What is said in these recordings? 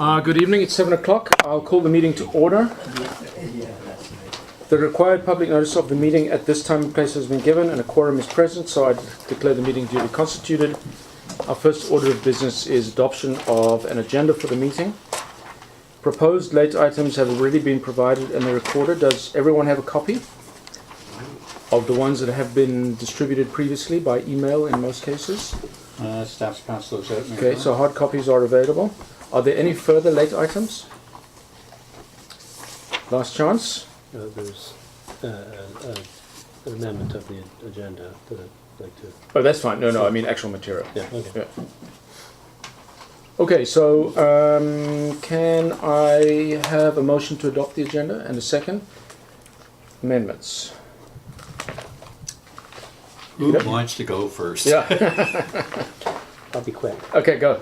Good evening, it's 7 o'clock. I'll call the meeting to order. The required public notice of the meeting at this time and place has been given and a quorum is present, so I declare the meeting duly constituted. Our first order of business is adoption of an agenda for the meeting. Proposed late items have already been provided and they're recorded. Does everyone have a copy of the ones that have been distributed previously by email in most cases? Staff's passed those out. Okay, so hard copies are available. Are there any further late items? Last chance. There's an amendment of the agenda that I'd like to... Oh, that's fine. No, I mean actual material. Yeah, okay. Yeah. Okay, so can I have a motion to adopt the agenda and a second? Amendments. Who wants to go first? Yeah. I'll be quick. Okay, go.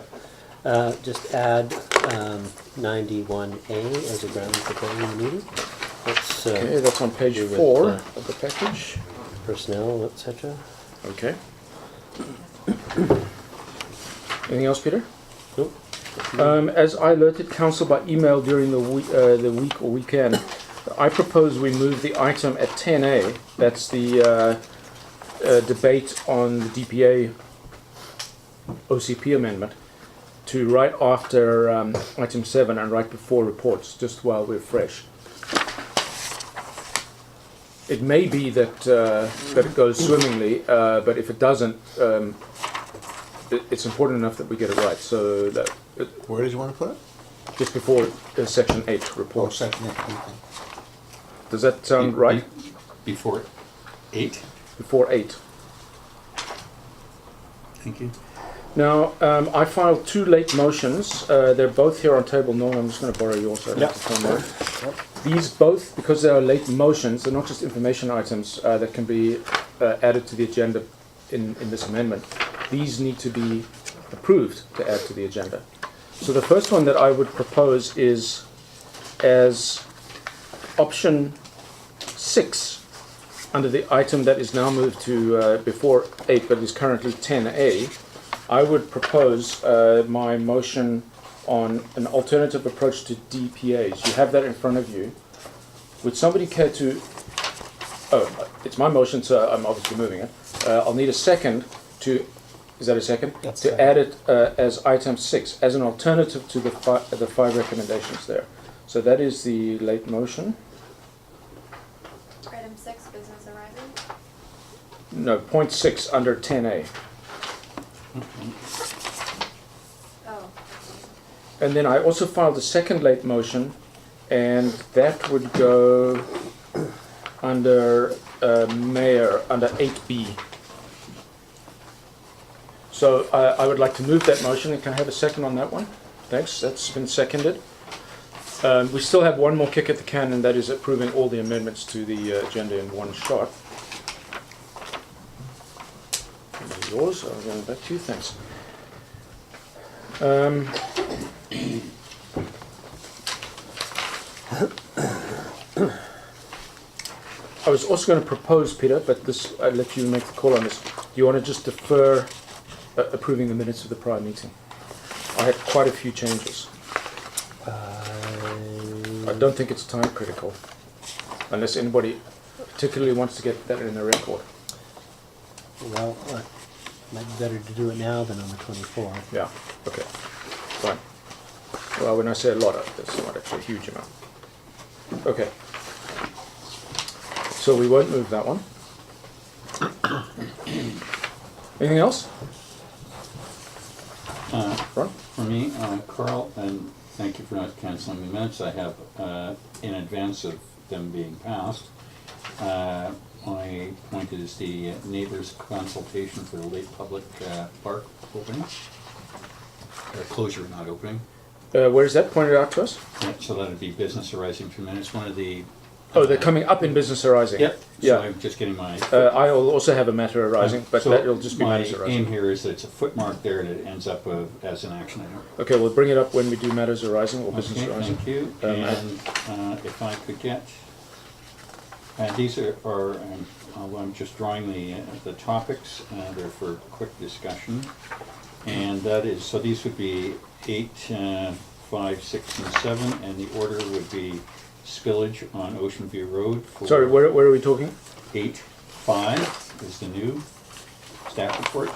Just add 91A as a ground for calling the meeting. That's, Okay, that's on page do with, 4 of the package. personnel, etc. Okay. Anything else, Peter? Nope. As I alerted council by email during the week or weekend, I propose we move the item at 10A. That's the debate on the DPA OCP amendment to right after item 7 and right before reports, just while we're fresh. It may be that it goes swimmingly, but if it doesn't, it's important enough that we get it right. So that Where did you want to put it? just before section 8 Oh, report. second. Okay. Does that sound right? Before 8? Before 8. Thank you. Now, I filed 2 late motions. They're both here on table 9. I'm just going to borrow yours. So I don't have to find mine. These both, because they are late motions, they're not just information items that can be added to the agenda in this amendment. These need to be approved to add to the agenda. So the first one that I would propose is as option 6 under the item that is now moved to before 8 but is currently 10A. I would propose my motion on an alternative approach to DPAs. You have that in front of you. Would somebody care to... Oh, it's my motion, so I'm obviously moving it. I'll need a second to... Is that a second? That's to right. add it as item 6, as an alternative to the 5 recommendations there. So that is the late motion. Item 6, business arriving. No, point 6 under 10A. Oh. And then I also filed a second late motion, and that would go under Mayor, under 8B. So I would like to move that motion, and can I have a second on that one? Thanks, that's been seconded. We still have one more kick at the can, and that is approving all the amendments to the agenda in one shot. These are yours, I'll go back to you, thanks. I was also going to propose, Peter, but this I'll let you make the call on this. Do you want to just defer approving the minutes of the prior meeting? I had quite a few changes. I don't think it's time critical, unless anybody particularly wants to get that in the record. Well, it might be better to do it now than on the 24th. Yeah, okay, fine. Well, when I say a lot, that's not actually a huge amount. Okay. So we won't move that one. Anything else? Ron? For me, Carl, and thank you for not canceling the minutes. I have, in advance of them being passed, I pointed as the neighbors' consultation for the late public park opening. Closure, not opening. Where is that pointed out to us? Yeah, so that would be business arising from minutes. One of the... Oh, they're coming up in business arising. Yep. Yeah. So I'm just getting my... I'll also have a matter arising, but so that'll just be matters my arising. aim here is that it's a foot mark there and it ends up as an action item. Okay, we'll bring it up when we do matters arising or business Okay, arising. thank you. And if I could get... these are I'm just drawing the topics. They're for quick discussion. And that is, so these would be 8, 5, 6, and 7, and the order would be spillage on Ocean View Road for... Sorry, where are we talking? 8, 5 is the new staff report.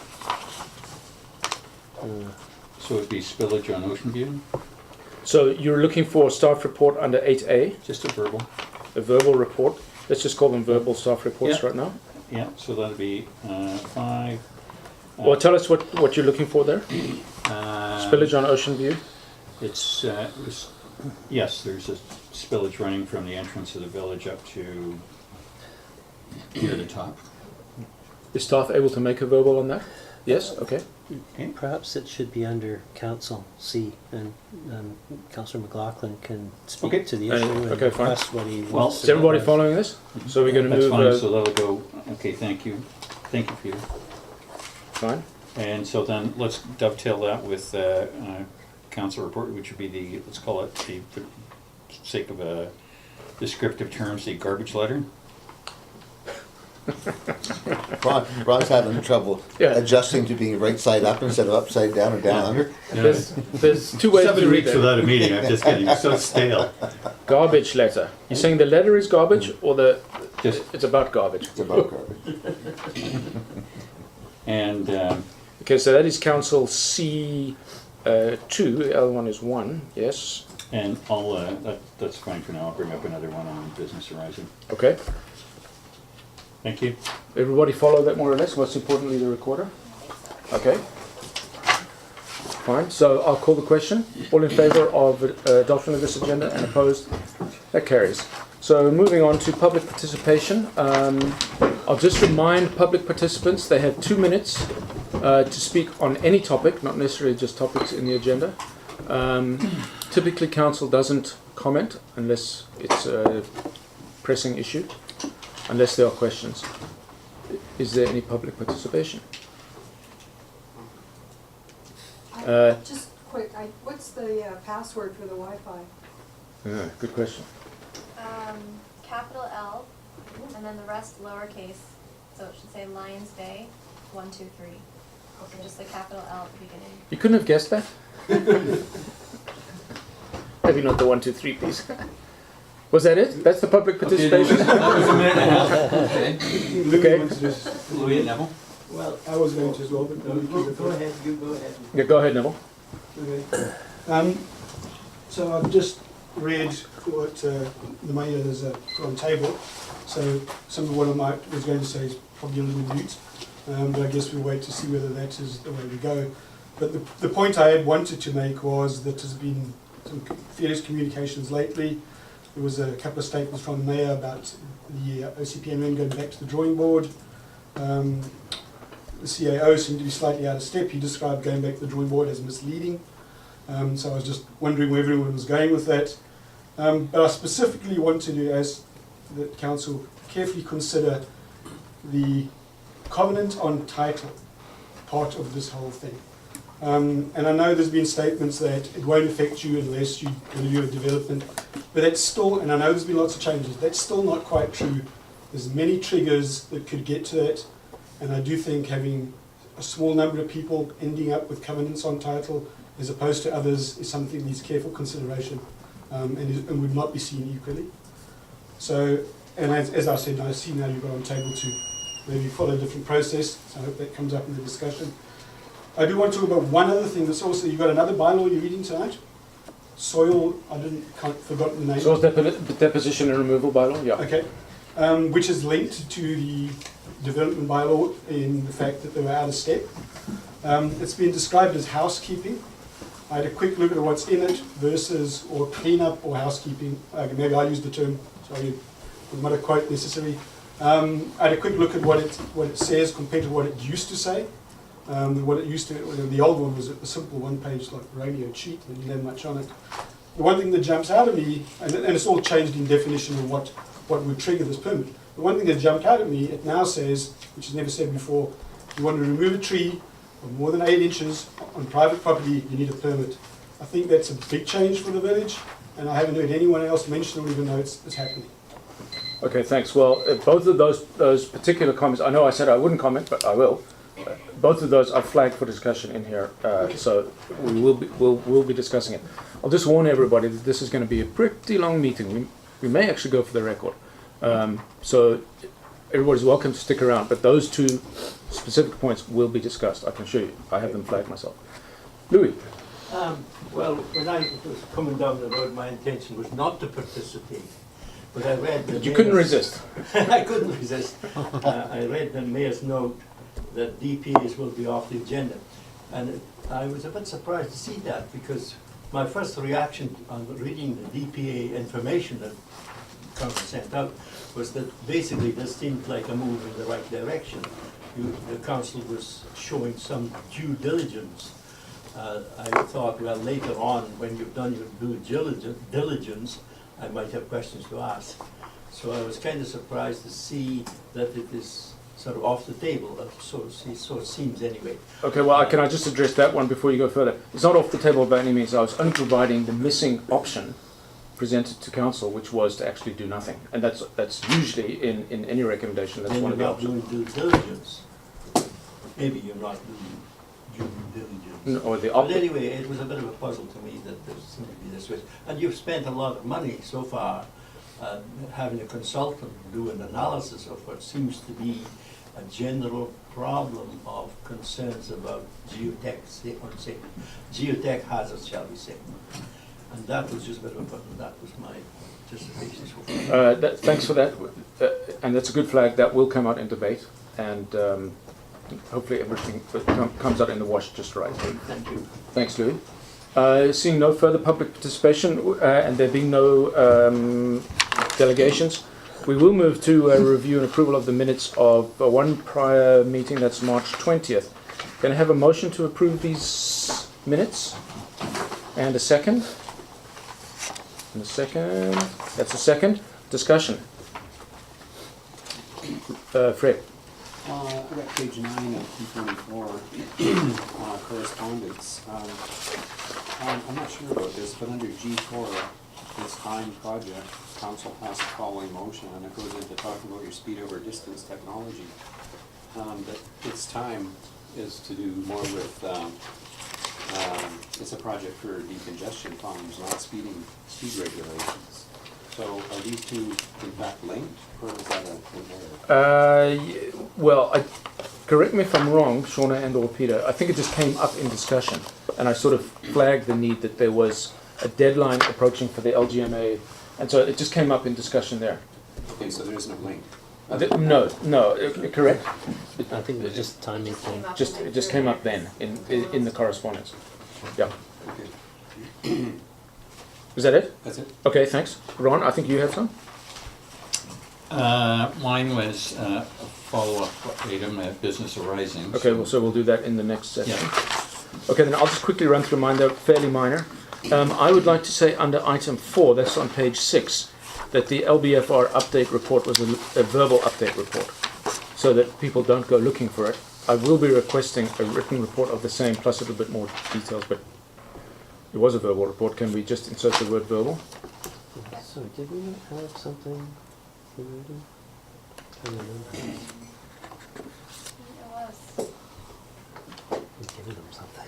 So it'd be spillage on Ocean View, So you're looking for a staff report under 8A, just a verbal. a verbal report. Let's just call them verbal staff reports Yeah. right now. Yeah, so that'd be 5. Well, tell us what you're looking for there. Spillage on Ocean View. Yes, there's a spillage running from the entrance of the village up to near the top. Is staff able to make a verbal on that? Yes? Okay. Okay. Perhaps it should be under Council C, and Councillor McLaughlin can speak Okay. to the issue and Okay, fine. request what he Well, wants. Is everybody following this? So we're going to That's move. fine, so that'll go, okay, thank you. Thank you, Peter. Fine. And so then let's dovetail that with council report, which would be the, let's call it, for the sake of a descriptive terms, the garbage letter. Ron's having trouble Yeah. adjusting to being right side up instead of upside down or down under. There's two ways to 7 read weeks that. without a meeting, I'm just kidding, so stale. Garbage letter. You're saying the letter is garbage, or Just, it's about garbage? It's about garbage. and, Okay, so that is Council C 2. The other one is 1. Yes. and that's fine for now, I'll bring up another one on Business Horizon. Okay. Thank you. Everybody follow that more or less? Most importantly, the recorder. Okay. Fine. So I'll call the question. All in favour of adoption of this agenda and opposed? That carries. So moving on to public participation. I'll just remind public participants they have 2 minutes to speak on any topic, not necessarily just topics in the agenda. Typically, council doesn't comment unless it's a pressing issue. Unless there are questions. Is there any public participation? Just quick, what's the password for the Wi-Fi? Yeah, good question. Capital L, and then the rest lowercase, so it should say Lions Bay, 1, 2, 3. So just the capital L at the beginning. You couldn't have guessed that? Maybe not the 1, 2, 3, please. Was that it? That's the public participation? That was a minute and a half. Okay. Okay. Louis and Neville? Well, I was going to as well, but Go ahead, you go ahead. Yeah, go ahead, Neville. Okay. So I've just read what the mayor has put on table. So some of what I was going to say is probably a little mute, but I guess we'll wait to see whether that is the way we go. But the point I had wanted to make was that there's been some various communications lately. There was a couple of statements from the mayor about the OCPMN going back to the drawing board. The CAO seemed to be slightly out of step. He described going back to the drawing board as misleading. So I was just wondering where everyone was going with that. But I specifically wanted to, as the council, carefully consider the covenant on title part of this whole thing. And I know there's been statements that it won't affect you unless you do a development, but that's still, and I know there's been lots of changes, that's still not quite true. There's many triggers that could get to that, and I do think having a small number of people ending up with covenants on title as opposed to others is something that needs careful consideration and would not be seen equally. So, and as I said, I see now you've got on table to maybe follow a different process, so I hope that comes up in the discussion. I do want to talk about one other thing that's also, you've got another bylaw you're reading tonight? Soil, forgotten the name. So deposition and removal bylaw? Yeah. Okay. Which is linked to the development bylaw in the fact that they were out of step. It's been described as housekeeping. I had a quick look at what's in it versus or cleanup or housekeeping. Maybe I used the term, sorry, not a quote necessary. I had a quick look at what it says compared to what it used to say. What it used to, the old one was a simple one-page like radio cheat and you didn't have much on it. The one thing that jumps out at me, and it's all changed in definition of what would trigger this permit. The one thing that jumped out at me, it now says, which is never said before, you want to remove a tree of more than 8 inches on private property, you need a permit. I think that's a big change for the village, and I haven't heard anyone else mention or even know it's happening. Okay, thanks. Well, both of those particular comments, I know I said I wouldn't comment, but I will. both of those are flagged for discussion in here, so we'll be discussing it. I'll just warn everybody that this is going to be a pretty long meeting. We may actually go for the record. So everybody's welcome to stick around, but those two specific points will be discussed. I can assure you. I have them flagged myself. Louis. Well, when I was coming down the road, my intention was not to participate. But I read the You couldn't mayor's- resist. I couldn't resist. I read the mayor's note that DPAs will be off the agenda. And I was a bit surprised to see that, because my first reaction on reading the DPA information that council sent out was that basically this seemed like a move in the right direction. The council was showing some due diligence. I thought, well, later on, when you've done your due diligence, I might have questions to ask. So I was kind of surprised to see that it is sort of off the table, so it seems anyway. Okay, well, can I just address that one before you go further? It's not off the table by any means. I was only providing the missing option presented to council, which was to actually do nothing. And that's usually in any recommendation, that's Then one of you're the not options. doing due diligence. Maybe you're not doing due diligence. Or the But anyway, it was a bit of a puzzle to me that there seemed to be this switch. And you've spent a lot of money so far having a consultant do an analysis of what seems to be a general problem of concerns about geotech hazards, shall we say. And that was just a bit of a puzzle. That was my participation so far. Thanks for that. And that's a good flag. That will come out in debate. And hopefully everything comes out in the wash just right. Thank you. Thanks, Louis. Seeing no further public participation and there being no delegations, we will move to a review and approval of the minutes of one prior meeting, that's March 20th. Can I have a motion to approve these minutes? And a second? And a second. That's a second. Discussion. Fred. I got page 9 of 224, correspondence. I'm not sure about this, but under G4, this time project, council passed the following motion, and it goes into talking about your speed over distance technology. But its time is to do more with, it's a project for decongestion pumps, not speed regulations. So are these two in fact linked, or is that an error? Well, correct me if I'm wrong, Shauna and or Peter, I think it just came up in discussion, and I sort of flagged the need that there was a deadline approaching for the LGMA, and so it just came up in discussion there. Okay, so there isn't a link. No, correct? I think it was just timing thing. It just came up then in the correspondence. Yeah. Okay. Is that it? That's it? Okay, thanks. Ron, I think you have some? Mine was a follow-up item, business arising. Okay, well, so we'll do that in the next session. Yeah. Okay, then I'll just quickly run through mine. They're fairly minor. I would like to say under item 4, that's on page 6, that the LBFR update report was a verbal update report, so that people don't go looking for it. I will be requesting a written report of the same, plus a little bit more details, but it was a verbal report. Can we just insert the word verbal? So did we not have something related? I don't remember. It was. We gave them something.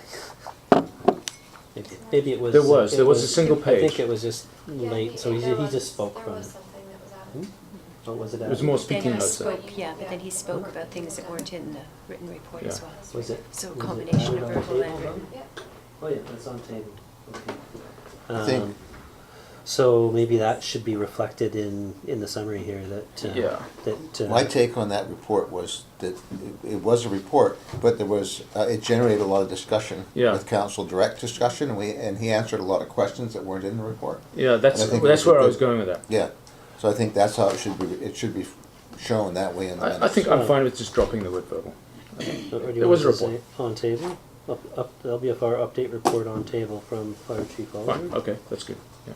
Maybe it was. There was a single I page. think it was just Yeah, late, so he just spoke There from was it. something that was added. What was it? It was more speaking Then he notes. spoke, yeah, but then he spoke about things that weren't in the written report as Yeah. well. Was it? So a was it combination added of on verbal table, and written. though? Yeah. Oh yeah, that's on table. Okay. I think- So maybe that should be reflected in the summary here that Yeah. that My take on that report was that it was a report, but there was, it generated a lot of discussion Yeah. with council, direct discussion, and he answered a lot of questions that weren't in the report. Yeah, that's And I think that's it was a where I was good- going with that. Yeah, so I think that's how it should be shown that way in the minutes. I think I'm fine with just dropping the word verbal. or do you There was want a to report. say on table? LBFR update report on table from Fire Chief Fine, Oliver. okay, that's good. Yeah.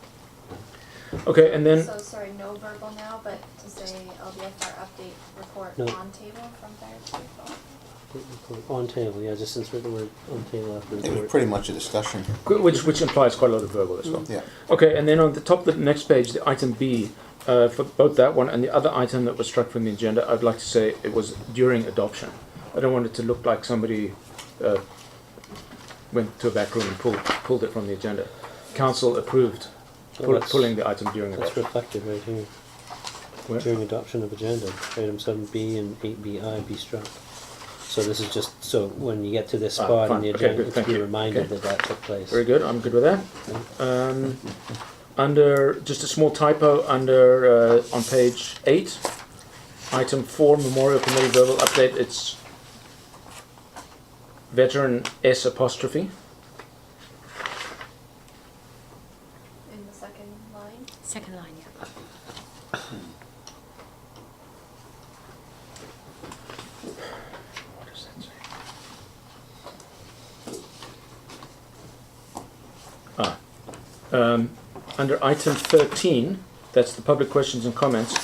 Okay, and then So sorry, no verbal now, but to say LBFR update report No. on table from Fire Chief. On table, yeah, just insert the word on table after It report. was pretty much a discussion, which implies quite a lot of verbal as well. yeah. Okay, and then on the top of the next page, the item B, for both that one and the other item that was struck from the agenda, I'd like to say it was during adoption. I don't want it to look like somebody went to a back room and pulled it from the agenda. Council approved pulling the item during That's adoption. reflected right here. Where? During adoption of agenda, item 7B and 8BI be struck. So this is just, so when you get to this spot fine. in the Okay, agenda, good. it's Thank be you. reminded Okay. that took place. Very good, I'm good with that. Under, just a small typo, under, on page 8, item 4, Memorial Committee verbal update, it's veteran S apostrophe. In the second line. Second line, yeah. What does that say? Under item 13, that's the public questions and comments,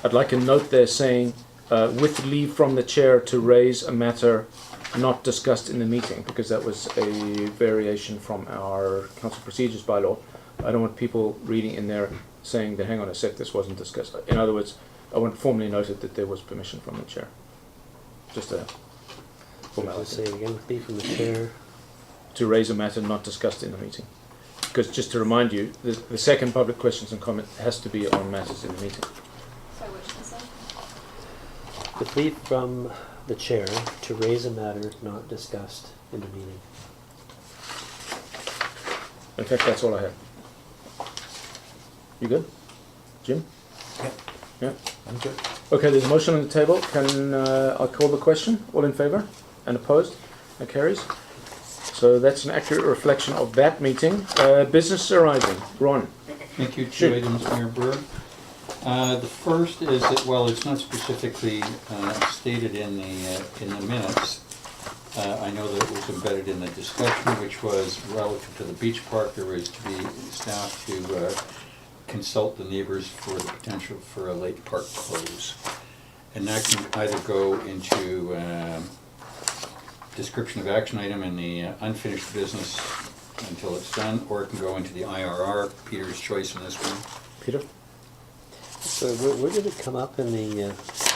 I'd like a note there saying, with leave from the chair to raise a matter not discussed in the meeting, because that was a variation from our council procedures bylaw. I don't want people reading in there saying that, hang on a sec, this wasn't discussed. In other words, I want formally noted that there was permission from the chair. Just a Just formality. say it again, with leave from the chair. To raise a matter not discussed in the meeting. Because just to remind you, the second public questions and comment has to be on matters in the meeting. Sorry, which is this? With leave from the chair to raise a matter not discussed in the meeting. In fact, that's all I have. You good? Jim? Yeah. I'm good. Okay, there's a motion on the table. Can I call the question? All in favour? And opposed? That carries. So that's an accurate reflection of that meeting. Business arising. Ron? Thank you. Sure. Two items, Mayor Berg. The first is that, while it's not specifically stated in the minutes, I know that it was embedded in the discussion, which was relative to the beach park. There was to be staff to consult the neighbors for the potential for a lake park close. And that can either go into description of action item in the unfinished business until it's done, or it can go into the IRR. Peter's choice in this one. Peter? So where did it come up in the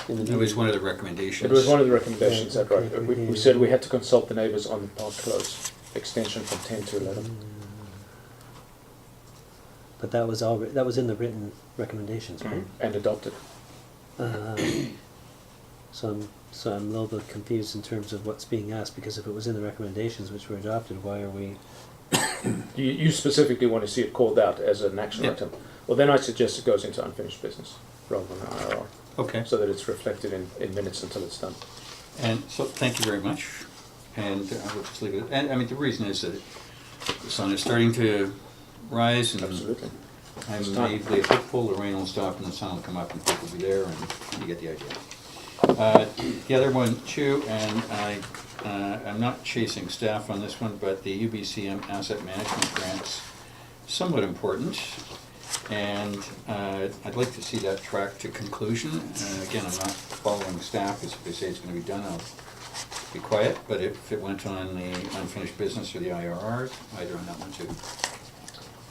It was one of the recommendations. It was one of the recommendations, Yeah, that's right. okay. We said we had to consult the neighbours on the park close extension from 10 to 11. But that was already, that was in the written recommendations, right? And adopted. So I'm a little bit confused in terms of what's being asked, because if it was in the recommendations which were adopted, why are we? You specifically want to see it called out as an action Yeah. item. Well, then I suggest it goes into unfinished business rather than IRR, Okay. so that it's reflected in minutes until it's done. And so, thank you very much. And I will just leave it. And I mean, the reason is that the sun is starting to rise, and Absolutely. I'm It's time. naively hopeful the rain will stop and the sun will come up and people will be there, and you get the idea. The other one too, and I'm not chasing staff on this one, but the UBCM asset management grants, somewhat important. And I'd like to see that track to conclusion. Again, I'm not following staff, because if they say it's going to be done, I'll be quiet. But if it went on the unfinished business or the IRR, either on that one too.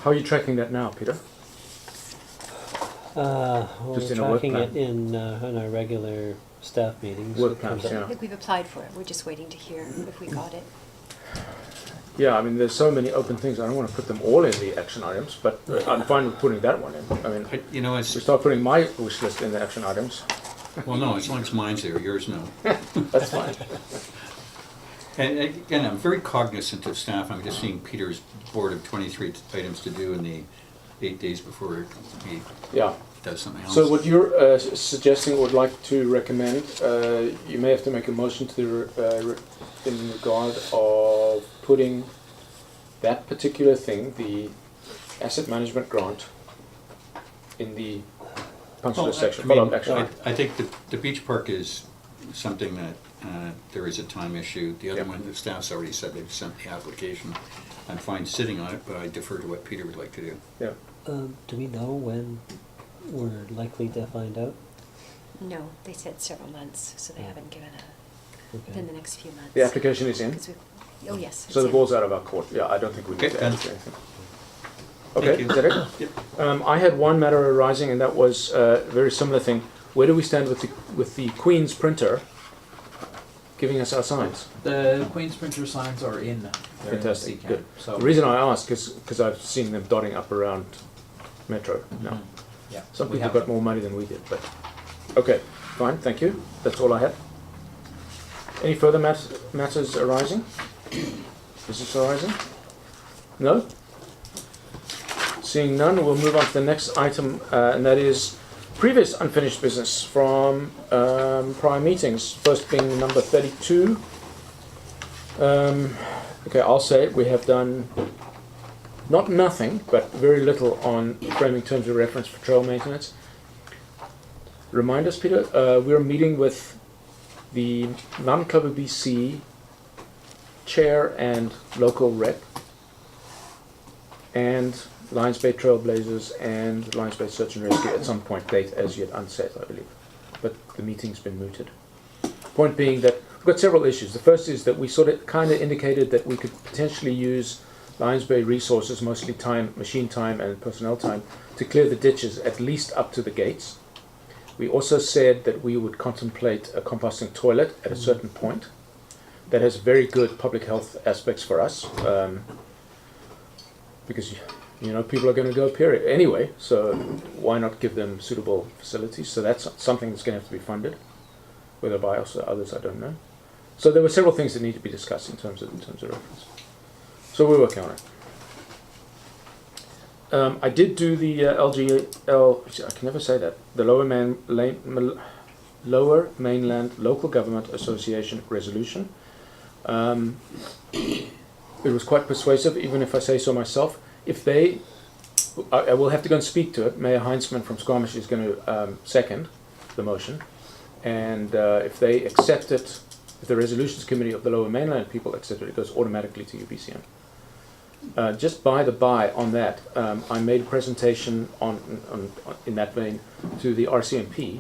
How are you tracking that now, Peter? We're Just in a work tracking plan. it in our regular staff meetings. Work It comes plans, up- yeah. I think we've applied for it, we're just waiting to hear if we got it. Yeah, I mean, there's so many open things. I don't want to put them all in the action items, but I'm fine with putting that one in. I mean, But, you know, it's, we start putting my wish list in the action items. well, no, as long as mine's there, yours no. That's fine. And again, I'm very cognizant of staff. I'm just seeing Peter's board of 23 items to do in the 8 days before he Yeah. does something else. So what you're suggesting or would like to recommend, you may have to make a motion to the, in regard of putting that particular thing, the asset management grant, in the punch Well, list section, I mean, follow-up action. I think the beach park is something that there is a time issue. The other Yep. one, the staff's already said they've sent the application. I'm fine sitting on it, but I defer to what Peter would like to do. Yeah. Do we know when we're likely to find out? No, they said several months, so they haven't given a, within the next few months. The application is in, 'Cause oh, yes. so the it's in. ball's out of our court. Yeah, I don't think we need Okay, to add done. anything. Thank Okay, you. is that it? Yep. I had one matter arising, and that was a very similar thing. Where do we stand with the Queen's printer? giving us our signs? The Queen's Printer signs are in. They're Fantastic, in the good. So The reason I ask is because I've seen them dotting up around Metro now. Mhm. Yeah, Some we people have got them. more money than we did, but okay, fine, thank you. That's all I had. Any further matters arising? Business arising? No? Seeing none, we'll move on to the next item, and that is previous unfinished business from prior meetings. First being number 32. Okay, I'll say it. We have done not nothing, but very little on framing terms of reference for trail maintenance. Remind us, Peter, we're meeting with the Mountain Club of BC chair and local rep, and Lions Bay Trailblazers and Lions Bay Search and Rescue at some point, date as yet unset, I believe. But the meeting's been mooted. Point being that we've got several issues. The first is that we sort of kind of indicated that we could potentially use Lions Bay resources, mostly time, machine time and personnel time, to clear the ditches at least up to the gates. We also said that we would contemplate a composting toilet at a certain point. That has very good public health aspects for us, because you know people are going to go period anyway. So why not give them suitable facilities? So that's something that's going to have to be funded, whether by us or others, I don't know. So there were several things that need to be discussed in terms of reference. So we're working on it. I did do the LGL. I can never say that. The Lower Mainland Local Government Association resolution. It was quite persuasive, even if I say so myself. If they, I will have to go and speak to it. Mayor Heinzman from Squamish is going to second the motion, and if they accept it, if the resolutions committee of the Lower Mainland people accept it, it goes automatically to UBCM. Just by the by on that, I made a presentation in that vein to the RCMP,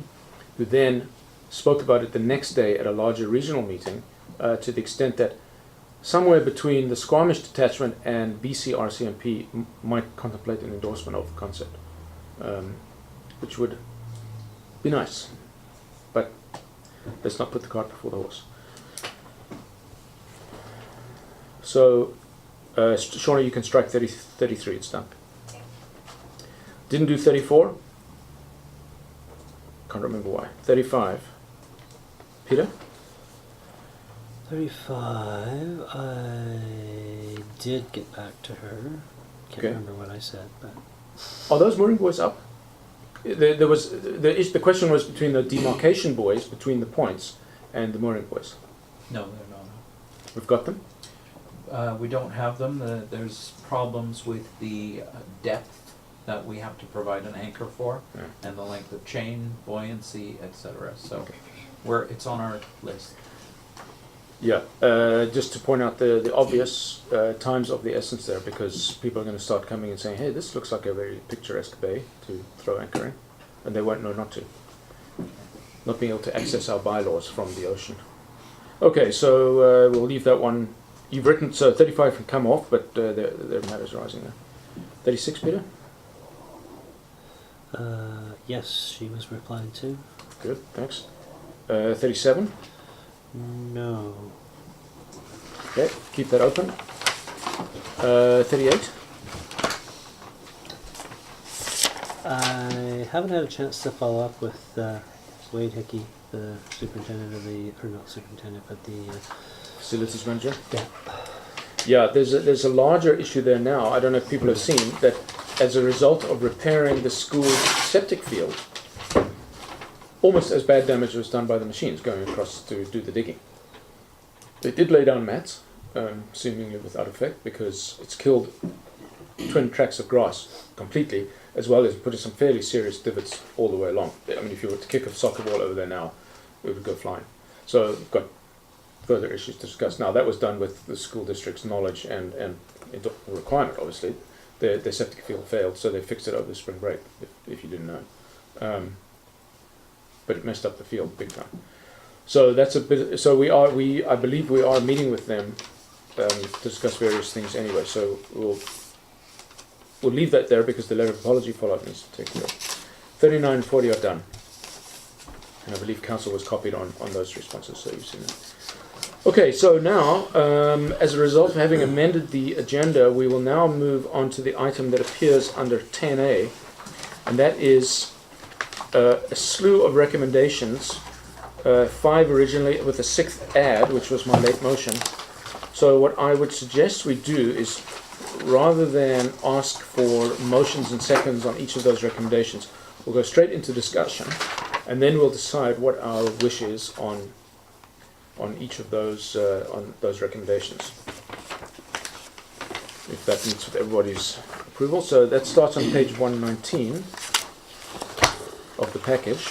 who then spoke about it the next day at a larger regional meeting, to the extent that somewhere between the Squamish detachment and BC RCMP might contemplate an endorsement of the concept, which would be nice. But let's not put the cart before the horse. So, Shauna, you can strike 33, it's done. Didn't do 34. Can't remember why. 35. Peter? 35, I did get back to her. Can't Okay. remember what I said, but Are those mooring buoys up? There was the question was between the demarcation buoys between the points and the mooring buoys. No, they're not. We've got them. We don't have them. There's problems with the depth that we have to provide an anchor for, Yeah. and the length of chain, buoyancy, etc. So Okay. it's on our list. Yeah, just to point out the obvious, time's of the essence there, because people are going to start coming and saying, hey, this looks like a very picturesque bay to throw anchor in, and they won't know not to. Not being able to access our bylaws from the ocean. Okay, so we'll leave that one. You've written, so 35 can come off, but there are matters rising there. 36, Peter? yes, she was replied to. Good, thanks. 37? No. Okay, keep that open. 38? I haven't had a chance to follow up with Wade Hickey, the superintendent of the, or not superintendent, but the Facilities manager? yeah. Yeah, there's a larger issue there now. I don't know if people have seen that as a result of repairing the school's septic field, almost as bad damage was done by the machines going across to do the digging. They did lay down mats, seemingly without effect, because it's killed twin tracts of grass completely, as well as putting some fairly serious divots all the way along. I mean, if you were to kick a soccer ball over there now, it would go flying. So we've got further issues to discuss. Now, that was done with the school district's knowledge and requirement, obviously. Their septic field failed, so they fixed it over the spring break, if you didn't know. But it messed up the field big time. So that's a bit. So I believe we are meeting with them to discuss various things anyway. So we'll leave that there because the letter of apology follow-up needs to take care of. 39 and 40 are done, and I believe council was copied on those responses. So you've seen that. Okay, so now, as a result of having amended the agenda, we will now move on to the item that appears under 10A, and that is a slew of recommendations, 5 originally, with a 6th add, which was my late motion. So what I would suggest we do is, rather than ask for motions and seconds on each of those recommendations, we'll go straight into discussion, and then we'll decide what our wish is on each of those recommendations, if that meets with everybody's approval. So that starts on page 119 of the package.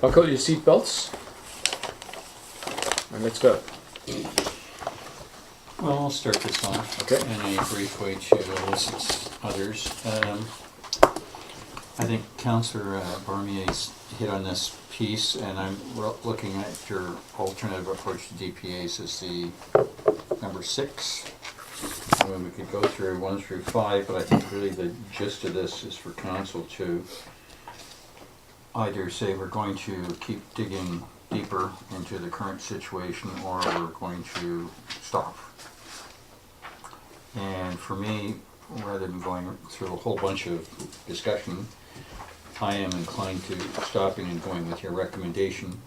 Buckle your seatbelts and let's go. Well, I'll start this off Okay. in a brief way to elicit others. I think Councillor Barmier's hit on this piece, and I'm looking at your alternative approach to DPAs as the number 6. I mean, we could go through 1 through 5, but I think really the gist of this is for council to either say we're going to keep digging deeper into the current situation, or we're going to stop. And for me, rather than going through a whole bunch of discussion, I am inclined to stopping and going with your recommendation,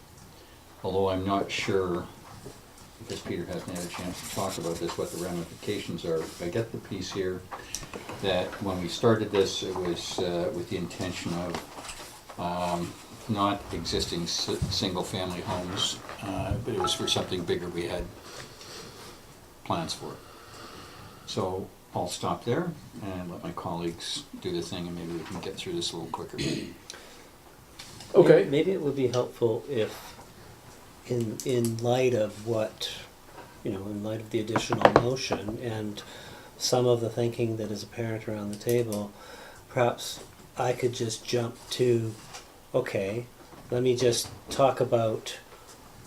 although I'm not sure, because Peter hasn't had a chance to talk about this, what the ramifications are. I get the piece here that when we started this, it was with the intention of not existing single-family homes, but it was for something bigger. We had plans for it. So I'll stop there and let my colleagues do the thing, and maybe we can get through this a little quicker. Okay. Maybe it would be helpful if, in light of what, in light of the additional motion and some of the thinking that is apparent around the table, perhaps I could just jump to, okay, let me just talk about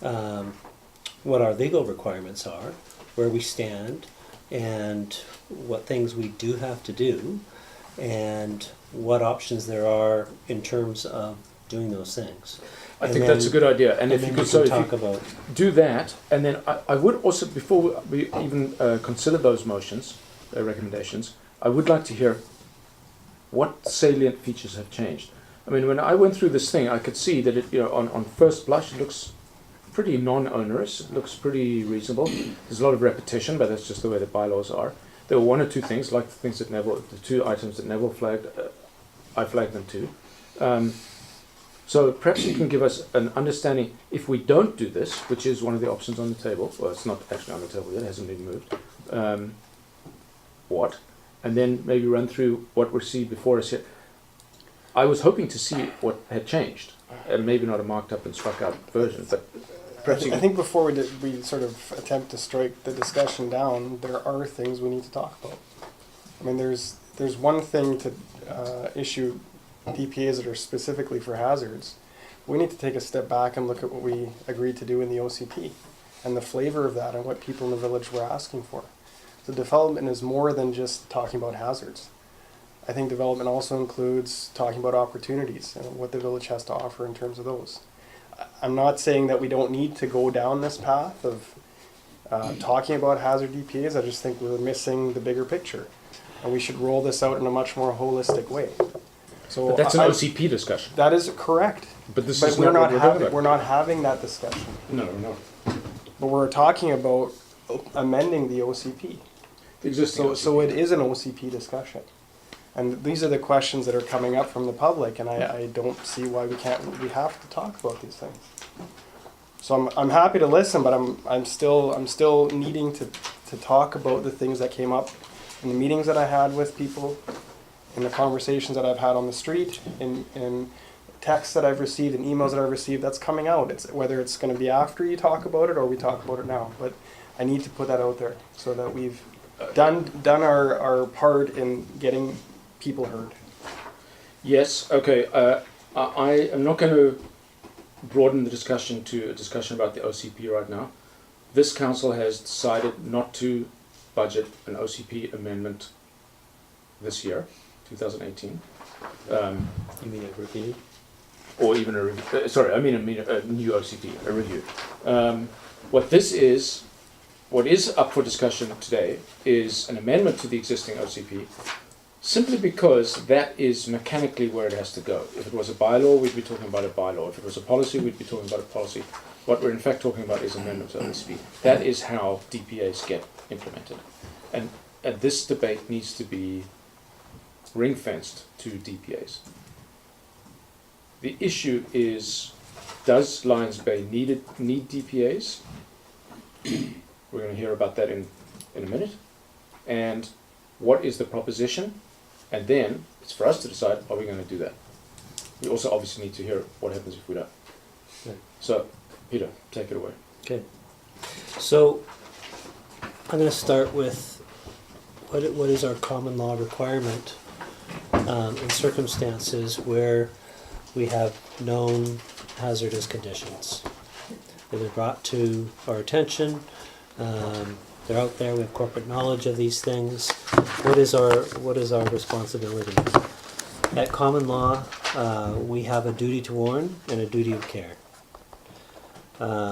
what our legal requirements are, where we stand, and what things we do have to do, and what options there are in terms of doing those things. I think that's a good idea. And if you could, do that, and then I would also, before we even consider those motions, recommendations, I would like to hear what salient features have changed. I mean, when I went through this thing, I could see that it, on first blush, it looks pretty non-onerous. It looks pretty reasonable. There's a lot of repetition, but that's just the way the bylaws are. There were 1 or 2 things, like the things that Neville, the 2 items that Neville flagged. I flagged them too. So perhaps you can give us an understanding, if we don't do this, which is one of the options on the table, well, it's not actually on the table yet, it hasn't been moved, what? And then maybe run through what we see before us here. I was hoping to see what had changed, and maybe not a marked up and struck out version, but perhaps I think before we sort of attempt to strike the discussion down, there are things we need to talk about. I mean, there's one thing to issue DPAs that are specifically for hazards. We need to take a step back and look at what we agreed to do in the OCP and the flavor of that and what people in the village were asking for. So development is more than just talking about hazards. I think development also includes talking about opportunities and what the village has to offer in terms of those. I'm not saying that we don't need to go down this path of talking about hazard DPAs. I just think we're missing the bigger picture, and we should roll this out in a much more holistic way. So but that's an OCP discussion. That is correct. But this but is we're not we're not having that discussion. No, no. But we're talking about amending the OCP. So it is an OCP discussion. And these are the questions that are coming up from the public, and I don't see why we have to talk about these things. So I'm happy to listen, but I'm still needing to talk about the things that came up in the meetings that I had with people, in the conversations that I've had on the street, in texts that I've received, and emails that I've received. That's coming out. It's whether it's going to be after you talk about it or we talk about it now. But I need to put that out there so that we've done our part in getting people heard. Yes, okay. I am not going to broaden the discussion to a discussion about the OCP right now. This council has decided not to budget an OCP amendment this year, 2018. You mean a review? or even a review. Sorry, I mean a new OCP, a review. What is up for discussion today is an amendment to the existing OCP, simply because that is mechanically where it has to go. If it was a bylaw, we'd be talking about a bylaw. If it was a policy, we'd be talking about a policy. What we're in fact talking about is amendment to OCP. That is how DPAs get implemented. And this debate needs to be ring-fenced to DPAs. The issue is, does Lions Bay need DPAs? We're going to hear about that in a minute. And what is the proposition? And then it's for us to decide, are we going to do that? We also obviously need to hear what happens if we don't. Right. So, Peter, take it away. Okay. So I'm going to start with what is our common law requirement in circumstances where we have known hazardous conditions. They've been brought to our attention. They're out there. We have corporate knowledge of these things. What is our responsibility? At common law, we have a duty to warn and a duty of care.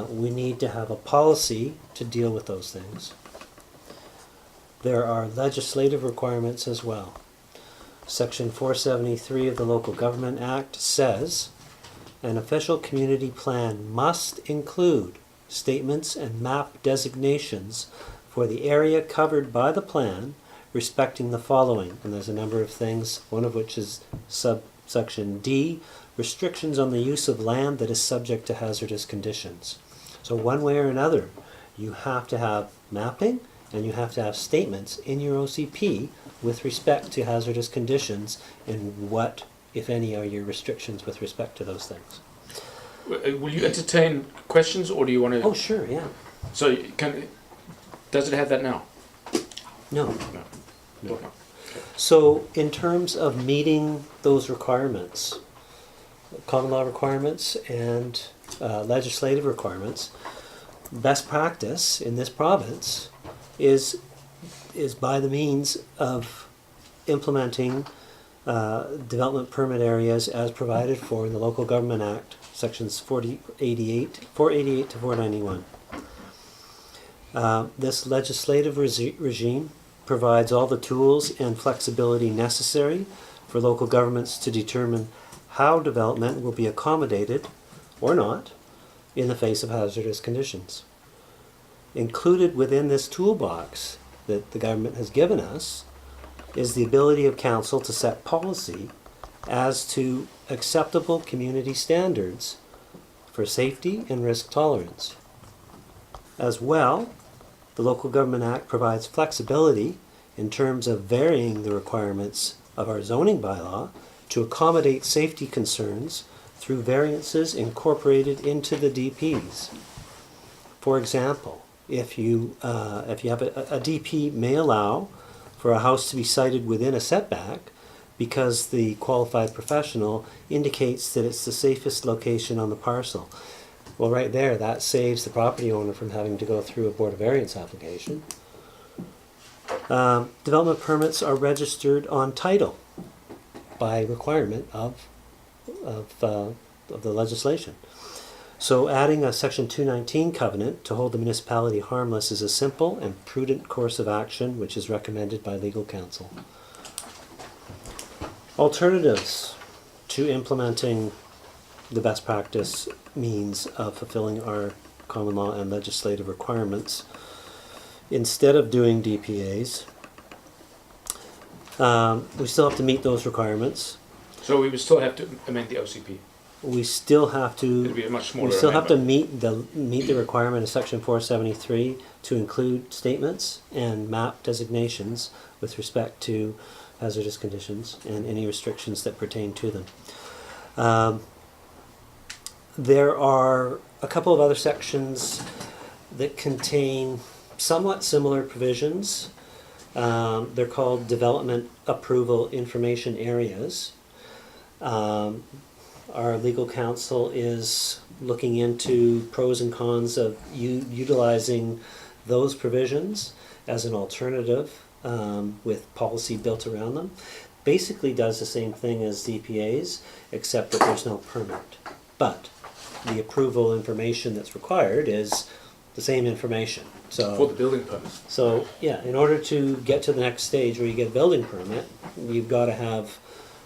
We need to have a policy to deal with those things. There are legislative requirements as well. Section 473 of the Local Government Act says an official community plan must include statements and map designations for the area covered by the plan respecting the following. And there's a number of things, one of which is subsection D, restrictions on the use of land that is subject to hazardous conditions. So one way or another, you have to have mapping and you have to have statements in your OCP with respect to hazardous conditions and what, if any, are your restrictions with respect to those things. Will you entertain questions, or do you want to? Oh, sure, yeah. So, does it have that now? No. No. So, in terms of meeting those requirements, common law requirements and legislative requirements, best practice in this province is by the means of implementing development permit areas as provided for in the Local Government Act, sections 488 to 491. This legislative regime provides all the tools and flexibility necessary for local governments to determine how development will be accommodated or not in the face of hazardous conditions. Included within this toolbox that the government has given us is the ability of council to set policy as to acceptable community standards for safety and risk tolerance. As well, the Local Government Act provides flexibility in terms of varying the requirements of our zoning bylaw to accommodate safety concerns through variances incorporated into the DPs. For example, if you have a DP may allow for a house to be sited within a setback because the qualified professional indicates that it's the safest location on the parcel. Well, right there, that saves the property owner from having to go through a Board of Variance application. Development permits are registered on title by requirement of the legislation. So adding a Section 219 covenant to hold the municipality harmless is a simple and prudent course of action which is recommended by legal counsel. Alternatives to implementing the best practice means of fulfilling our common law and legislative requirements. Instead of doing DPAs, we still have to meet those requirements. So we would still have to amend the OCP. We still have to. It'd be a much smaller We still have to amendment. meet the requirement of Section 473 to include statements and map designations with respect to hazardous conditions and any restrictions that pertain to them. There are a couple of other sections that contain somewhat similar provisions. They're called Development Approval Information Areas. Our legal counsel is looking into pros and cons of utilizing those provisions as an alternative with policy built around them. basically does the same thing as DPA's, except that there's no permit. But the approval information that's required is the same information. So For the building permit. So, yeah, in order to get to the next stage where you get a building permit, you've got to have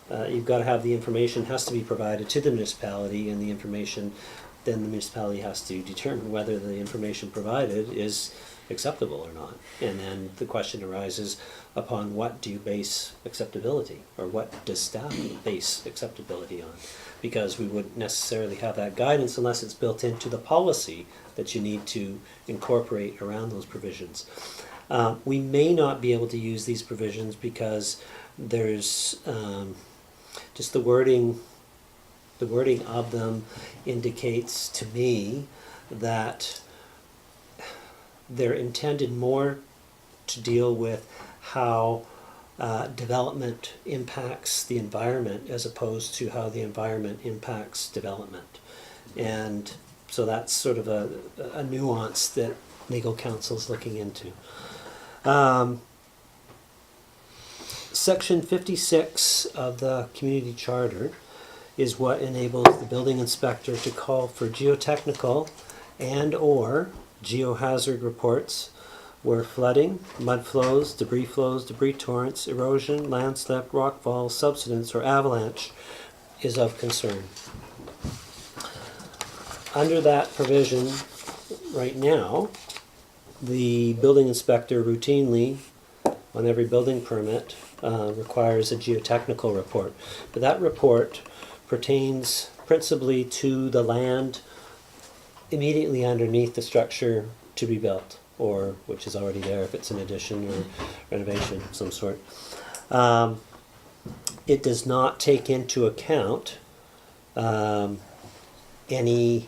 the information has to be provided to the municipality, and the information, then the municipality has to determine whether the information provided is acceptable or not. And then the question arises, upon what do you base acceptability, or what does staff base acceptability on? Because we wouldn't necessarily have that guidance unless it's built into the policy that you need to incorporate around those provisions. We may not be able to use these provisions because there's just the wording of them indicates to me that they're intended more to deal with how development impacts the environment as opposed to how the environment impacts development. And so that's sort of a nuance that legal counsel's looking into. Section 56 of the community charter is what enables the building inspector to call for geotechnical and or geohazard reports where flooding, mud flows, debris torrents, erosion, landslip, rockfall, subsidence, or avalanche is of concern. Under that provision, right now, the building inspector routinely, on every building permit, requires a geotechnical report. But that report pertains principally to the land immediately underneath the structure to be built, or which is already there if it's an addition or renovation of some sort. It does not take into account anything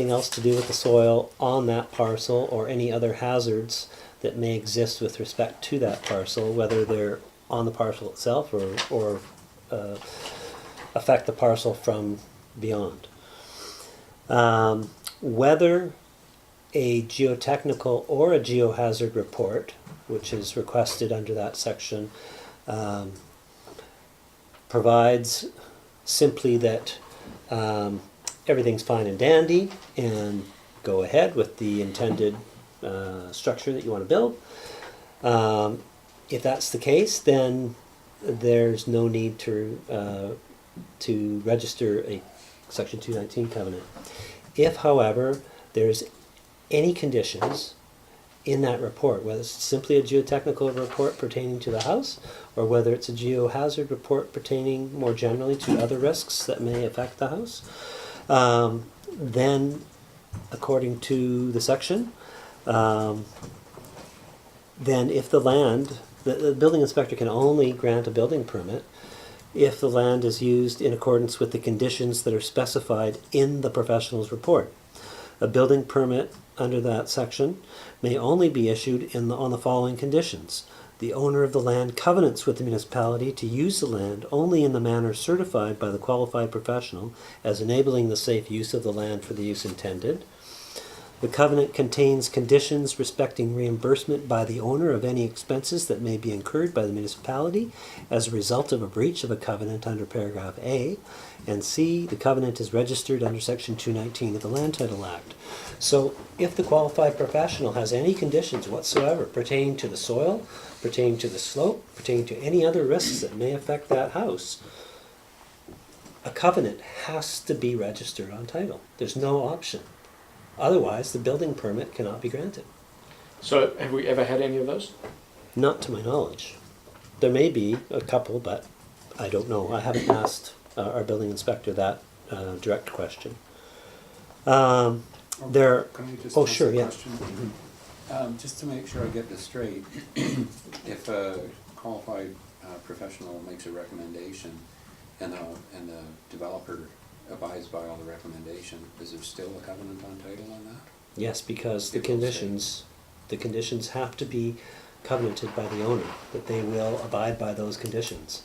else to do with the soil on that parcel or any other hazards that may exist with respect to that parcel, whether they're on the parcel itself or affect the parcel from beyond. Whether a geotechnical or a geohazard report, which is requested under that section, provides simply that everything's fine and dandy and go ahead with the intended structure that you want to build. If that's the case, then there's no need to register a Section 219 covenant. If, however, there's any conditions in that report, whether it's simply a geotechnical report pertaining to the house, or whether it's a geohazard report pertaining more generally to other risks that may affect the house, then, according to the section, then if the land, the building inspector can only grant a building permit if the land is used in accordance with the conditions that are specified in the professional's report. A building permit under that section may only be issued on the following conditions. The owner of the land covenants with the municipality to use the land only in the manner certified by the qualified professional as enabling the safe use of the land for the use intended. The covenant contains conditions respecting reimbursement by the owner of any expenses that may be incurred by the municipality as a result of a breach of a covenant under paragraph A. And C, the covenant is registered under Section 219 of the Land Title Act. So if the qualified professional has any conditions whatsoever pertaining to the soil, pertaining to the slope, pertaining to any other risks that may affect that house, a covenant has to be registered on title. There's no option. Otherwise, the building permit cannot be granted. So have we ever had any of those? Not to my knowledge. There may be a couple, but I don't know. I haven't asked our building inspector that direct question. Can I just Oh, ask sure, a yeah. question? Just to make sure I get this straight, if a qualified professional makes a recommendation and the developer abides by all the recommendation, is there still a covenant on title on that? Yes, because the It will conditions have to be covenanted by the owner, that they will abide by those conditions.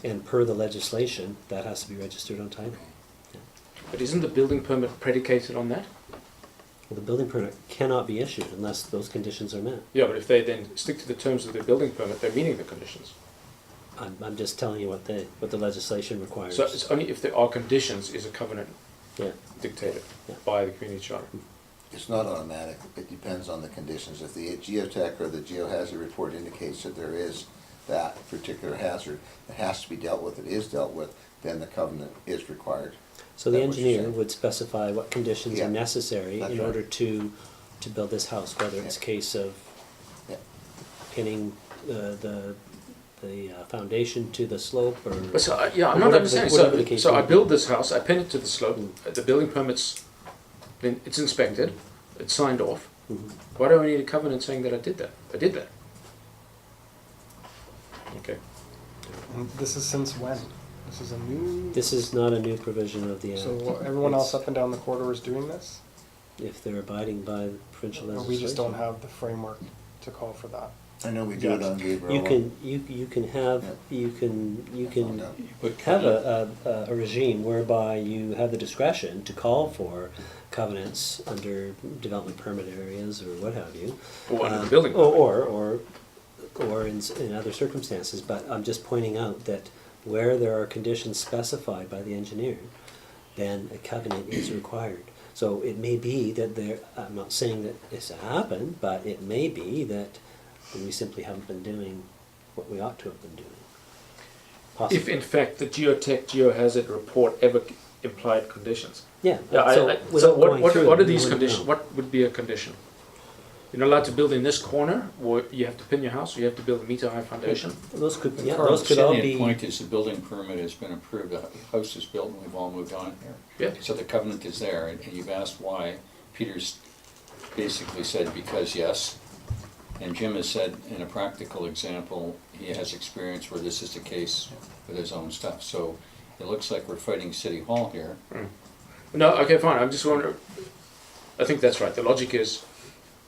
And per the legislation, that has to be registered on title. Okay. But isn't the building permit predicated on that? Well, the building permit cannot be issued unless those conditions are met. Yeah, but if they then stick to the terms of the building permit, they're meeting the conditions. I'm just telling you what the legislation requires. So it's only if there are conditions is a covenant Yeah. dictated Yeah. by the community charter. It's not automatic, it depends on the conditions. If the geotech or the geohazard report indicates that there is that particular hazard, it has to be dealt with, it is dealt with, then the covenant is required. So the Is that what you're engineer saying? would specify what conditions Yeah, are necessary that's in right. order to build this house, whether it's a Yeah. case of Yeah. pinning the foundation to the slope or. But so, yeah, I'm or not whatever understanding. whatever the case So I may be. build this house, I pin it to the slope, the building permit's, then it's inspected, it's signed off. Mhm. Why do I need a covenant saying that I did that? I did that. Okay. And this is since when? This is a new. This is not a new provision of the act. So everyone else It's- up and down the corridor is doing this? If they're abiding by the provincial Or legislation. we just don't have the framework to call for that? I know we do it on Gabriel. You can have, you can But have a regime whereby you have the discretion to call for covenants under development permit areas or what have you. Or under the building Or in other circumstances, but I'm just pointing out that where there are conditions specified by the engineer, then a covenant is required. So it may be that there, I'm not saying that this happened, but it may be that we simply haven't been doing what we ought to have been doing. Possibly. If in fact the geotech geohazard report ever implied conditions. Yeah, Yeah, so so without going what through are them, these you wouldn't conditions? know. What would be a condition? You're not allowed to build in this corner, or you have to pin your house, or you have to build a meter-high foundation. Those could, yeah, Carl's those could all salient be. point is the building permit has been approved, the house is built, and we've all moved on here. Yeah. So the covenant is there, and you've asked why. Peter's basically said because yes, and Jim has said in a practical example, he has experience where this is the case with his own stuff. So it looks like we're fighting City Hall here. No, okay, fine. I'm just wondering. I think that's right. The logic is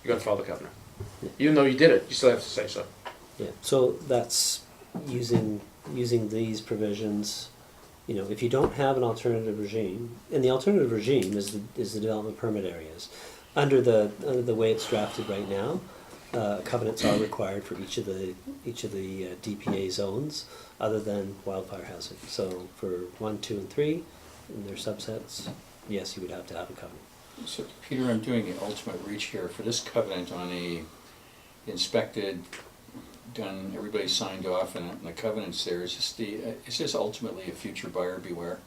you got to follow the covenant. Even though you did it, you still have to say so. Yeah, so that's using these provisions. You know, if you don't have an alternative regime, and the alternative regime is the development permit areas. Under the way it's drafted right now, covenants are required for each of the DPA zones, other than wildfire hazard. So for 1, 2, and 3, and their subsets, yes, you would have to have a covenant. So Peter, I'm doing the ultimate reach here for this covenant on a inspected, done, everybody signed off, and the covenant's there. Is this ultimately a future buyer beware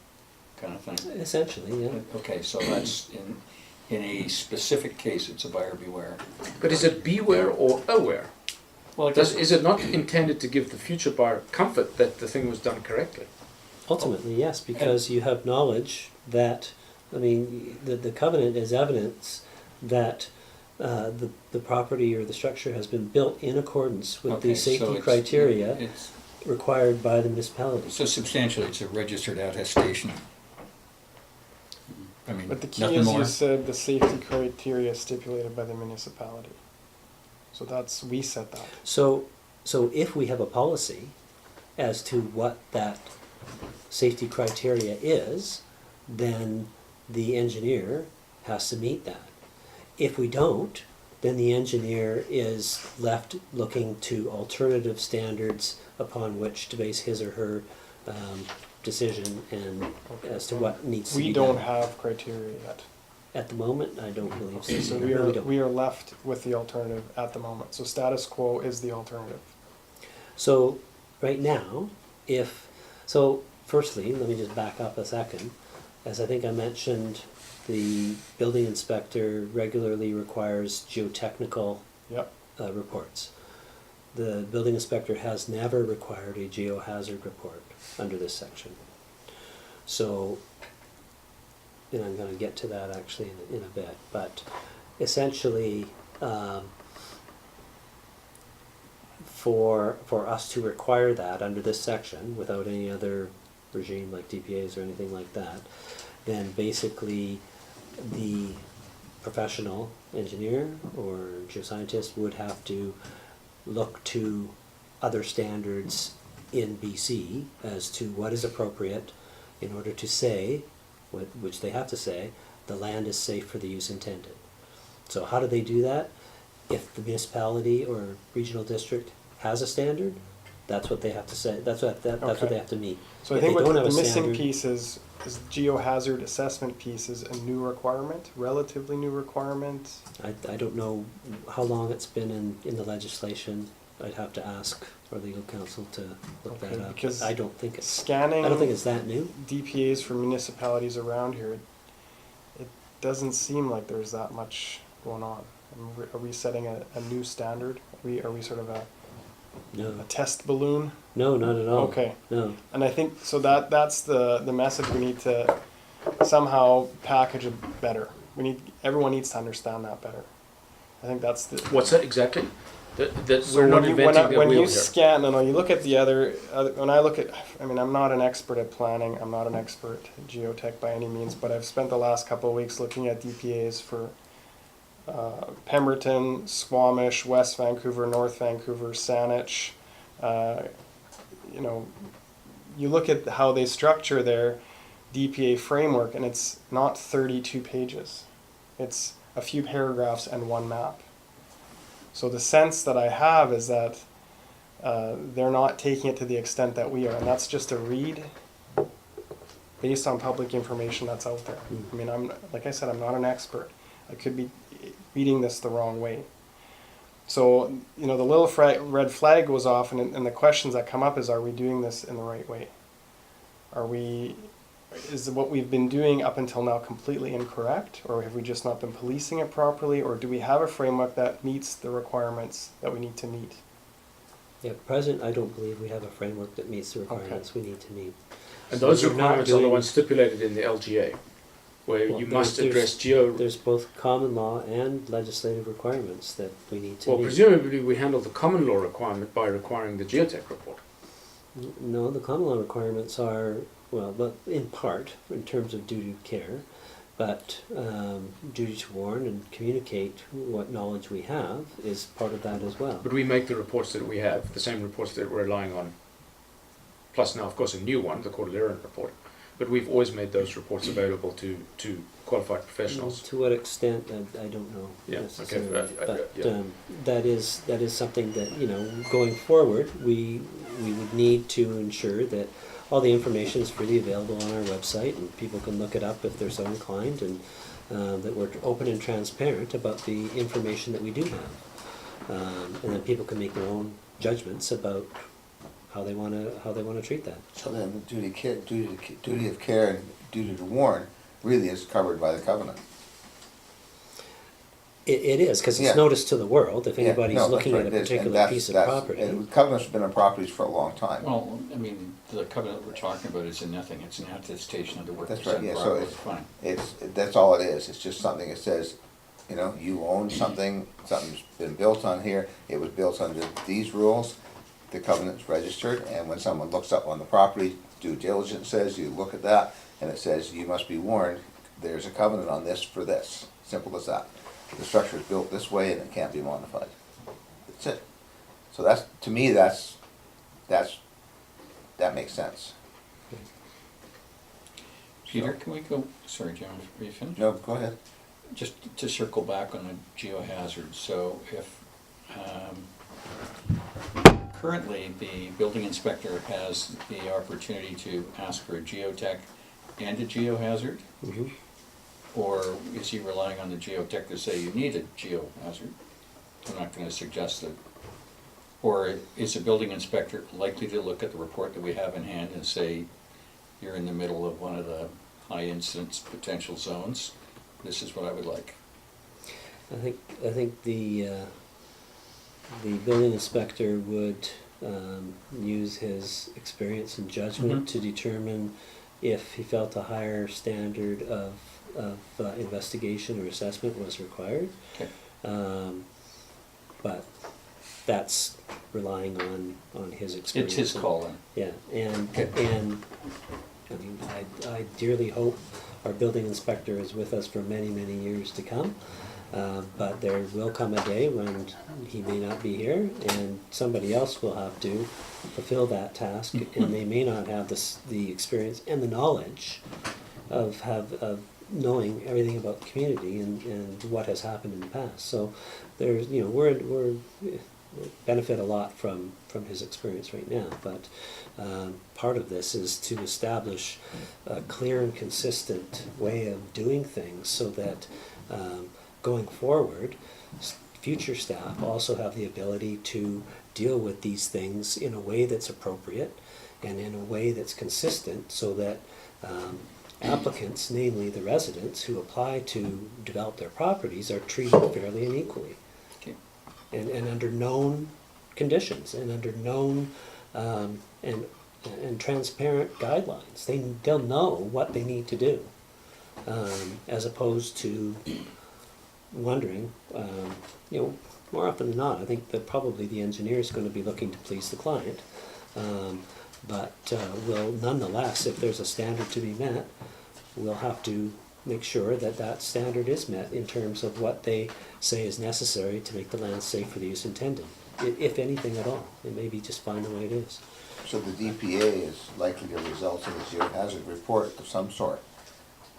kind of thing? Essentially, yeah. Okay, so that's in a specific case, it's a buyer beware. But is it beware or aware? Well, Is it not intended to give the future buyer comfort that the thing was done correctly? Ultimately, yes, because you have knowledge that, I mean, the covenant is evidence that the property or the structure has been built in accordance with Okay, the so safety it's- criteria it's- required by the municipality. So substantially, it's a registered attestation. I mean, But the key nothing is more. you said the safety criteria stipulated by the municipality. So we set that. So if we have a policy as to what that safety criteria is, then the engineer has to meet that. If we don't, then the engineer is left looking to alternative standards upon which to base his or her decision and as to what needs to be We done. don't have criteria yet. At the moment, I don't believe so. So No, we don't. we are left with the alternative at the moment. So status quo is the alternative. So, right now, firstly, let me just back up a second. As I think I mentioned, the building inspector regularly requires geotechnical Yep. reports. The building inspector has never required a geohazard report under this section. So, and I'm going to get to that actually in a bit, but essentially, for us to require that under this section without any other regime like DPAs or anything like that, then basically the professional engineer or geoscientist would have to look to other standards in BC as to what is appropriate in order to say, which they have to say, the land is safe for the use intended. So how do they do that? If the municipality or regional district has a standard, That's what they have to say, that's what Okay. they have to meet. So I If think they what don't have the a missing standard- piece is geohazard assessment piece is a new requirement, relatively new requirement. I don't know how long it's been in the legislation. I'd have to ask our legal counsel to look Okay, that up. because I don't think it's Scanning that new. DPAs for municipalities around here, it doesn't seem like there's that much going on. Are we setting a new standard? Are we sort of a No, test balloon? no, not at all. Okay. No. And I think, so that's the message we need to somehow package it better. Everyone needs to understand that better. I think that's the. What's that exactly? That So we're not when inventing the when wheel you here. scan, no, you look at the other, when I look at, I mean, I'm not an expert at planning, I'm not an expert at geotech by any means, but I've spent the last couple of weeks looking at DPAs for Pemberton, Squamish, West Vancouver, North Vancouver, Saanich. You know, you look at how they structure their DPA framework, and it's not 32 pages. It's a few paragraphs and one map. So the sense that I have is that they're not taking it to the extent that we are, and that's just a read based on public information that's out there. I mean, like I said, I'm not an expert. I could be reading this the wrong way. So, you know, the little red flag goes off, and the questions that come up is, are we doing this in the right way? Is what we've been doing up until now completely incorrect, or have we just not been policing it properly, or do we have a framework that meets the requirements that we need to meet? Yeah, at present, I don't believe we have a framework that meets the requirements we need to meet. And those So we're not requirements are the doing- ones stipulated in the LGA, where Well, you there's- must address geo. There's both common law and legislative requirements that we need to Well, meet. presumably we handle the common law requirement by requiring the geotech report. No, the common law requirements are, well, but in part, in terms of duty of care, but duty to warn and communicate what knowledge we have is part of that as well. But we make the reports that we have, the same reports that we're relying on, plus now, of course, a new one, the Cordilleran report. But we've always made those reports available to qualified professionals. To what extent, I don't know Yeah, necessarily. okay, But yeah. that is something that, you know, going forward, we would need to ensure that all the information is freely available on our website, and people can look it up if they're so inclined, and that we're open and transparent about the information that we do have. And then people can make their own judgments about how they want to treat that. So then the duty of care and duty to warn really is covered by the covenant. It is, because it's Yeah. notice to the world if Yeah, anybody's no, that's looking right, at a it is, and particular piece of property. and covenants have been on properties for a long time. Well, I mean, the covenant we're talking about is in nothing, it's an attestation of the work That's that's right, done yeah, so properly, it's, fine. that's all it is, it's just something that says, you know, you own something, something's been built on here, it was built under these rules, the covenant's registered, and when someone looks up on the property, due diligence says, you look at that, and it says, you must be warned, there's a covenant on this for this, simple as that. The structure is built this way and it can't be modified. That's it. So that's, to me, that makes sense. Peter, can we go, sorry, John, are you finished? No, go ahead. Just to circle back on the geohazard, so if, currently, the building inspector has the opportunity to ask for a geotech and a geohazard? Mhm. Or is he relying on the geotech to say you need a geohazard? I'm not gonna suggest that. Or is the building inspector likely to look at the report that we have in hand and say, you're in the middle of one of the high incidence potential zones, this is what I would like? I think the building inspector would use his experience and judgment Mhm. to determine if he felt a higher standard of investigation or assessment was required. Okay. But that's relying on his experience. It's his call then. Yeah, and Okay. I mean, I dearly hope our building inspector is with us for many, many years to come. But there will come a day when he may not be here, and somebody else will have to fulfill that task, and they may not have the experience and the knowledge of knowing everything about the community and what has happened in the past. So there's, you know, benefit a lot from his experience right now, but part of this is to establish a clear and consistent way of doing things so that going forward, future staff also have the ability to deal with these things in a way that's appropriate and in a way that's consistent so that applicants, namely the residents who apply to develop their properties, are treated fairly and equally. Okay. And under known conditions and under known and transparent guidelines. They'll know what they need to do, as opposed to wondering, more often than not, I think that probably the engineer is going to be looking to please the client, but will nonetheless, if there's a standard to be met, we'll have to make sure that that standard is met in terms of what they say is necessary to make the land safe for the use intended, if anything at all. It may be just fine the way it is. So the DPA is likely to result in a geohazard report of some sort.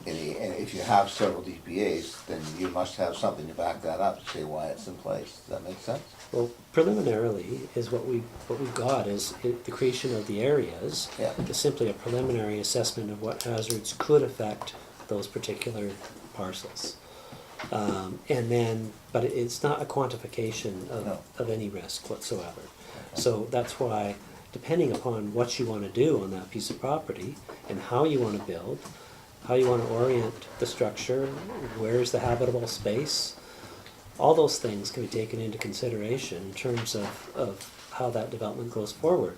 And if you have several DPAs, then you must have something to back that up to say why it's in place. Does that make sense? Well, preliminarily is what we've got is the creation of the areas. Yeah. Is simply a preliminary assessment of what hazards could affect those particular parcels. And then, but it's not a quantification of any risk whatsoever. Okay. So that's why, depending upon what you want to do on that piece of property and how you want to build, how you want to orient the structure, where's the habitable space, all those things can be taken into consideration in terms of how that development goes forward.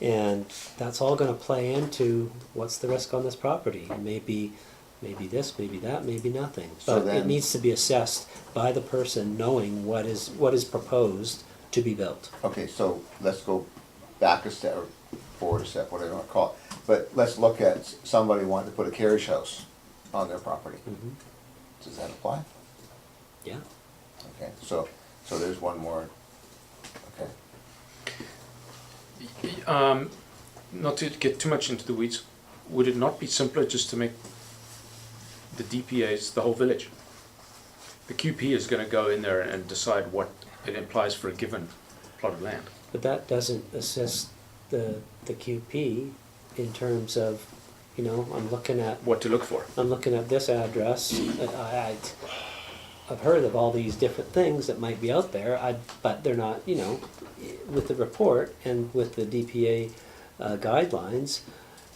And that's all going to play into what's the risk on this property. It may be this, maybe that, maybe nothing. So But it needs to be assessed by the person knowing what is proposed to be built. Okay, so let's go back a step, or forward a step, whatever you want to call it. But let's look at somebody wanting to put a carriage house on their property. Mm-hmm. Does that apply? Yeah. Okay, so there's one more, okay. Not to get too much into the weeds, would it not be simpler just to make the DPAs the whole village? The QP is going to go in there and decide what it implies for a given plot of land. But that doesn't assist the QP in terms of, I'm looking at What to look for. I'm looking at this address. I've heard of all these different things that might be out there, but they're not, with the report and with the DPA guidelines,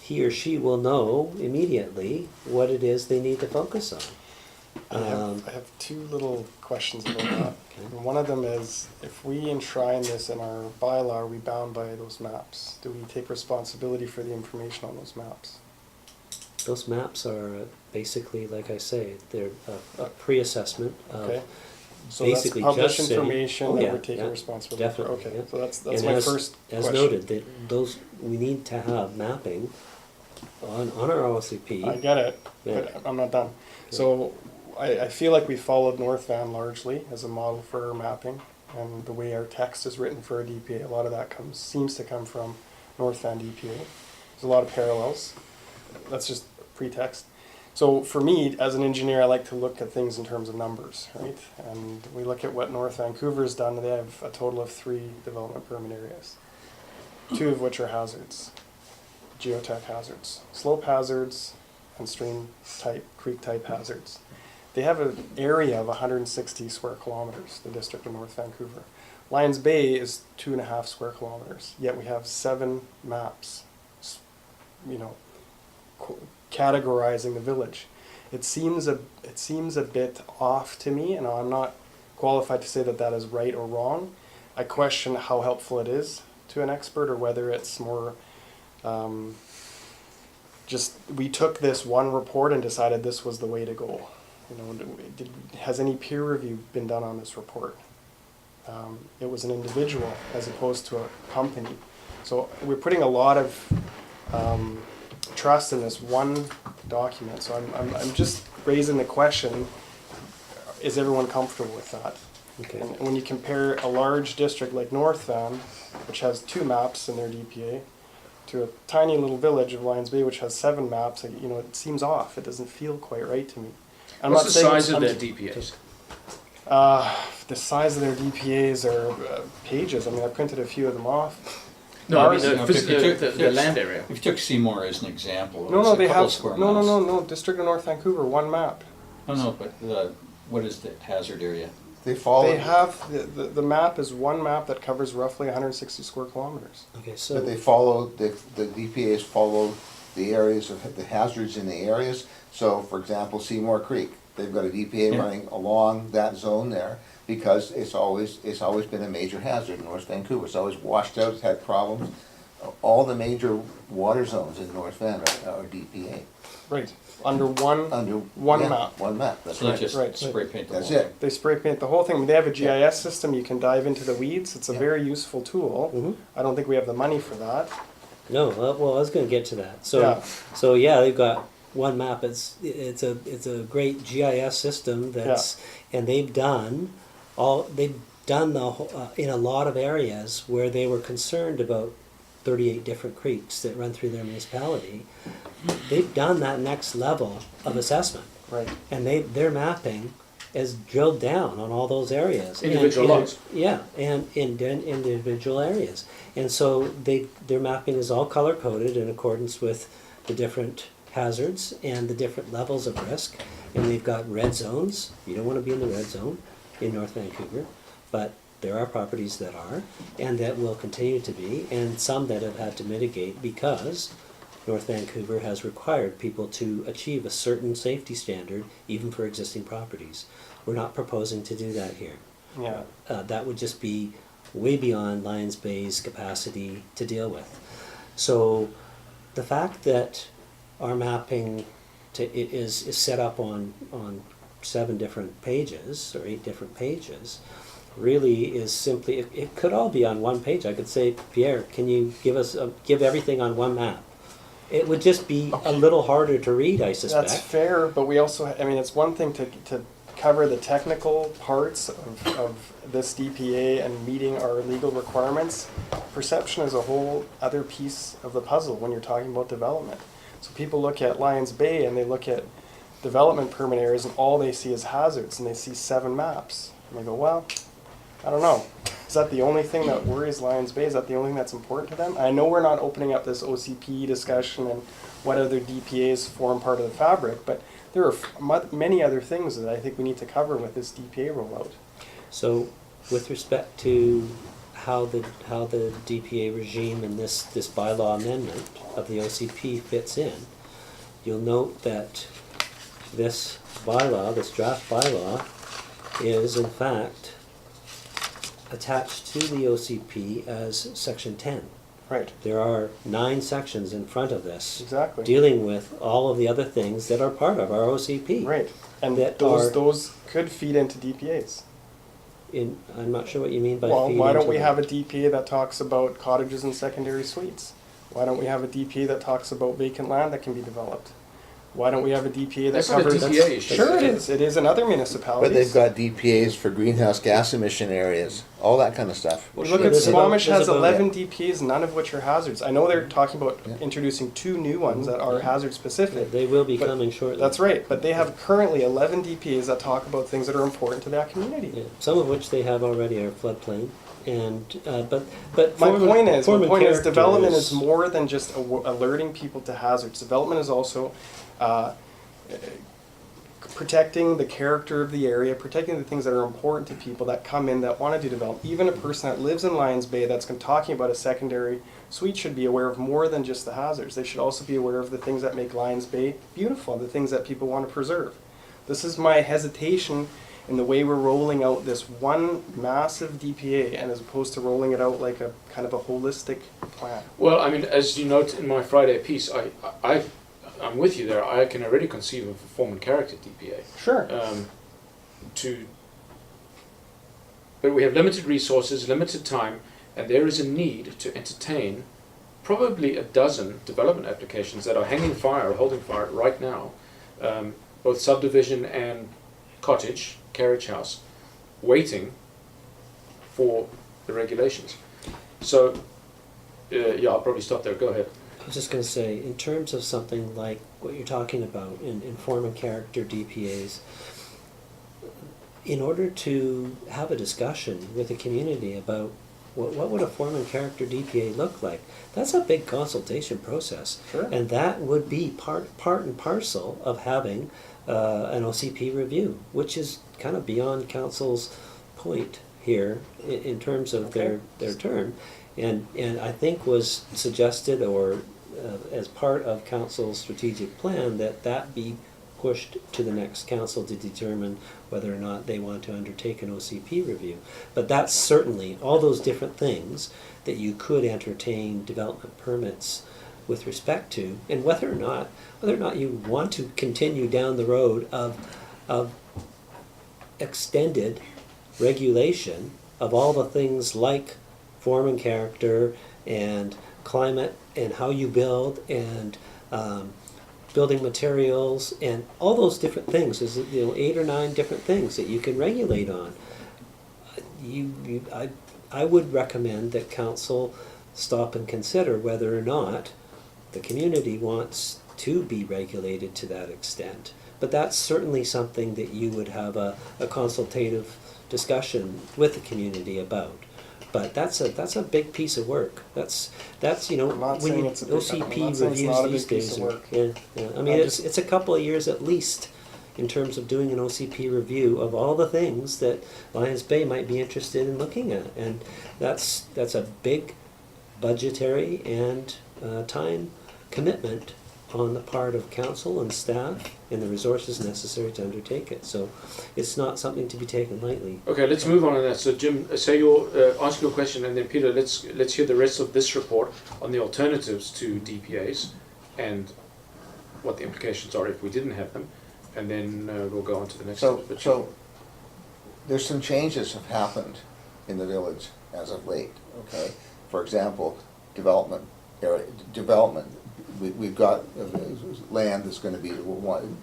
he or she will know immediately what it is they need to focus on. I have two little questions about that. Okay. And one of them is, if we enshrine this in our bylaw, are we bound by those maps? Do we take responsibility for the information on those maps? Those maps are basically, like I say, they're a pre-assessment of Okay. So basically that's published just saying- information Oh, that yeah, we're taking yeah, responsibility for. definitely, Okay, yeah. so that's And my as- first As question. noted, that we need to have mapping on our OCP. I get it, Yeah. but I'm not done. So I feel like we followed North Van largely as a model for our mapping, and the way our text is written for our DPA, a lot of that seems to come from North Van DPA. There's a lot of parallels. That's just pretext. So for me, as an engineer, I like to look at things in terms of numbers, right? And we look at what North Vancouver's done. They have a total of 3 development permit areas, 2 of which are hazards, geotech hazards, slope hazards, and stream type, creek type hazards. They have an area of 160 square kilometers, the District of North Vancouver. Lions Bay is 2.5 square kilometers, yet we have 7 maps, categorizing the village. It seems a bit off to me, and I'm not qualified to say that that is right or wrong. I question how helpful it is to an expert, or whether it's more just we took this one report and decided this was the way to go. Has any peer review been done on this report? It was an individual as opposed to a company. So we're putting a lot of trust in this one document. So I'm just raising the question, is everyone comfortable with that? Okay. And when you compare a large district like North Van, which has 2 maps in their DPA, to a tiny little village of Lions Bay, which has 7 maps, it seems off. It doesn't feel quite right to me. I'm What's not the saying size of their DPAs? The size of their DPAs are pages. I mean, I printed a few of them off. No, I mean You know, if you took- the land area. If you took Seymour as an example, No, it's no, a they couple have, square no, miles. no, District of North Vancouver, one map. No, but what is the hazard area? They follow. They have, the map is one map that covers roughly 160 square kilometers. Okay, so. But they follow, the DPAs follow the areas of the hazards in the areas. So, for example, Seymour Creek, they've got a DPA Yeah. running along that zone there because it's always been a major hazard in North Vancouver. It's always washed out, it's had problems. All the major water zones in North Van are DPA. Right. Under one Yeah, map. One map, that's So they right. just right. spray paint the whole That's thing. it. They spray paint the whole thing. They have a GIS system. You can dive into the weeds. It's a Yeah. very useful tool. Mhm. I don't think we have the money for that. No, well, I was going to get to that. So, Yeah. so yeah, they've got one map. It's a great GIS system and they've done the whole, in a lot of areas where they were concerned about 38 different creeks that run through their municipality. They've done that next level of assessment, Right. and their mapping is drilled down on all those areas. Individual And- lots. Yeah, and in individual areas. And so their mapping is all color coded in accordance with the different hazards and the different levels of risk. And they've got red zones. You don't want to be in the red zone in North Vancouver, but there are properties that are, and that will continue to be, and some that have had to mitigate because North Vancouver has required people to achieve a certain safety standard, even for existing properties. We're not proposing to do that here. Yeah. That would just be way beyond Lions Bay's capacity to deal with. So the fact that our mapping is set up on 7 different pages or 8 different pages really is simply, it could all be on one page. I could say, Pierre, can you give everything on one map? It would just be a little harder to read, I suspect. That's fair, but we also, I mean, it's one thing to cover the technical parts of this DPA and meeting our legal requirements. Perception is a whole other piece of the puzzle when you're talking about development. So people look at Lions Bay and they look at development permit areas and all they see is hazards and they see 7 maps. And they go, well, I don't know. Is that the only thing that worries Lions Bay? Is that the only thing that's important to them? I know we're not opening up this OCP discussion and what other DPAs form part of the fabric, but there are many other things that I think we need to cover with this DPA rollout. So, with respect to how the DPA regime and this bylaw amendment of the OCP fits in, you'll note that this bylaw, this draft bylaw, is in fact attached to the OCP as Section 10. Right. There are 9 sections in front of this Exactly. dealing with all of the other things that are part of our OCP. Right. And that those could feed into DPAs. I'm not sure what you mean by Well, feed why don't into we them. have a DPA that talks about cottages and secondary suites? Why don't we have a DPA that talks about vacant land that can be developed? Why don't we have a DPA that That's not a covers... DPA issue. Sure it is. It is in other municipalities. But they've got DPAs for greenhouse gas emission areas, all that kind of stuff. Well, Look sure, at there's about- Squamish there's has about- 11 DPAs, none of which are hazards. I know they're talking about Yeah. introducing 2 new ones that are hazard specific. They will be But coming shortly. That's right, but they have currently 11 DPAs that talk about things that are important to that community. Yeah, some of which they have already are floodplain, and but My point is, character development is more than just alerting people to hazards. Development is also protecting the character of the area, protecting the things that are important to people that come in that want to do development. Even a person that lives in Lions Bay that's talking about a secondary suite should be aware of more than just the hazards. They should also be aware of the things that make Lions Bay beautiful, the things that people want to preserve. This is my hesitation in the way we're rolling out this one massive DPA, and as opposed to rolling it out like a kind of a holistic plan. Well, I mean, as you note in my Friday piece, I'm with you there. I can already conceive of a form and character DPA. Sure. But we have limited resources, limited time, and there is a need to entertain probably a dozen development applications that are hanging fire or holding fire right now, both subdivision and cottage, carriage house, waiting for the regulations. So, yeah, I'll probably stop there. Go ahead. I was just going to say, in terms of something like what you're talking about in form and character DPAs, in order to have a discussion with the community about what would a form and character DPA look like, that's a big consultation process. Sure. And that would be part and parcel of having an OCP review, which is kind of beyond council's point here in terms of their term. And I think was suggested or as part of council's strategic plan that be pushed to the next council to determine whether or not they want to undertake an OCP review. But that's certainly all those different things that you could entertain development permits with respect to, and whether or not you want to continue down the road of extended regulation of all the things like form and character and climate and how you build and building materials and all those different things. There's 8 or 9 different things that you can regulate on. I would recommend that council stop and consider whether or not the community wants to be regulated to that extent. But that's certainly something that you would have a consultative discussion with the community about. But that's a big piece of work. That's I'm not saying it's a big- I'm OCP not saying it's reviews not a these big piece days of are, work. yeah. I mean, I'm it's a couple of years at least in terms of doing an OCP review of all the things that Lions Bay might be interested in looking at, and that's a big budgetary and time commitment on the part of council and staff and the resources necessary to undertake it. So it's not something to be taken lightly. Okay, let's move on to that. So Jim, say your ask your question, and then Peter, let's hear the rest of this report on the alternatives to DPAs and what the implications are if we didn't have them, and then we'll go on to the next. So there's some changes have happened in the village as of late, okay? For example, development. We've got land that's going to be,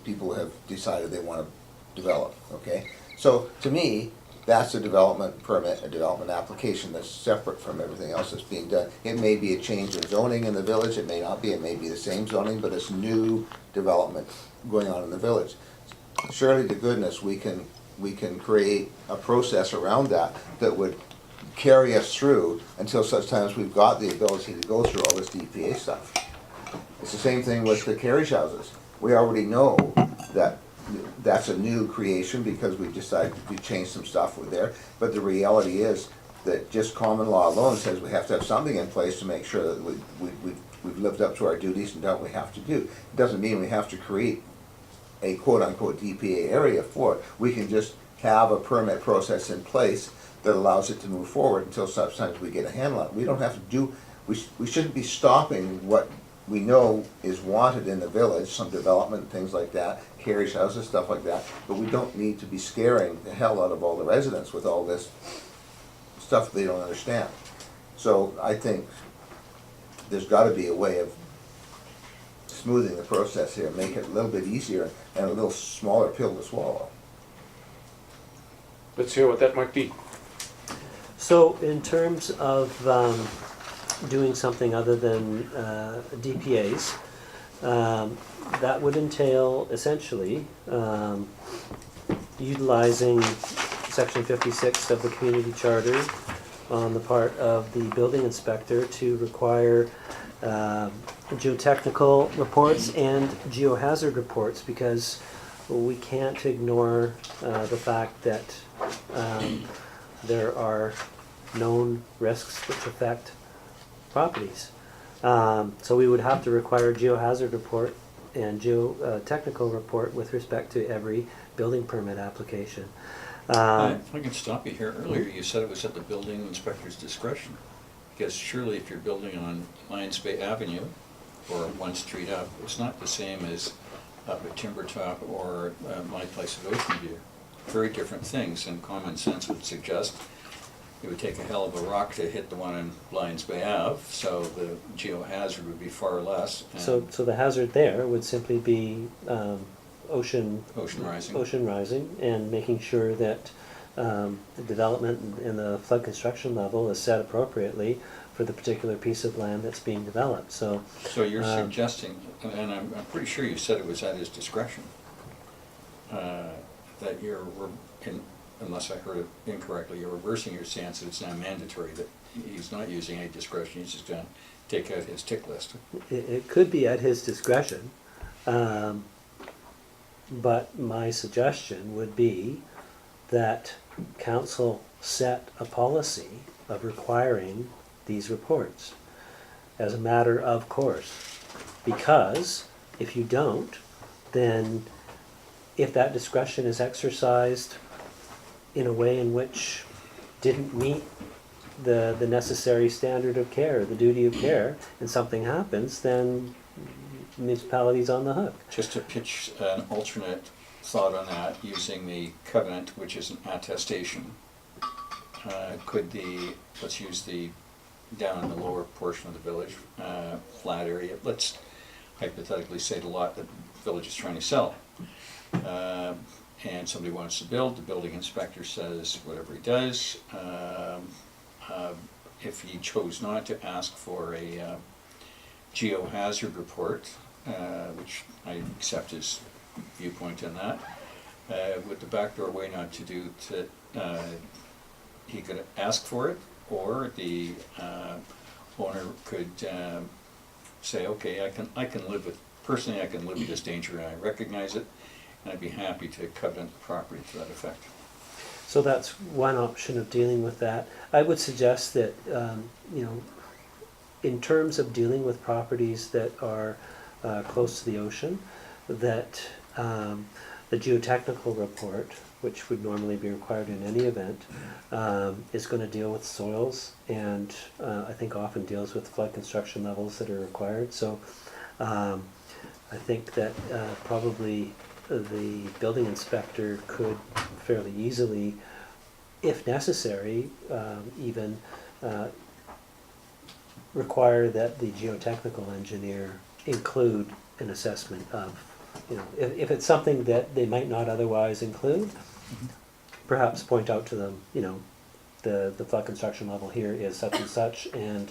people have decided they want to develop, okay? So to me, that's a development permit, a development application that's separate from everything else that's being done. It may be a change in zoning in the village, it may not be, it may be the same zoning, but it's new development going on in the village. Surely to goodness, we can create a process around that would carry us through until such times we've got the ability to go through all this DPA stuff. It's the same thing with the carriage houses. We already know that that's a new creation because we decided to change some stuff with there, but the reality is that just common law alone says we have to have something in place to make sure that we've lived up to our duties and done what we have to do. It doesn't mean we have to create a quote-unquote DPA area for it. We can just have a permit process in place that allows it to move forward until such times we get a handle on it. We don't have to do, we shouldn't be stopping what we know is wanted in the village, some development, things like that, carriage houses, stuff like that, but we don't need to be scaring the hell out of all the residents with all this stuff they don't understand. So I think there's got to be a way of smoothing the process here, make it a little bit easier and a little smaller pill to swallow. Let's hear what that might be. So in terms of doing something other than DPAs, that would entail essentially utilizing Section 56 of the Community Charter on the part of the building inspector to require geotechnical reports and geohazard reports, because we can't ignore the fact that there are known risks which affect properties. So we would have to require a geohazard report and geotechnical report with respect to every building permit application. If I can stop you here, earlier you said it was at the building inspector's discretion. Because surely if you're building on Lions Bay Avenue or one street up, it's not the same as up at Timber Top or my place at Ocean View. Very different things, and common sense would suggest it would take a hell of a rock to hit the one in Lions Bay Ave, so the geohazard would be far less. So the hazard there would simply be ocean rising, and making sure that the development and the flood construction level is set appropriately for the particular piece of land that's being developed. So you're suggesting, and I'm pretty sure you said it was at his discretion, that you're unless I heard it incorrectly, you're reversing your stance that it's now mandatory, that he's not using any discretion, he's just gonna take out his tick list. It could be at his discretion, but my suggestion would be that council set a policy of requiring these reports as a matter of course. Because if you don't, then if that discretion is exercised in a way in which didn't meet the necessary standard of care, the duty of care, and something happens, then the municipality's on the hook. Just to pitch an alternate thought on that, using the covenant, which is an attestation, could let's use the, down in the lower portion of the village, flat area, let's hypothetically say the lot that the village is trying to sell. And somebody wants to build, the building inspector says whatever he does. If he chose not to ask for a geohazard report, which I accept his viewpoint in that, with the backdoor way not to do that, he could ask for it, or the owner could say, okay, I can live with, personally I can live with this danger and I recognize it, and I'd be happy to covenant the property to that effect. So that's one option of dealing with that. I would suggest that, in terms of dealing with properties that are close to the ocean, that the geotechnical report, which would normally be required in any event, is going to deal with soils, and I think often deals with flood construction levels that are required. So I think that probably the building inspector could fairly easily, if necessary, even require that the geotechnical engineer include an assessment of, if it's something that they might not otherwise include, perhaps point out to them, the flood construction level here is such and such, and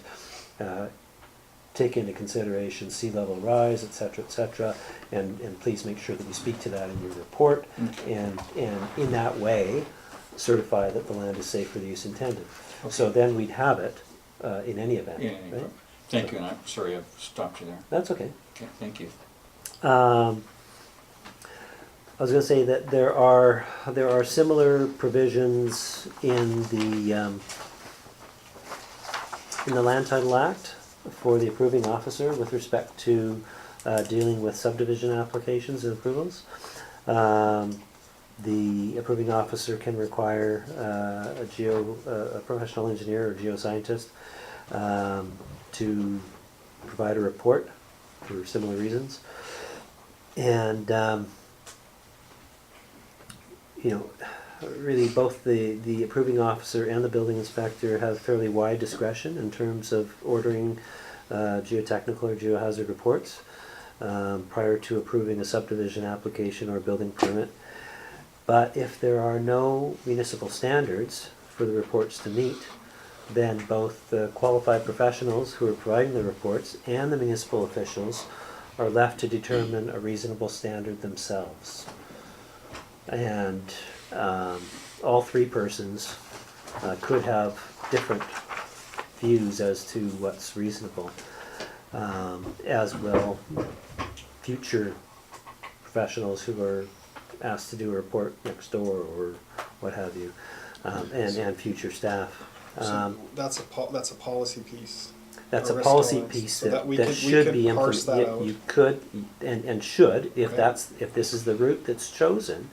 take into consideration sea level rise, etc., and please make sure that you speak to that in your report, and in that way certify that the land is safe for the use intended. Okay. So then we'd have it in any event. Yeah, right? thank you, and I'm sorry I've stopped you there. That's okay. Okay, thank you. I was going to say that there are similar provisions in the Land Title Act for the approving officer with respect to dealing with subdivision applications and approvals. The approving officer can require a professional engineer or geoscientist to provide a report for similar reasons. And really both the approving officer and the building inspector have fairly wide discretion in terms of ordering geotechnical or geohazard reports prior to approving a subdivision application or building permit. But if there are no municipal standards for the reports to meet, then both the qualified professionals who are providing the reports and the municipal officials are left to determine a reasonable standard themselves. And all three persons could have different views as to what's reasonable, as will future professionals who are asked to do a report next door or what have you, and future staff. So that's a policy piece. That's a risk policy tolerance, piece so that, we that could should be parse that implemented. out. You could and should, if Okay. if this is the route that's chosen,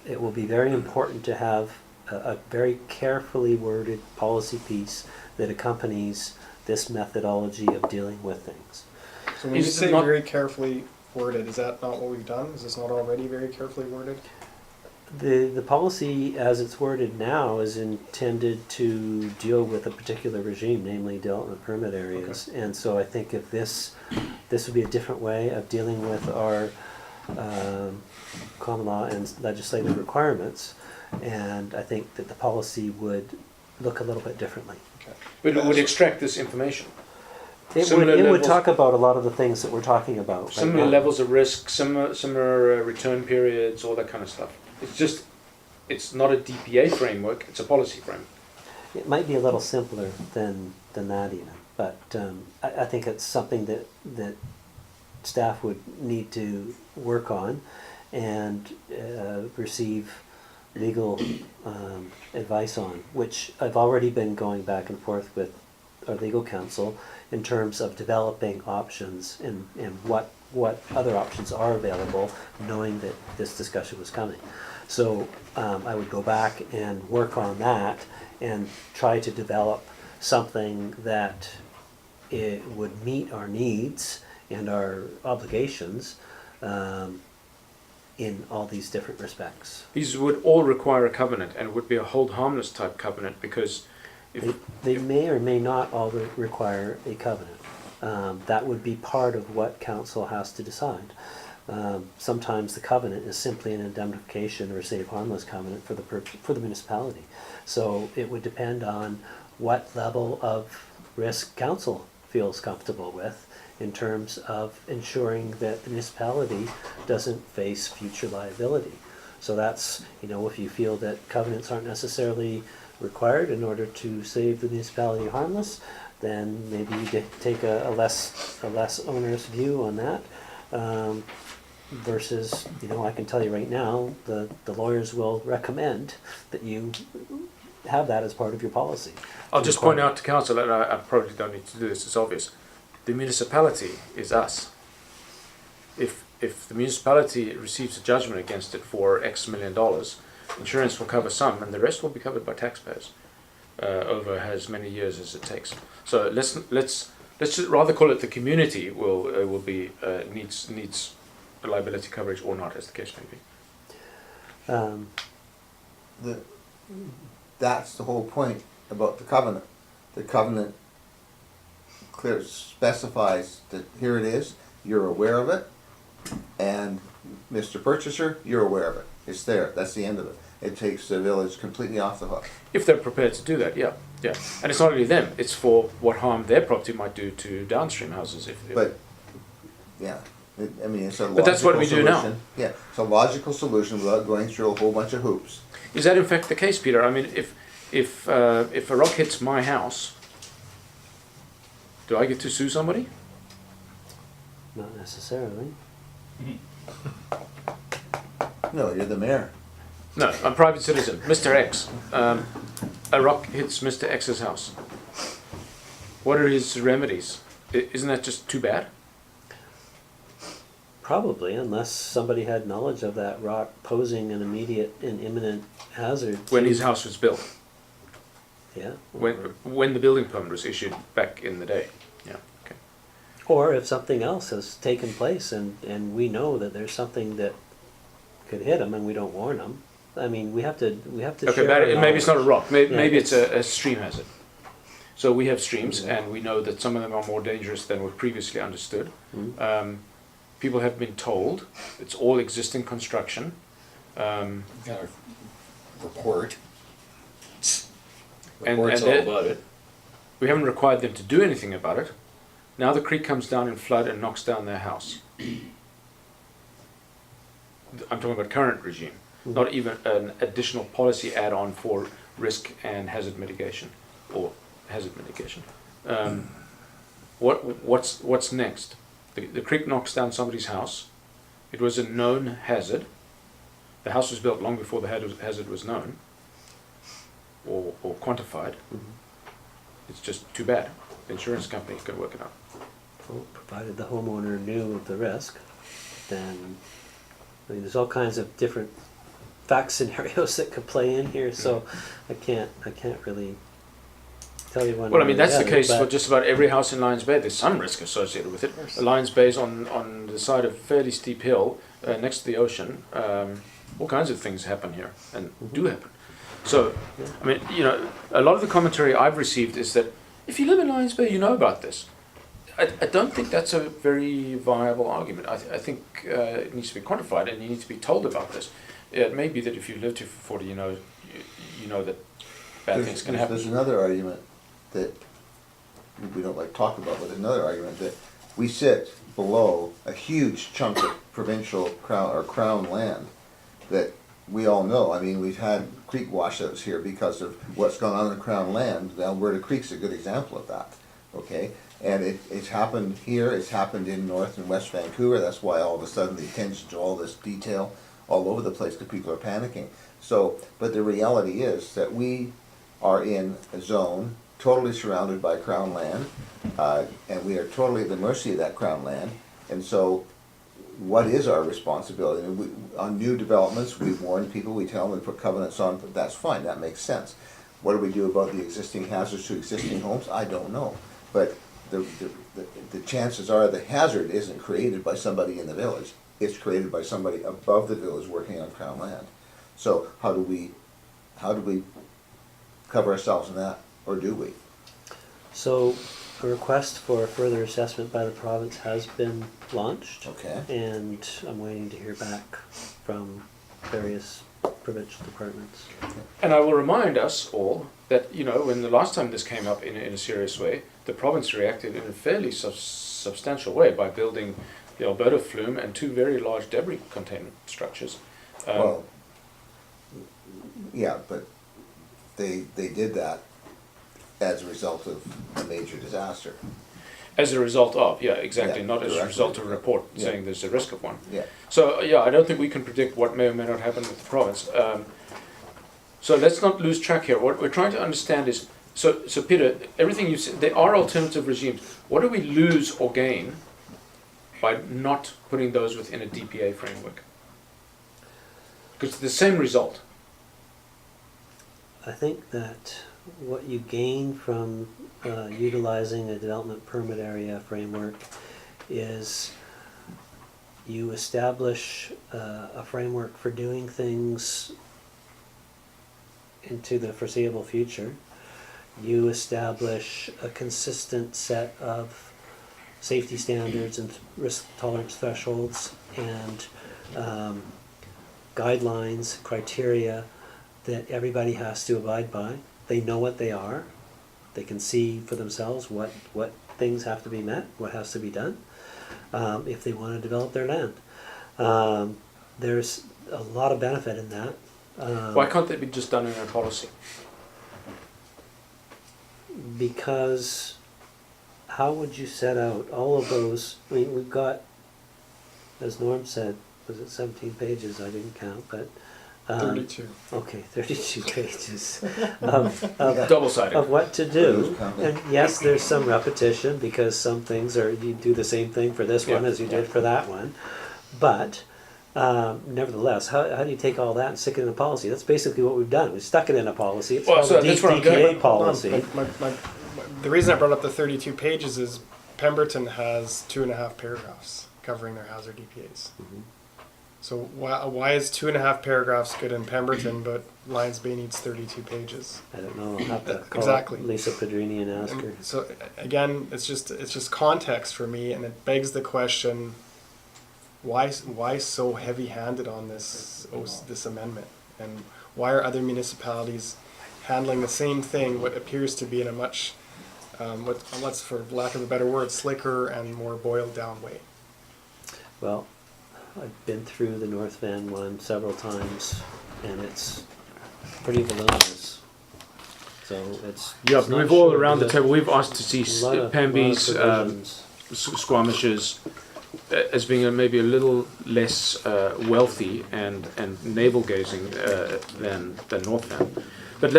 it will be very important to have a very carefully worded policy piece that accompanies this methodology of dealing with things. So when you Is it say not- very carefully worded, is that not what we've done? Is this not already very carefully worded? The policy as it's worded now is intended to deal with a particular regime, namely development permit areas. And so I think if this would be a different way of dealing with our common law and legislative requirements, and I think that the policy would look a little bit differently. Okay. But it would extract this information. It Similar would levels- talk about a lot of the things that we're talking about. right Similar now. levels of risk, similar return periods, all that kind of stuff. It's just it's not a DPA framework, it's a policy framework. It might be a little simpler than that even, but I think it's something that staff would need to work on and receive legal advice on, which I've already been going back and forth with our legal counsel in terms of developing options and what other options are available, knowing that this discussion was coming. So I would go back and work on that and try to develop something that it would meet our needs and our obligations in all these different respects. These would all require a covenant, and it would be a hold harmless type covenant, because They may or may not all require a covenant. That would be part of what council has to decide. Sometimes the covenant is simply an indemnification or a safe harmless covenant for the municipality. So it would depend on what level of risk council feels comfortable with in terms of ensuring that the municipality doesn't face future liability. So that's, if you feel that covenants aren't necessarily required in order to save the municipality harmless, then maybe you take a less onerous view on that. Versus, I can tell you right now, the lawyers will recommend that you have that as part of your policy. I'll just point out to council, and I probably don't need to do this, it's obvious. The municipality is us. If the municipality receives a judgment against it for X million dollars, insurance will cover some, and the rest will be covered by taxpayers over as many years as it takes. So let's just rather call it the community will be needs liability coverage or not, as the case may be. That's the whole point about the covenant. The covenant specifies that here it is, you're aware of it, and Mr. Purchaser, you're aware of it. It's there. That's the end of it. It takes the village completely off the hook. If they're prepared to do that, yeah. And it's not only them, it's for what harm their property might do to downstream houses. But it's a logical But that's what we do now. solution. Yeah, it's a logical solution without going through a whole bunch of hoops. Is that in fact the case, Peter? I mean, if a rock hits my house, do I get to sue somebody? Not necessarily. No, you're the mayor. No, I'm a private citizen. Mr. X. A rock hits Mr. X's house. What are his remedies? Isn't that just too bad? Probably, unless somebody had knowledge of that rock posing an immediate and imminent hazard. When his house was built. Yeah. When the building permit was issued back in the day. Yeah. Okay. Or if something else has taken place and we know that there's something that could hit them and we don't warn them. I mean, we have to Okay, share but maybe it's not a rock. Maybe, Yeah, maybe it's a stream hazard. So we have streams, and we know that some of them are more dangerous than were previously understood. People have been told it's all existing construction. Got a report. And Report's all about it. We haven't required them to do anything about it. Now the creek comes down in flood and knocks down their house. I'm talking about current regime, not even an additional policy add-on for risk and hazard mitigation, or hazard mitigation. What's next? The creek knocks down somebody's house. It was a known hazard. The house was built long before the hazard was known or quantified. It's just too bad. The insurance company could work it out. Well, provided the homeowner knew of the risk, then there's all kinds of different fact scenarios that could play in here. So I can't really tell you one. Well, I mean, that's the other, case for just about every house in Lions Bay. There's some risk associated with it. Lions Bay is on the side of a fairly steep hill next to the ocean. All kinds of things happen here and do happen. So, I mean, a lot of the commentary I've received is that if you live in Lions Bay, you know about this. I don't think that's a very viable argument. I think it needs to be quantified, and you need to be told about this. It may be that if you lived here for 40, you know that bad things can happen. There's another argument that we don't like to talk about, but another argument that we sit below a huge chunk of provincial crown land that we all know, I mean, we've had creek washouts here because of what's gone on in the Crown land. The Alberta Creek's a good example of that, okay? And it's happened here, it's happened in North and West Vancouver. That's why all of a sudden the attention to all this detail all over the place, because people are panicking. So, but the reality is that we are in a zone totally surrounded by Crown land, and we are totally at the mercy of that Crown land. And so, what is our responsibility? I mean, on new developments, we warn people, we tell them to put covenants on, but that's fine, that makes sense. What do we do about the existing hazards to existing homes? I don't know. But the chances are the hazard isn't created by somebody in the village. It's created by somebody above the village working on Crown land. So how do we cover ourselves in that, or do we? So a request for further assessment by the province has been launched. Okay. And I'm waiting to hear back from various provincial departments. And I will remind us all that, you know, when the last time this came up in a serious way, the province reacted in a fairly substantial way by building the Alberta flume and 2 very large debris containment structures. Well, yeah, but they did that as a result of a major disaster. As a result of, yeah, exactly, Yeah, not as a directly. result of a report Yeah. saying there's a risk of one. Yeah. So, yeah, I don't think we can predict what may or may not happen with the province. So let's not lose track here. What we're trying to understand is, so Peter, everything you said, there are alternative regimes. What do we lose or gain by not putting those within a DPA framework? Because it's the same result. I think that what you gain from utilizing a development permit area framework is you establish a framework for doing things into the foreseeable future. You establish a consistent set of safety standards and risk tolerance thresholds and guidelines, criteria that everybody has to abide by. They know what they are. They can see for themselves what things have to be met, what has to be done if they want to develop their land. There's a lot of benefit in that. Why can't that be just done in a policy? Because how would you set out all of those? I mean, we've got, as Norm said, was it 17 pages? I didn't count, but 32. Okay, 32 pages of Double-sided. of what to do. And yes, there's some repetition because some things are, you do the same thing for this one as you did for that one. But nevertheless, how do you take all that and stick it in a policy? That's basically what we've done. We stuck it in a policy. It's Well, called so a that's where I'm going. DPA policy. The reason I brought up the 32 pages is Pemberton has 2.5 paragraphs covering their hazard DPAs. Mhm. So why is 2.5 paragraphs good in Pemberton, but Lions Bay needs 32 pages? I don't know. I'll have to call Exactly. Lisa Padrini and ask her. So again, it's just context for me, and it begs the question: why so heavy-handed on this amendment, and why are other municipalities handling the same thing, what appears to be in a much, let's, for lack of a better word, slicker and more boiled down way? Well, I've been through the North Van one several times, and it's pretty voluminous. So it's Yeah, it's not we've all sure around the that- table, we've asked to see lot of Pambies, provisions. Squamishes as being maybe a little less wealthy and navel-gazing than North Van. But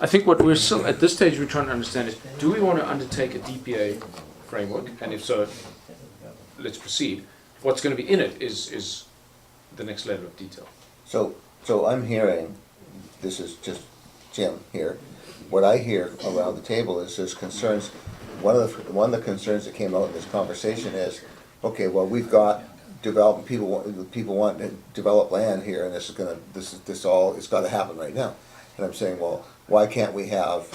I think what we're still, at this stage, we're trying to understand is, do we want to undertake a DPA framework? And if so, let's proceed. What's going to be in it is the next level of detail. So I'm hearing, this is just Jim here, what I hear around the table is there's concerns. One of the concerns that came out in this conversation is, okay, well, we've got development, people want to develop land here, and this all, it's got to happen right now. And I'm saying, well, why can't we have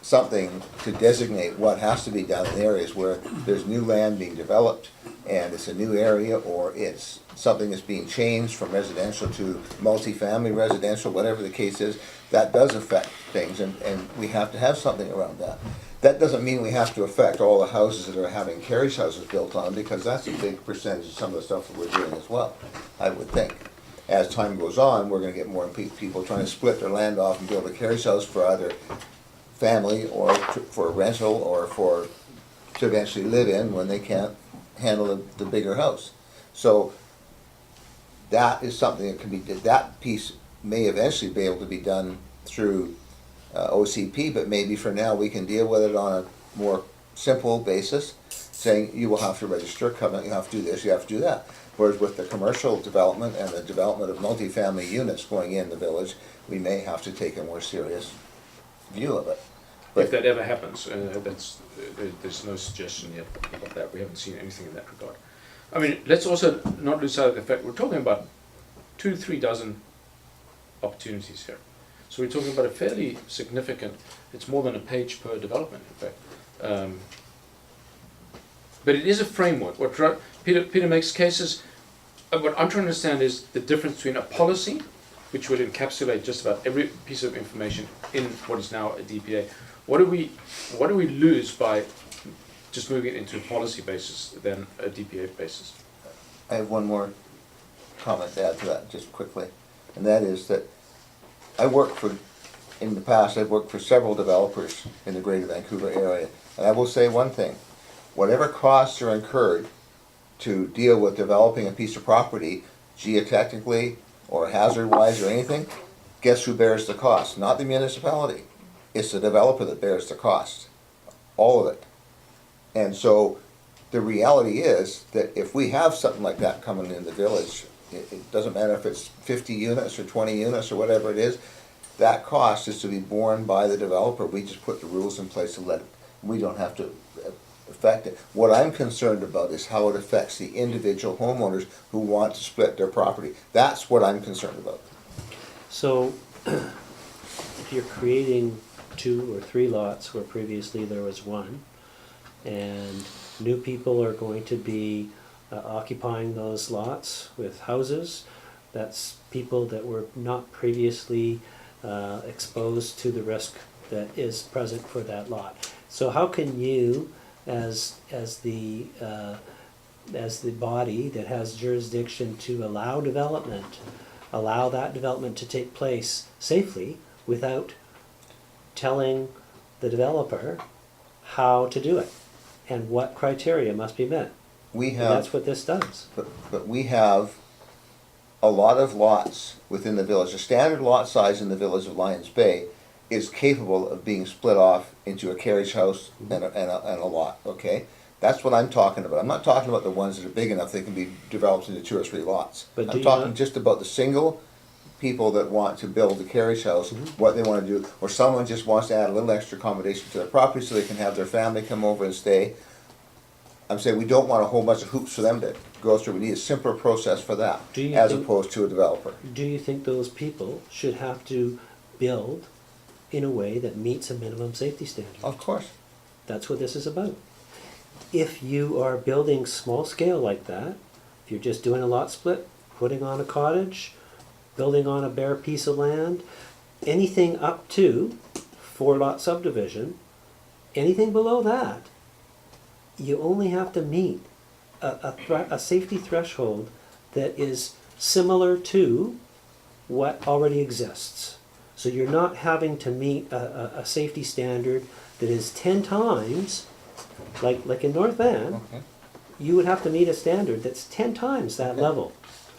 something to designate what has to be done in areas where there's new land being developed and it's a new area, or it's something that's being changed from residential to multifamily residential, whatever the case is, that does affect things, and we have to have something around that. That doesn't mean we have to affect all the houses that are having carriage houses built on, because that's a big percentage of some of the stuff that we're doing as well, I would think. as time goes on, we're gonna get more people trying to split their land off and build a carriage house for either family or for rental or for, to eventually live in when they can't handle the bigger house. So that is something that can be, that piece may eventually be able to be done through OCP, but maybe for now we can deal with it on a more simple basis, saying you will have to register a covenant, you have to do this, you have to do that. Whereas with the commercial development and the development of multifamily units going in the village, we may have to take a more serious view of it. If that ever happens, there's no suggestion yet about that. We haven't seen anything in that regard. I mean, let's also not lose sight of the fact we're talking about 2-3 dozen opportunities here. So we're talking about a fairly significant, it's more than a page per development, in fact. But it is a framework. What Peter makes cases, what I'm trying to understand is the difference between a policy, which would encapsulate just about every piece of information in what is now a DPA. What do we lose by just moving it into a policy basis than a DPA basis? I have one more comment to add to that, just quickly, and that is that in the past, I've worked for several developers in the Greater Vancouver area, and I will say one thing: whatever costs are incurred to deal with developing a piece of property, geotechnically or hazard-wise or anything, guess who bears the cost? Not the municipality. It's the developer that bears the cost. All of it. And so the reality is that if we have something like that coming in the village, it doesn't matter if it's 50 units or 20 units or whatever it is, that cost is to be borne by the developer. We just put the rules in place and we don't have to affect it. What I'm concerned about is how it affects the individual homeowners who want to split their property. That's what I'm concerned about. So if you're creating 2 or 3 lots where previously there was 1, and new people are going to be occupying those lots with houses, that's people that were not previously exposed to the risk that is present for that lot. So how can you, as the body that has jurisdiction to allow that development to take place safely without telling the developer how to do it and what criteria must be met? And that's what this does. But we have a lot of lots within the village. The standard lot size in the village of Lions Bay is capable of being split off into a carriage house and a lot, okay? That's what I'm talking about. I'm not talking about the ones that are big enough they can be developed into 2 or 3 lots. But I'm talking just about the single people that want to build a carriage house, what they want to do, or someone just wants to add a little extra accommodation to their property so they can have their family come over and stay. I'm saying we don't want a whole bunch of hoops for them to go through. We need a simpler process for that, as opposed to a developer. Do you think those people should have to build in a way that meets a minimum safety standard? Of course. That's what this is about. If you are building small scale like that, if you're just doing a lot split, putting on a cottage, building on a bare piece of land, anything up to 4-lot subdivision, anything below that, you only have to meet a safety threshold that is similar to what already exists. So you're not having to meet a safety standard that is 10 times, like in North Van, Okay. you would have to meet a standard that's 10 times that level,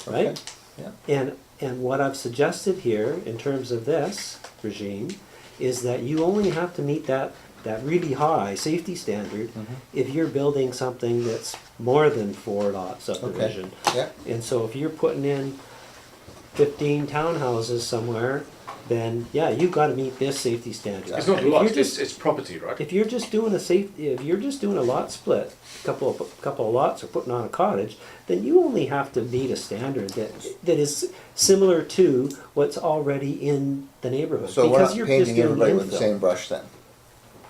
right? Okay. Yeah. And what I've suggested here in terms of this regime is that you only have to meet that really high safety standard if you're building something that's more than 4-lot subdivision. Okay. Yeah. And so if you're putting in 15 townhouses somewhere, then yeah, you've got to meet this safety standard. It's not lots, it's property, right? If you're just doing a lot split, a couple of lots, or putting on a cottage, then you only have to meet a standard that is similar to what's already in the neighborhood. So we're because not you're painting just doing everybody with the infill. same brush then?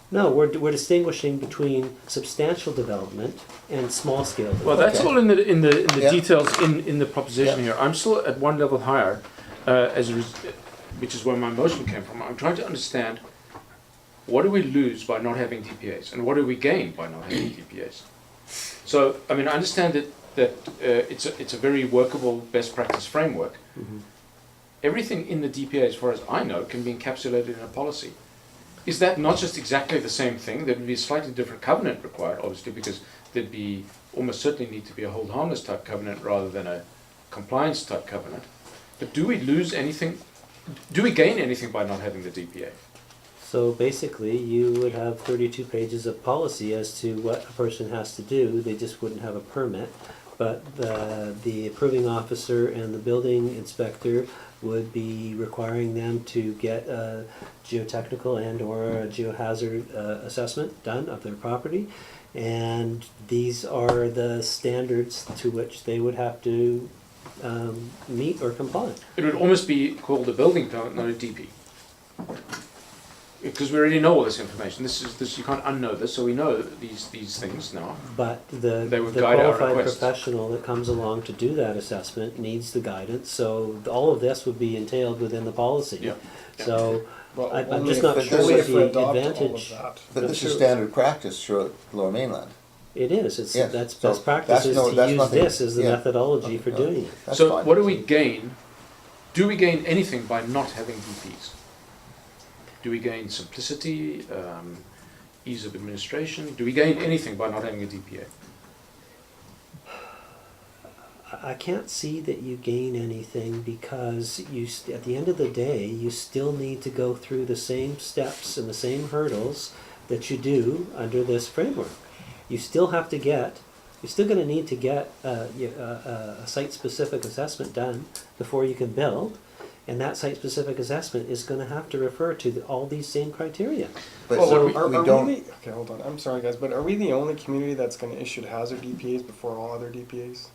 No, we're distinguishing between substantial development and small scale development. Well, that's Okay. all in the Yeah. details in the proposition Yeah. here. I'm still at one level higher, which is where my motion came from. I'm trying to understand what do we lose by not having DPAs, and what do we gain by not having DPAs. So, I mean, I understand that that it's a very workable best practice framework. Mhm. Everything in the DPA, as far as I know, can be encapsulated in a policy. Is that not just exactly the same thing? There would be a slightly different covenant required, obviously, because there'd be almost certainly need to be a hold harmless type covenant rather than a compliance type covenant. But do we lose anything? Do we gain anything by not having the DPA? So basically, you would have 32 pages of policy as to what a person has to do. They just wouldn't have a permit. But the approving officer and the building inspector would be requiring them to get a geotechnical and or a geohazard assessment done of their property. And these are the standards to which they would have to meet or comply. It would almost be called a building permit, not a DP. Because we already know all this information. This you can't unknow this, so we know these things now. But the They would guide our qualified requests. professional that comes along to do that assessment needs the guidance, so all of this would be entailed within the policy. Yeah. So Well, I'm only just if- not but sure this what is if we the adopt all of advantage. that. But this is standard practice throughout Lower Mainland. It is, it's, Yes, that's so best practice is to that's use nothing- this as the yeah. methodology for No, doing it. that's So fine. what do we gain? Do we gain anything by not having DPs? Do we gain simplicity, ease of administration? Do we gain anything by not having a DPA? I can't see that you gain anything because at the end of the day, you still need to go through the same steps and the same hurdles that you do under this framework. You still have to get, you're still going to need to get a site-specific assessment done before you can build, and that site-specific assessment is going to have to refer to all these same criteria. But Well, we are don't, we the, okay, hold on. I'm sorry, guys, but are we the only community that's going to issue hazard DPAs before all other DPAs?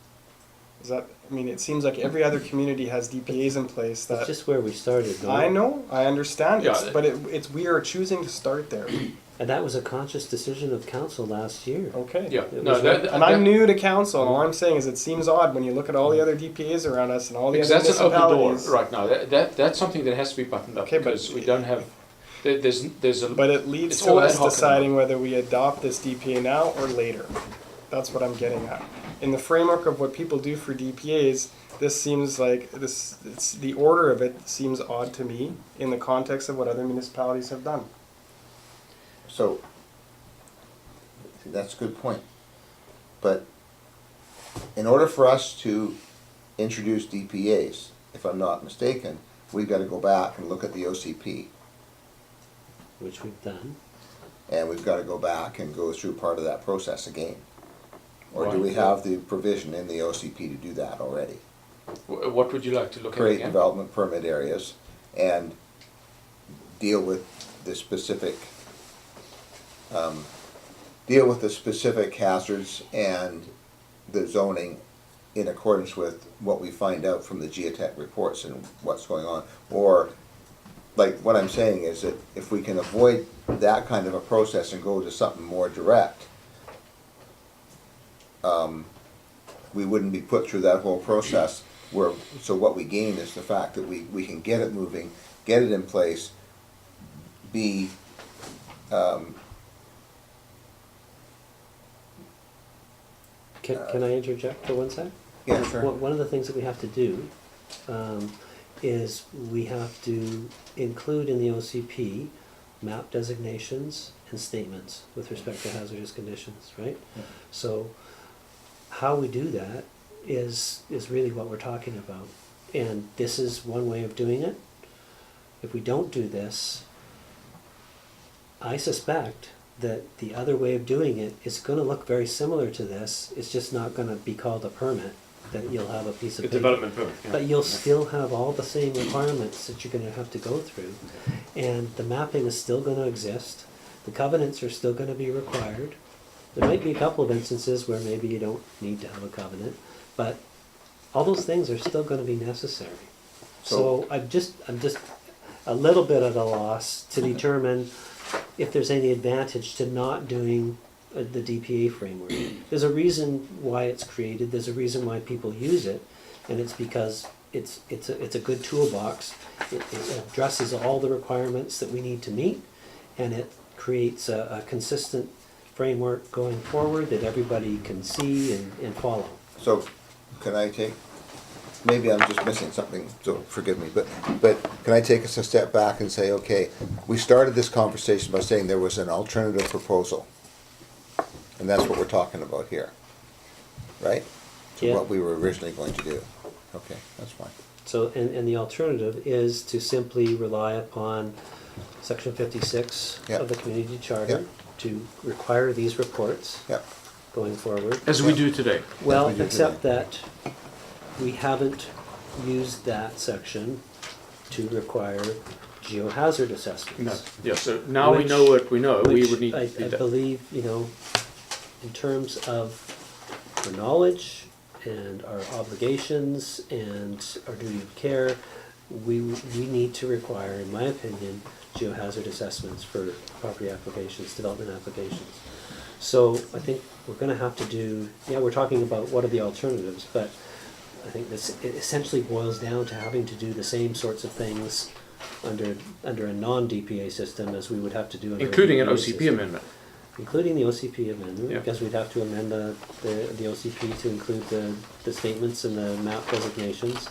Is that? I mean, it seems like every other community has DPAs in place. That It's just where we started, though. I know, I understand, Yeah. but it's we are choosing to start there. And that was a conscious decision of council last year. Okay. Yeah, It no, was And I'm new to council, and all I'm saying is it seems odd when you look at all the other DPAs around us and all the Because other that's an open door municipalities. right now. That's something that has to be buttoned up Okay, but- because we don't have. There's a. But it leads It's to all us ad hoc. deciding whether we adopt this DPA now or later. That's what I'm getting at. In the framework of what people do for DPAs, this seems like it's the order of it seems odd to me in the context of what other municipalities have done. so, that's a good point. But in order for us to introduce DPAs, if I'm not mistaken, we've got to go back and look at the OCP. Which we've done. And we've got to go back and go through part of that process again. Or do Right. we have the provision in the OCP to do that already? What would you like to look at Create again? development permit areas and deal with the specific, hazards and the zoning in accordance with what we find out from the geotech reports and what's going on. Or, like, what I'm saying is that if we can avoid that kind of a process and go to something more direct, we wouldn't be put through that whole process where, so what we gain is the fact that we can get it moving, get it in place, be, Can I interject for one sec? yeah, sure. One of the things that we have to do is we have to include in the OCP map designations and statements with respect to hazardous conditions, right? Yeah. So how we do that is really what we're talking about. And this is one way of doing it. If we don't do this, I suspect that the other way of doing it is going to look very similar to this. It's just not going to be called a permit, that you'll have a piece of The paper. development permit. Yeah. But you'll still have all the same requirements that you're going to have to go through. And the mapping is still going to exist. The covenants are still going to be required. There might be a couple of instances where maybe you don't need to have a covenant, but all those things are still going to be necessary. So I'm just a little bit at a loss to determine if there's any advantage to not doing the DPA framework. There's a reason why it's created. There's a reason why people use it, and it's because it's a good toolbox. It addresses all the requirements that we need to meet, and it creates a consistent framework going forward that everybody can see and follow. So, can I take, maybe I'm just missing something, so forgive me, but can I take us a step back and say, okay, we started this conversation by saying there was an alternative proposal. And that's what we're talking about here, right? To Yeah. what we were originally going to do. Okay, that's fine. So, and the alternative is to simply rely upon section 56 Yeah. of the community charter Yeah. to require these reports Yep. going forward. As we do today. Well, we do except today. that we haven't used that section to require geohazard assessments. No. Yeah, so now we Which- know what we know. We which would need I to do that. believe, in terms of our knowledge and our obligations and our duty of care, we need to require, in my opinion, geohazard assessments for property applications, development applications. So I think we're gonna have to do, we're talking about what are the alternatives, but I think this, it essentially boils down to having to do the same sorts of things under a non-DPA system as we would have to do under a Including an DPA OCP system. amendment. Including the OCP amendment, Yeah. because we'd have to amend the OCP to include the statements and the map designations.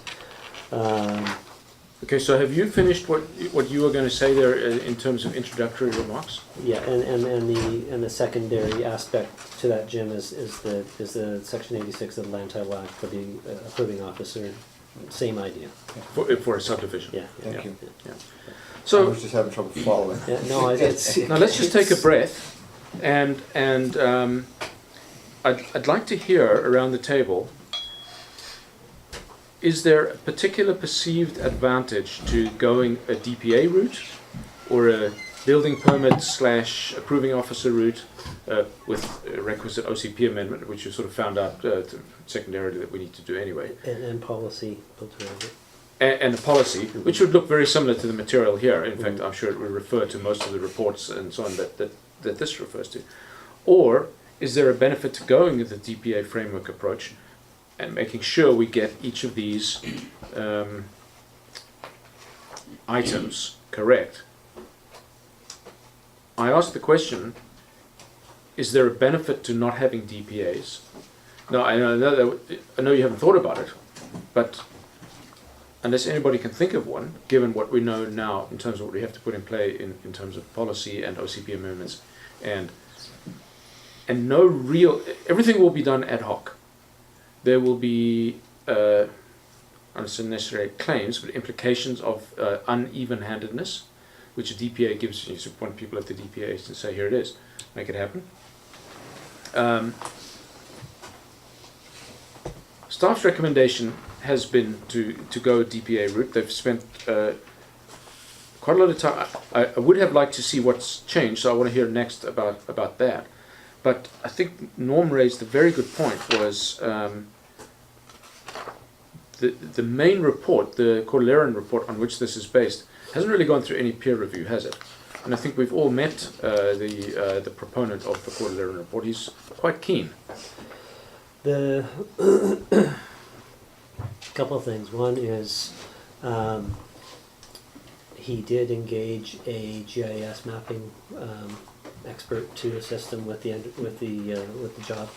Okay, so have you finished what you were going to say there in terms of introductory remarks? Yeah, and the secondary aspect to that, Jim, is the section 86 of the Land Title Act for the approving officer. Same idea. For a subdivision? Yeah. Thank you. Yeah. I So, was just having trouble following. Yeah, no, it's now let's just take a breath, and I'd like to hear around the table, is there a particular perceived advantage to going a DPA route or a building permit / approving officer route with a requisite OCP amendment, which you sort of found out secondarily that we need to do anyway, and policy built around it. and the policy, which would look very similar to the material here. In fact, I'm sure it would refer to most of the reports and so on that this refers to. Or is there a benefit to going with the DPA framework approach and making sure we get each of these items correct? I asked the question, is there a benefit to not having DPAs? Now, I know you haven't thought about it, but unless anybody can think of one, given what we know now in terms of what we have to put in play in terms of policy and OCP amendments, and no real, everything will be done ad hoc. There will be, not necessarily claims, but implications of uneven-handedness, which a DPA gives you. So point people at the DPA to say, here it is, make it happen. Staff's recommendation has been to go a DPA route. They've spent quite a lot of time. I would have liked to see what's changed, so I want to hear next about that. But I think Norm raised a very good point, was the main report, the Cordilleran report on which this is based, hasn't really gone through any peer review, has it? And I think we've all met the proponent of the Cordilleran report. He's quite keen. The couple of things. One is he did engage a GIS mapping expert to assist him with the job,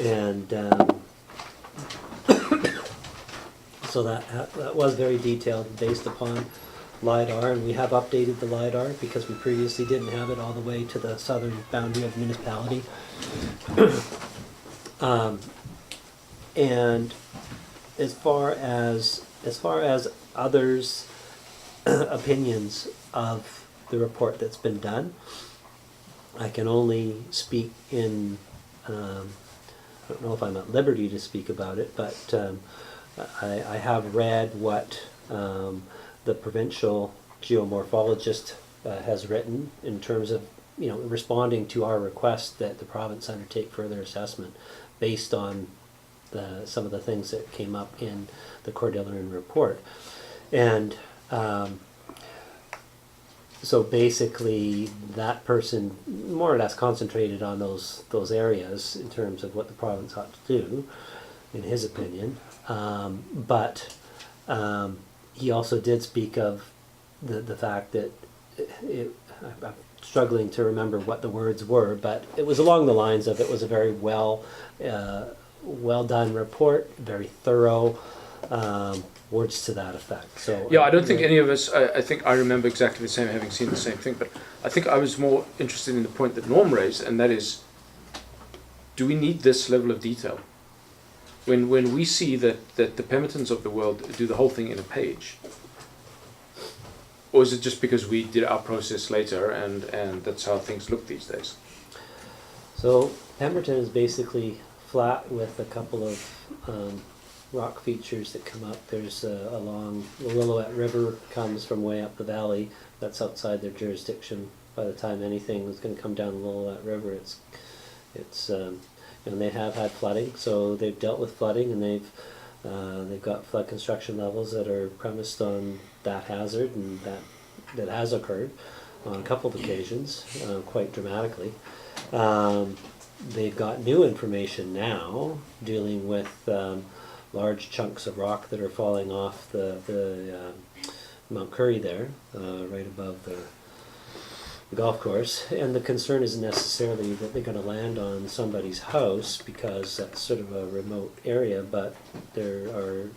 and so that was very detailed, based upon LiDAR, and we have updated the LiDAR because we previously didn't have it all the way to the southern boundary of the municipality. And as far as others' opinions of the report that's been done, I can only speak in, I don't know if I'm at liberty to speak about it, but I have read what the provincial geomorphologist has written in terms of, responding to our request that the province undertake further assessment based on some of the things that came up in the Cordilleran report. And so basically that person more or less concentrated on those areas in terms of what the province ought to do, in his opinion. But he also did speak of the fact that I'm struggling to remember what the words were, but it was along the lines of, it was a very well well-done report, very thorough, words to that effect. So Yeah, I don't think any of us, I think I remember exactly the same, having seen the same thing, but I think I was more interested in the point that Norm raised, and that is, do we need this level of detail? When we see that the Pembertons of the world do the whole thing in a page, or is it just because we did our process later and that's how things look these days? So Pemberton is basically flat with a couple of rock features that come up. There's a long, the Lillooet River comes from way up the valley. That's outside their jurisdiction. By the time anything is going to come down the Lillooet River, it's and they have had flooding, so they've dealt with flooding, and they've got flood construction levels that are premised on that hazard, and that has occurred on a couple of occasions, quite dramatically. They've got new information now dealing with large chunks of rock that are falling off the Mount Currie there, right above the golf course. And the concern isn't necessarily that they're going to land on somebody's house, because that's sort of a remote area, but the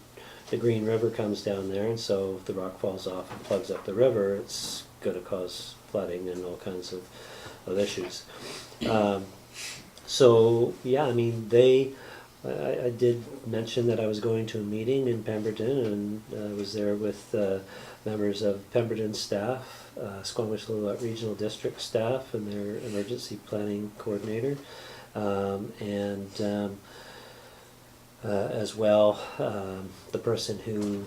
Green River comes down there, and so if the rock falls off and plugs up the river, it's going to cause flooding and all kinds of issues. So yeah, I mean, I did mention that I was going to a meeting in Pemberton, and I was there with members of Pemberton staff, Squamish-Lillooet Regional District staff, and their emergency planning coordinator, and as well the person who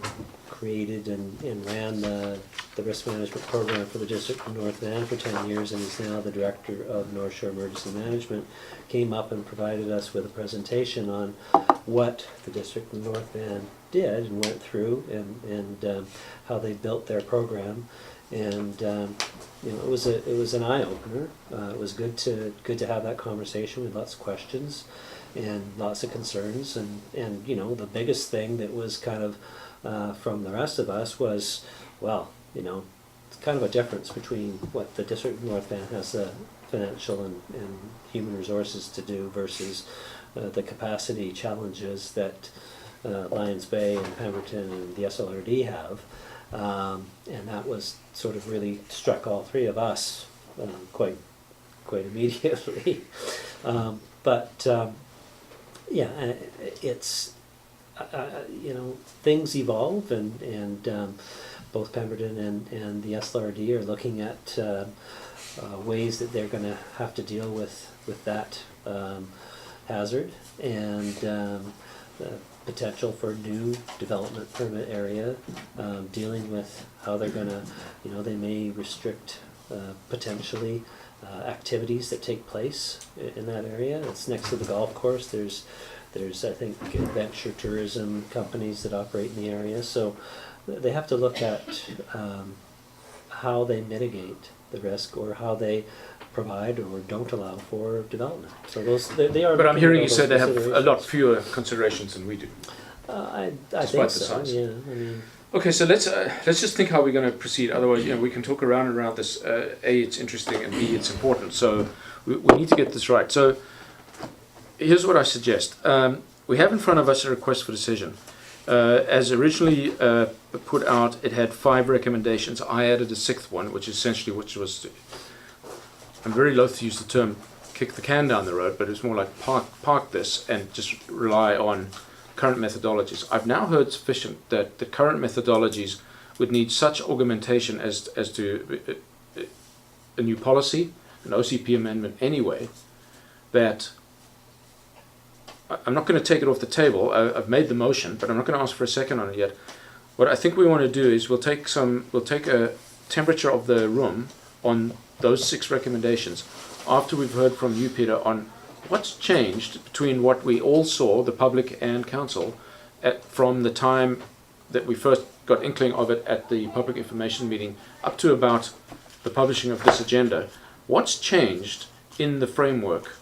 created and ran the risk management program for the District of North Van for 10 years and is now the director of North Shore Emergency Management, came up and provided us with a presentation on what the District of North Van did and went through, and how they built their program. And you know, it was an eye opener. It was good to have that conversation with lots of questions and lots of concerns. And you know, the biggest thing that was kind of from the rest of us was, well, you know, it's kind of a difference between what the District of North Van has the financial and human resources to do versus the capacity challenges that Lions Bay and Pemberton and the SLRD have. And that was sort of really struck all three of us quite immediately. But yeah, it's you know, things evolve, and both Pemberton and the SLRD are looking at ways that they're going to have to deal with that hazard, and the potential for new development permit area, dealing with how they're going to, you know, they may restrict potentially activities that take place in that area. It's next to the golf course. There's I think adventure tourism companies that operate in the area, so they have to look at how they mitigate the risk, or how they provide or don't allow for development. So they are. But I'm hearing you say they have a considerations. lot fewer considerations than we do. I Despite think the so. size. Yeah, I mean, Okay, so let's just think how we're going to proceed. Otherwise, you know, we can talk around and around this. A, it's interesting, and B, it's important. So we need to get this right. So here's what I suggest. We have in front of us a request for decision. As originally put out, it had 5 recommendations. I added a 6th one, which was, I'm very loath to use the term kick the can down the road, but it's more like park this and just rely on current methodologies. I've now heard sufficient that the current methodologies would need such augmentation as to a new policy, an OCP amendment anyway, that I'm not going to take it off the table. I've made the motion, but I'm not going to ask for a second on it yet. What I think we want to do is we'll take a temperature of the room on those 6 recommendations after we've heard from you, Peter, on what's changed between what we all saw, the public and council, from the time that we first got inkling of it at the public information meeting up to about the publishing of this agenda. What's changed in the framework,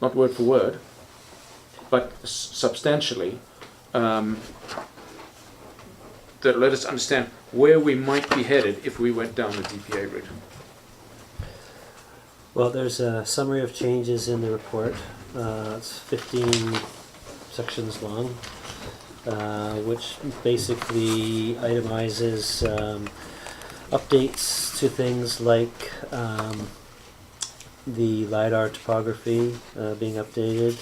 not word for word, but substantially, that let us understand where we might be headed if we went down the DPA route. well, there's a summary of changes in the report. It's 15 sections long, which basically itemizes updates to things like the LiDAR topography being updated.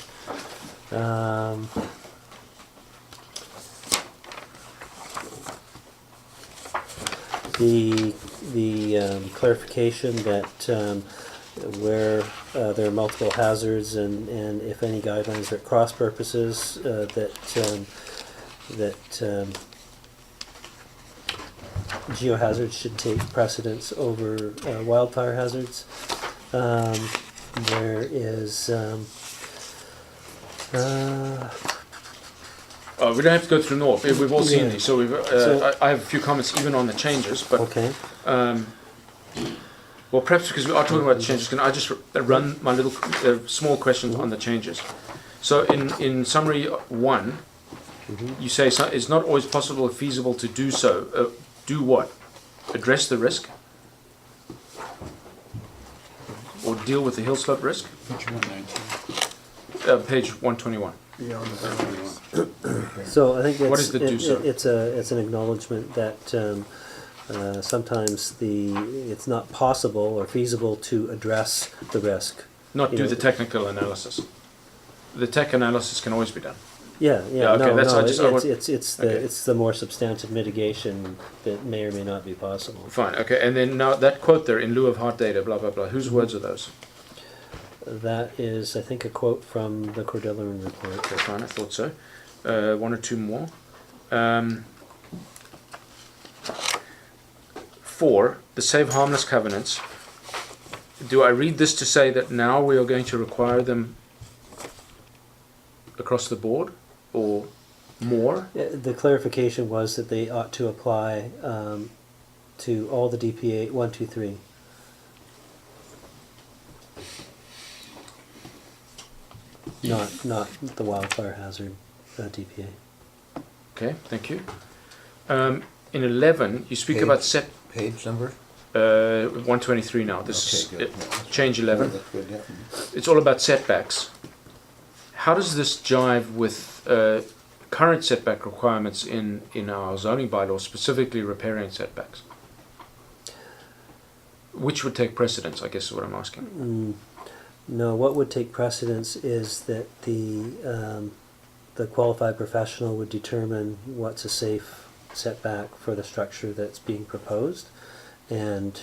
The clarification that where there are multiple hazards and if any guidelines are at cross purposes, that geohazards should take precedence over wildfire hazards. There is we don't have to go through North. We've all seen Yeah. these, so we've. So- I have a few comments even on the changes, but okay. Well, perhaps because we are talking about the changes, can I just run my little small questions on the changes? So in summary 1, you say it's not always possible or feasible to do so. Do what? Address the risk? Or deal with the hill slope risk? Page 119. Page 121. So I think What is the do so? it's an acknowledgement that sometimes it's not possible or feasible to address the risk. Not You do know, the technical analysis. The tech analysis can always be done. Yeah, Yeah, okay, no, that's- I just- I want- it's the more substantive mitigation that may or may not be possible. Fine, okay, and then now that quote there, in lieu of hard data, blah, blah, blah, whose words are those? That is, I think, a quote from the Cordilleran report. Okay, fine, I thought so. 1 or 2 more. 4, the Save Harmless covenants. Do I read this to say that now we are going to require them across the board, or more? The clarification was that they ought to apply to all the DPA 1, 2, 3. Not the wildfire hazard DPA. Okay, thank you. In 11, you speak Page. about set Page number? 123 now. This Okay, is good. change 11. That's good, yeah. It's all about setbacks. How does this jive with current setback requirements in our zoning bylaw, specifically riparian setbacks? Which would take precedence, I guess is what I'm asking. No, what would take precedence is that the qualified professional would determine what's a safe setback for the structure that's being proposed, and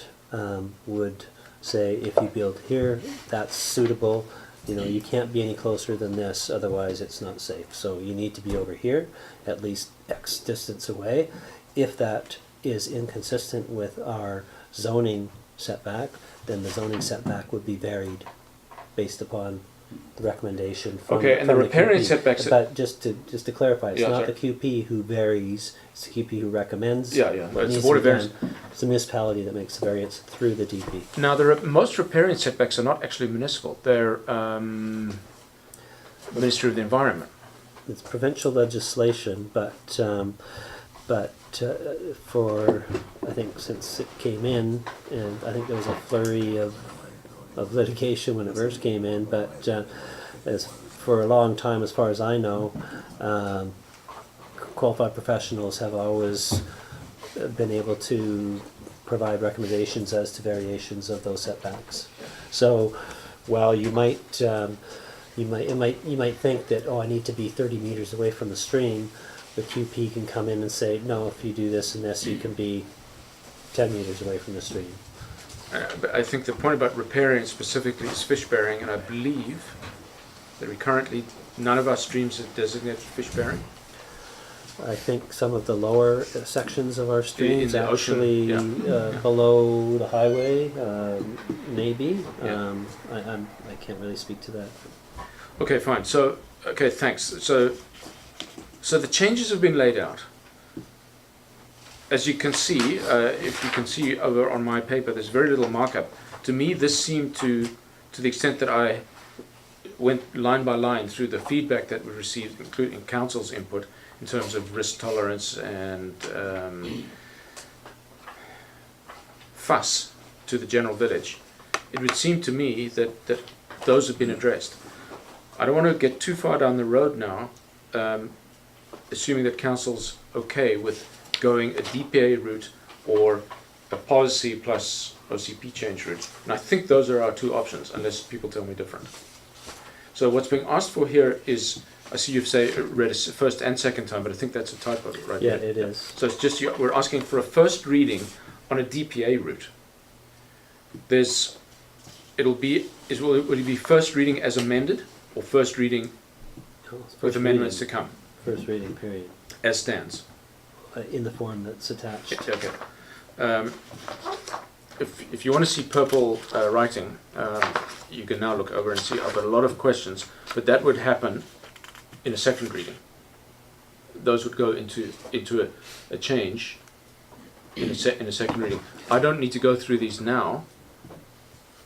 would say, if you build here, that's suitable. You know, you can't be any closer than this, otherwise it's not safe. So you need to be over here, at least X distance away. If that is inconsistent with our zoning setback, then the zoning setback would be varied based upon the recommendation from, Okay, and the from riparian QP. setbacks- But just to clarify, it's Yeah, not sorry. the QP who varies, it's the QP who recommends. Yeah, yeah, what it's the needs Board to of be Variance. done. It's the municipality that makes the variance through the DP. Now, most riparian setbacks are not actually municipal. They're Ministry of the Environment. It's provincial legislation, but for, I think, since it came in, and I think there was a flurry of litigation when it first came in, but as for a long time, as far as I know, qualified professionals have always been able to provide recommendations as to variations of those setbacks. So, while you might think that, oh, I need to be 30 meters away from the stream, the QP can come in and say, no, if you do this and this, you can be 10 meters away from the stream. But I think the point about riparian specifically is fish bearing, and I believe that we currently, none of our streams are designated fish bearing. I think some of the lower sections of our streams the ocean, actually yeah. below the highway, maybe. Yeah. I can't really speak to that. Okay, fine. So, okay, thanks. So the changes have been laid out. As you can see, if you can see over on my paper, there's very little markup. To me, this seemed to the extent that I went line by line through the feedback that we received, including council's input, in terms of risk tolerance and fuss to the general village. It would seem to me that those have been addressed. I don't want to get too far down the road now assuming that council's okay with going a DPA route or a policy plus OCP change route. And I think those are our two options, unless people tell me different. So what's being asked for here is, I see you've read it first and second time, but I think that's a typo, right? Yeah, there. it is. So it's just, we're asking for a first reading on a DPA route. Will it be first reading as amended, or first reading with amendments to come? First reading, period. As stands. In the form that's attached. Okay. If you want to see purple writing, you can now look over and see I've got a lot of questions, but that would happen in a second reading. Those would go into a change in a second reading. I don't need to go through these now.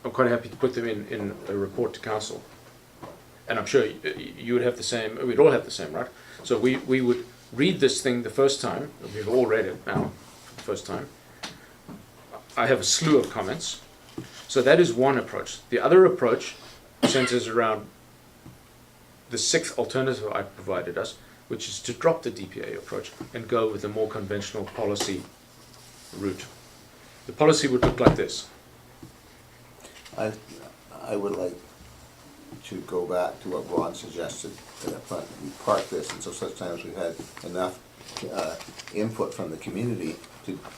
I'm quite happy to put them in a report to council. And I'm sure you would have the same, we'd all have the same, right? So we would read this thing the first time. We've all read it now for the first time. I have a slew of comments. So that is one approach. The other approach centers around the sixth alternative I provided us, which is to drop the DPA approach and go with a more conventional policy route. The policy would look like this. I would like to go back to what Ron suggested, that we park this until such time as we've had enough input from the community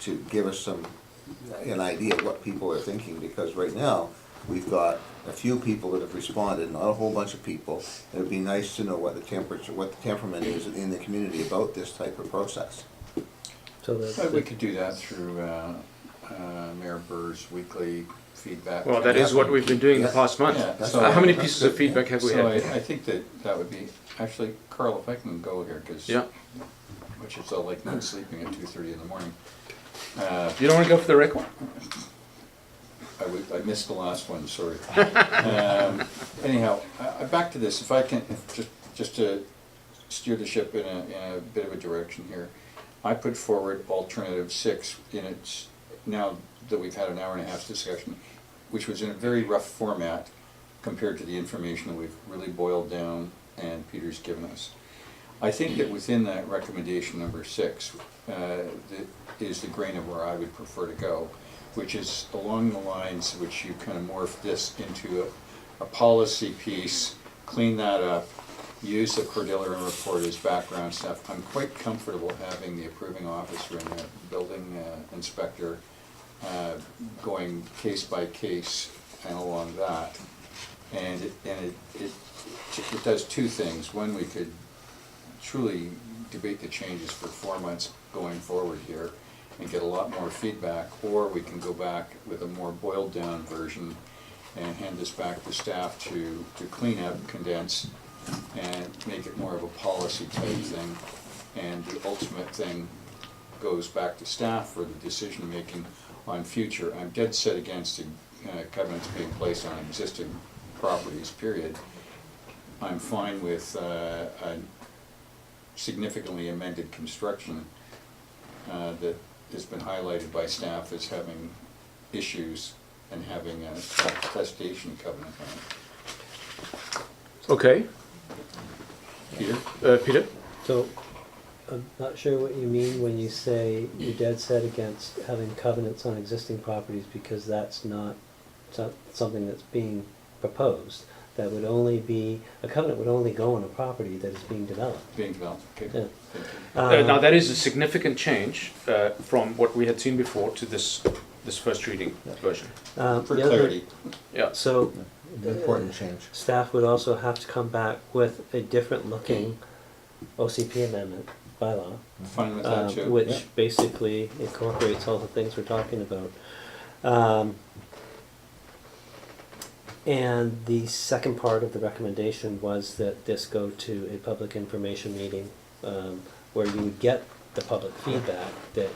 to give us an idea of what people are thinking, because right now we've got a few people that have responded, not a whole bunch of people. It would be nice to know what the temperament is in the community about this type of process. So we could do that through Mayor Burr's weekly feedback. Well, that is what we've been doing the past month. Yeah, How many pieces of feedback have we had? I think that would be, actually, Carl, if I can go here, because which is all like not sleeping at 2:30 in the morning. You don't want to go for the rec one? I missed the last one, sorry. Anyhow, back to this. If I can, just to steer the ship in a bit of a direction here, I put forward alternative 6 in its, now that we've had an hour and a half discussion, which was in a very rough format compared to the information that we've really boiled down and Peter's given us. I think that within that recommendation number 6 is the grain of where I would prefer to go, which is along the lines which you kind of morph this into a policy piece, clean that up, use the Cordillera report as background stuff. I'm quite comfortable having the approving officer and the building inspector going case by case and along that. And it does two things. One, we could truly debate the changes for 4 months going forward here and get a lot more feedback, or we can go back with a more boiled down version and hand this back to staff to clean up, condense, and make it more of a policy type thing. And the ultimate thing goes back to staff for the decision making on future. I'm dead set against covenants being placed on existing properties, period. I'm fine with a significantly amended construction that has been highlighted by staff as having issues and having a testation covenant on it. Okay. Peter? Peter? So, I'm not sure what you mean when you say you're dead set against having covenants on existing properties, because that's not something that's being proposed. That would only be, a covenant would only go on a property that is being developed. Being developed, okay. Yeah. Thank you. Now that is a significant change from what we had seen before to this first reading version. For the other- clarity. Yeah. So, Important change. staff would also have to come back with a different looking OCP amendment bylaw, Fine with that too. which basically incorporates all the things we're talking about. And the second part of the recommendation was that this go to a public information meeting where you would get the public feedback that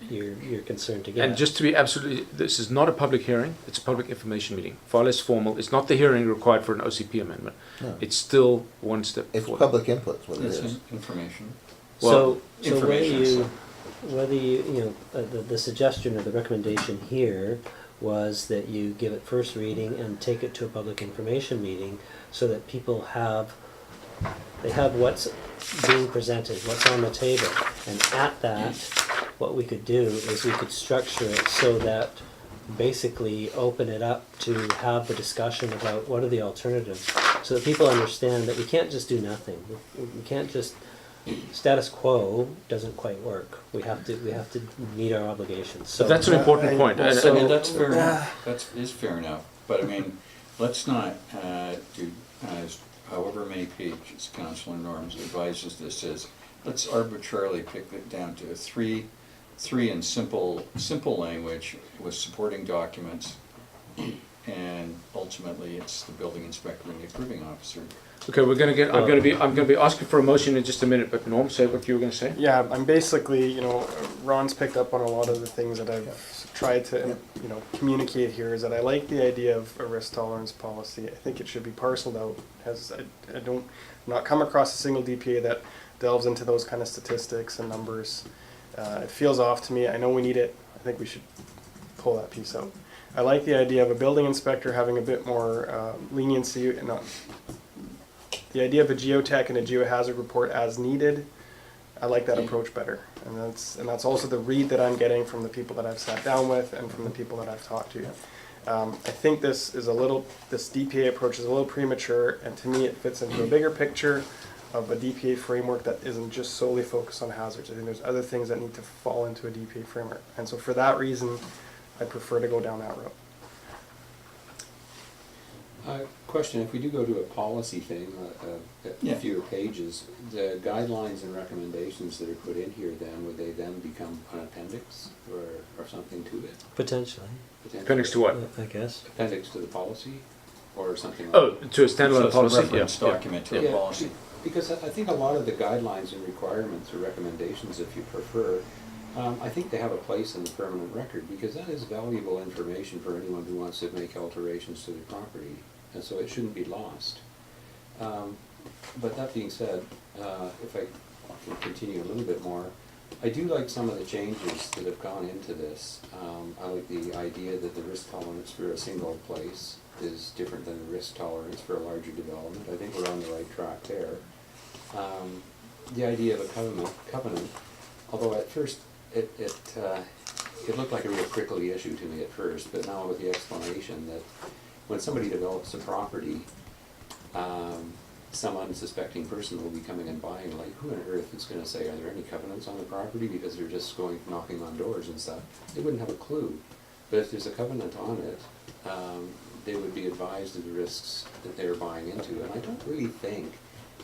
you're concerned to get. And just to be absolutely, this is not a public hearing, it's a public information meeting. Far less formal. It's not the hearing required for an OCP amendment. No. It's still one step It's before. public input, is what it It's is. information. Well, So information. whether you the suggestion or the recommendation here was that you give it first reading and take it to a public information meeting so that people have They have what's being presented, what's on the table. And at that, what we could do is we could structure it so that basically open it up to have the discussion about what are the alternatives, so that people understand that we can't just do nothing. We can't just, status quo doesn't quite work. We have to meet our obligations. So But that's an important point. And- So and- that's fair enough, is fair enough, but I mean, let's not do, however many pages Councillor Norms advises this is, let's arbitrarily pick it down to three in simple language with supporting documents, and ultimately it's the building inspector and the approving officer. Okay, I'm gonna be asking for a motion in just a minute, but Norm, say what you were gonna say. Yeah, I'm basically, Ron's picked up on a lot of the things that I've tried to, communicate here, is that I like the idea of a risk tolerance policy. I think it should be parceled out, as I'm not come across a single DPA that delves into those kind of statistics and numbers. It feels off to me. I know we need it. I think we should pull that piece out. I like the idea of a building inspector having a bit more leniency, and the idea of a geotech and a geohazard report as needed. I like that approach better, and that's also the read that I'm getting from the people that I've sat down with and from the people that I've talked to. I think this DPA approach is a little premature, and to me it fits into a bigger picture of a DPA framework that isn't just solely focused on hazards. I think there's other things that need to fall into a DPA framework, and so for that reason, I prefer to go down that route. Question, if we do go to a policy thing, Yeah. fewer pages, the guidelines and recommendations that are put in here then, would they then become an appendix or something to it? potentially, Appendix to what? I guess. Appendix to the policy or something like Oh, to a So standalone it's a policy, reference yeah. document to Yeah, a policy. Because I think a lot of the guidelines and requirements or recommendations, if you prefer, I think they have a place in the permanent record, because that is valuable information for anyone who wants to make alterations to their property, and so it shouldn't be lost. But that being said, if I can continue a little bit more, I do like some of the changes that have gone into this. I like the idea that the risk tolerance for a single place is different than the risk tolerance for a larger development. I think we're on the right track there. The idea of a covenant, although at first it looked like a real prickly issue to me at first, but now with the explanation that when somebody develops a property, some unsuspecting person will be coming and buying, like, who on earth is going to say, are there any covenants on the property, because they're just going knocking on doors and stuff? They wouldn't have a clue. But if there's a covenant on it, they would be advised of the risks that they're buying into. And I don't really think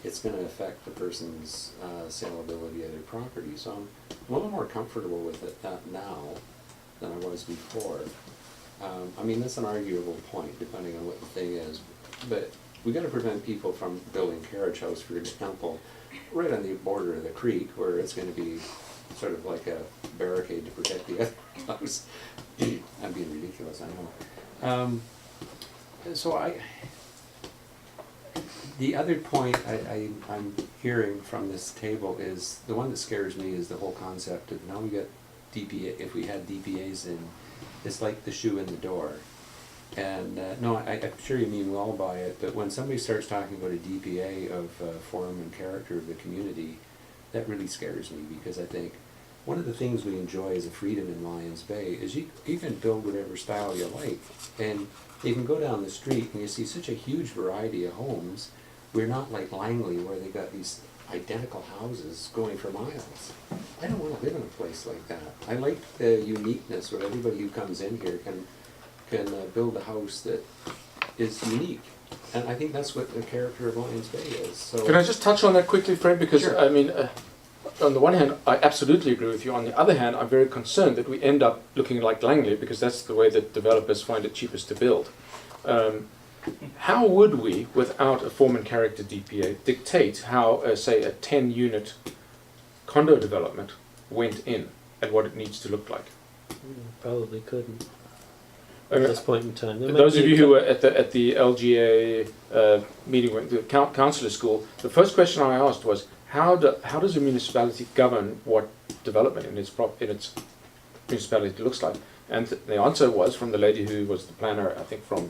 it's going to affect the person's saleability of their property. So I'm a little more comfortable with it now than I was before. I mean, that's an arguable point, depending on what the thing is. But we got to prevent people from building carriage house, for example, right on the border of the creek, where it's going to be sort of like a barricade to protect the other house. I'm being ridiculous, I know. The other point I'm hearing from this table is, the one that scares me is the whole concept of, now we get DPA, if we had DPAs in, it's like the shoe in the door. And no, I'm sure you mean well by it, but when somebody starts talking about a DPA of form and character of the community, that really scares me, because I think one of the things we enjoy as a freedom in Lions Bay is you can build whatever style you like, and you can go down the street and you see such a huge variety of homes. We're not like Langley, where they got these identical houses going for miles. I don't want to live in a place like that. I like the uniqueness where everybody who comes in here can build a house that is unique. And I think that's what the character of Lions Bay is. So Can I just touch on that quickly, Fred? Because, Sure. I mean, on the one hand, I absolutely agree with you. On the other hand, I'm very concerned that we end up looking like Langley, because that's the way that developers find it cheapest to build. How would we, without a form and character DPA, dictate how, say, a 10-unit condo development went in and what it needs to look like? Probably couldn't at this point in time. There might Those be of a you who were at the LGA meeting with the councillor school, the first question I asked was, how does a municipality govern what development in its municipality looks like? And the answer was, from the lady who was the planner, I think from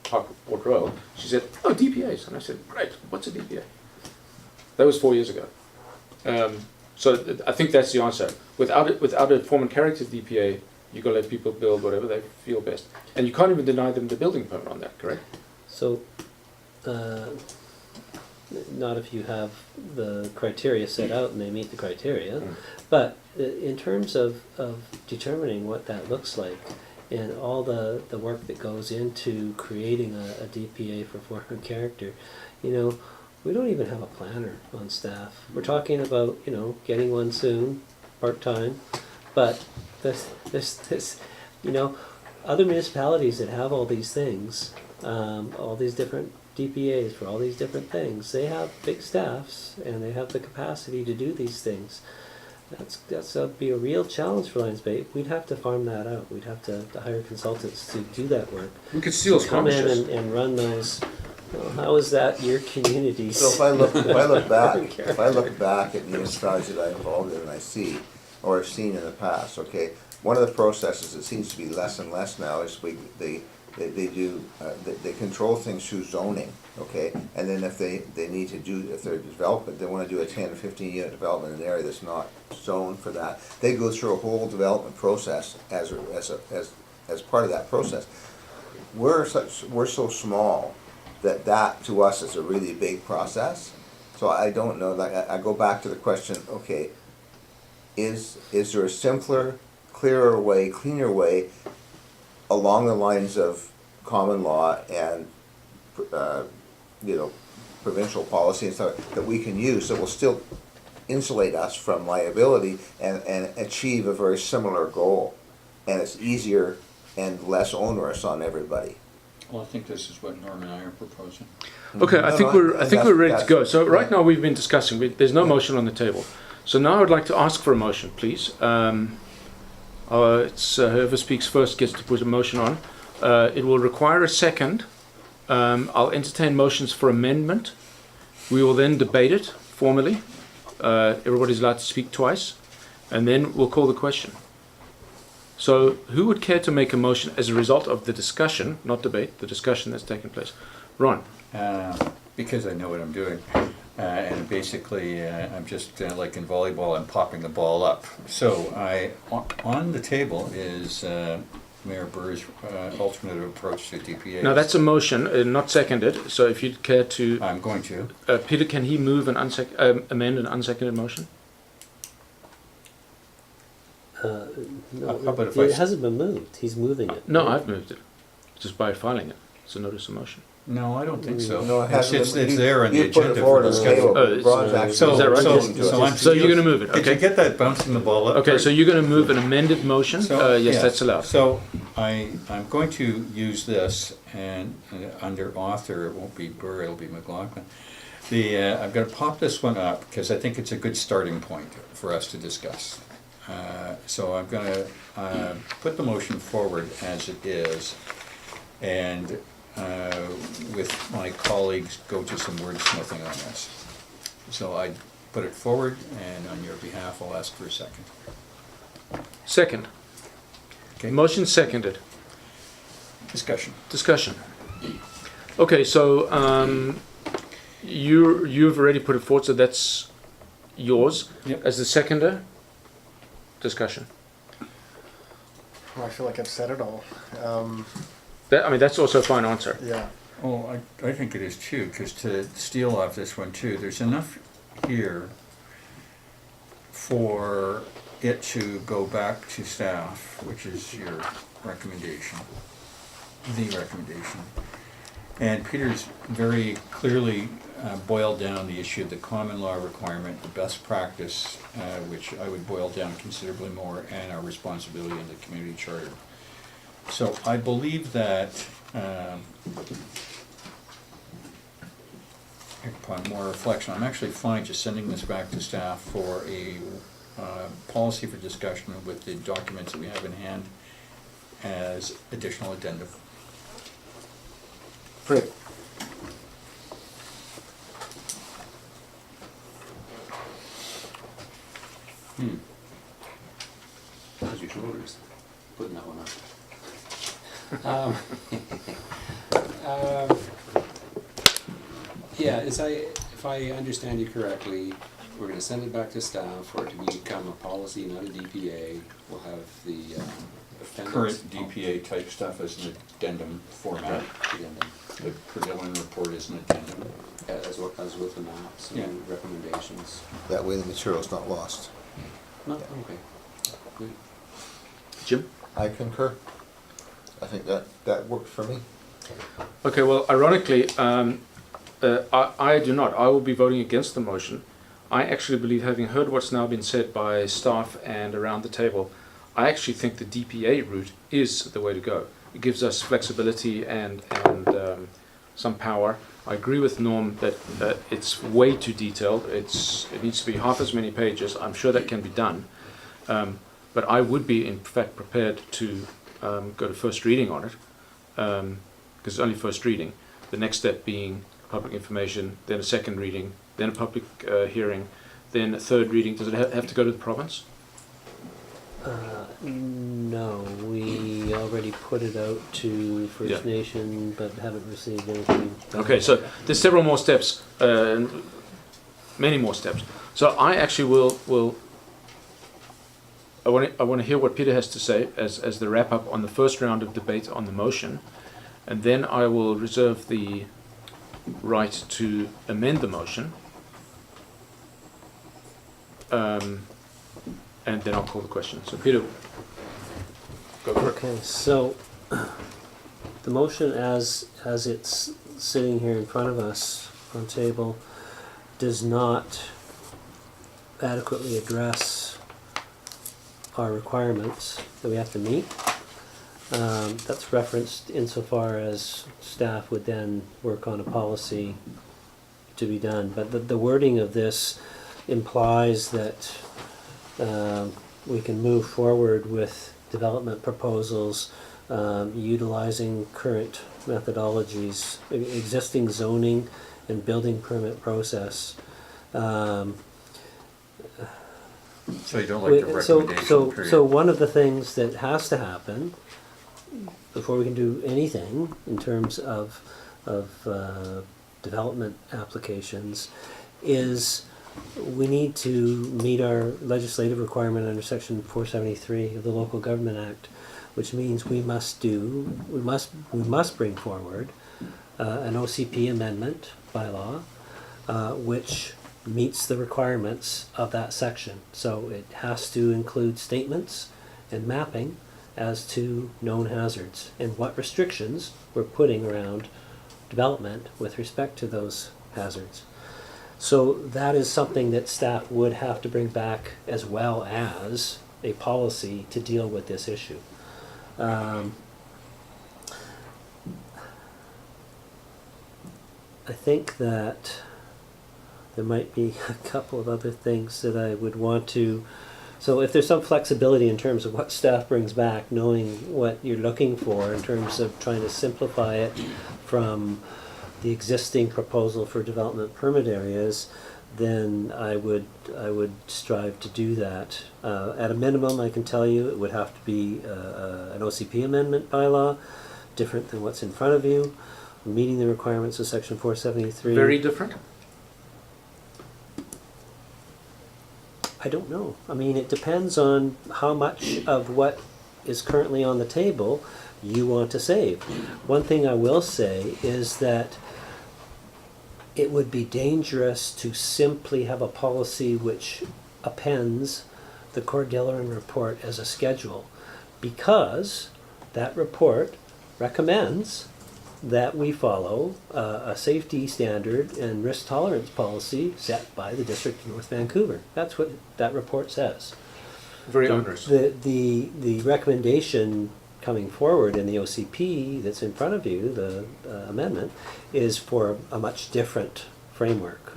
Port Royal, she said, oh, DPAs. And I said, great, what's a DPA? That was 4 years ago. So I think that's the answer. Without a form and character DPA, you got to let people build whatever they feel best, and you can't even deny them the building permit on that. Correct? So, not if you have the criteria set out and they meet the criteria, but in terms of determining what that looks like and all the work that goes into creating a DPA for form and character, you know, we don't even have a planner on staff. We're talking about, you know, getting one soon, part-time, but this, you know, other municipalities that have all these things, all these different DPAs for all these different things, they have big staffs and they have the capacity to do these things. That's be a real challenge for Lions Bay. We'd have to farm that out. We'd have to hire consultants to do that work. We could steal to come in skirmishes. and run those. Well, how is that your communities? So if I look back at municipalities that I'm involved in and I see, or have seen in the past, okay, one of the processes that seems to be less and less now is they control things through zoning, okay, and then if they're development, they want to do a 10 or 15 unit development in an area that's not zoned for that, they go through a whole development process as part of that process. We're so small that to us is a really big process. So I don't know, like I go back to the question, okay, is there a simpler, clearer way, cleaner way along the lines of common law and you know, provincial policy and stuff that we can use that will still insulate us from liability and achieve a very similar goal, and it's easier and less onerous on everybody? Well, I think this is what Norm and I are proposing. Okay, I think we're ready to go. So right now we've been discussing. There's no motion on the table. So now I'd like to ask for a motion, please. It's whoever speaks first gets to put a motion on. It will require a second. I'll entertain motions for amendment. We will then debate it formally. Everybody's allowed to speak twice, and then we'll call the question. So who would care to make a motion as a result of the discussion, not debate, the discussion that's taken place? Ron. Because I know what I'm doing. And basically, I'm just like in volleyball, I'm popping the ball up. So on the table is Mayor Burr's alternative approach to DPA. Now that's a motion, not seconded. So if you'd care to, I'm going to. Peter, can he move an amend an unseconded motion? No, How about if it hasn't been moved. He's moving it. No, I've moved it, just by filing it. It's a notice of motion. No, I don't think so. No, it hasn't It's been- there on the you put it agenda forward for on the discussion. table. Oh, it's, Ron's actually So, Is that right? so So you're going to move it, Did you okay? get that bouncing the ball up? Okay, so you're going to move an amended motion. So, Yes, yeah. that's allowed. So I'm going to use this, and under author, it won't be Burr, it'll be McLaughlin. I'm going to pop this one up because I think it's a good starting point for us to discuss. So I'm going to put the motion forward as it is, and with my colleagues go to some wordsmithing on this. So I put it forward, and on your behalf, I'll ask for a second. Second. Okay. Motion seconded. Discussion. Discussion. Okay, so you've already put it forward, so that's yours. Yep. As the seconder. Discussion. Well, I feel like I've said it all. That's also a fine answer. Yeah. Oh, I think it is too, because to steal off this one too, there's enough here for it to go back to staff, which is your recommendation, the recommendation. And Peter's very clearly boiled down the issue of the common law requirement, the best practice, which I would boil down considerably more, and our responsibility in the community charter. So I believe that upon more reflection, I'm actually fine just sending this back to staff for a policy for discussion with the documents that we have in hand as additional addendum. Great. How's your shoulders? Putting that one up. Yeah, if I understand you correctly, we're gonna send it back to staff for it to become a policy, not a DPA. We'll have the appendix. Current DPA type stuff as an addendum format. Addendum. The prevailing report is an addendum. As well as with the maps and Yeah. recommendations. That way the material's not lost. No, okay. Good. Jim? I concur. I think that worked for me. Okay, well, ironically, I do not. I will be voting against the motion. I actually believe, having heard what's now been said by staff and around the table, I actually think the DPA route is the way to go. It gives us flexibility and some power. I agree with Norm that it's way too detailed. It needs to be half as many pages. I'm sure that can be done. But I would be, in fact, prepared to go to first reading on it, because it's only first reading. The next step being public information, then a second reading, then a public hearing, then a third reading. Does it have to go to the province? No, we already put it out to First Yeah. Nation, but haven't received anything. Okay, so there's several more steps, many more steps. So I actually will. I want to hear what Peter has to say as the wrap up on the first round of debate on the motion, and then I will reserve the right to amend the motion. And then I'll call the question. So Peter, go for it. Okay, so the motion as it's sitting here in front of us on the table does not adequately address our requirements that we have to meet. That's referenced insofar as staff would then work on a policy to be done. But the wording of this implies that we can move forward with development proposals utilizing current methodologies, existing zoning and building permit process. So you don't like the recommendation period? So one of the things that has to happen before we can do anything in terms of development applications is we need to meet our legislative requirement under Section 473 of the Local Government Act, which means we must bring forward an OCP amendment bylaw, which meets the requirements of that section. So it has to include statements and mapping as to known hazards and what restrictions we're putting around development with respect to those hazards. So that is something that staff would have to bring back as well as a policy to deal with this issue. I think that there might be a couple of other things that I would want to, so if there's some flexibility in terms of what staff brings back, knowing what you're looking for in terms of trying to simplify it from the existing proposal for development permit areas, then I would strive to do that. At a minimum, I can tell you it would have to be an OCP amendment bylaw, different than what's in front of you, meeting the requirements of Section 473. Very different? I don't know. I mean, it depends on how much of what is currently on the table you want to save. One thing I will say is that it would be dangerous to simply have a policy which appends the Cordilleran report as a schedule, because that report recommends that we follow a safety standard and risk tolerance policy set by the District of North Vancouver. That's what that report says. Very onerous. The recommendation coming forward in the OCP that's in front of you, the amendment, is for a much different framework.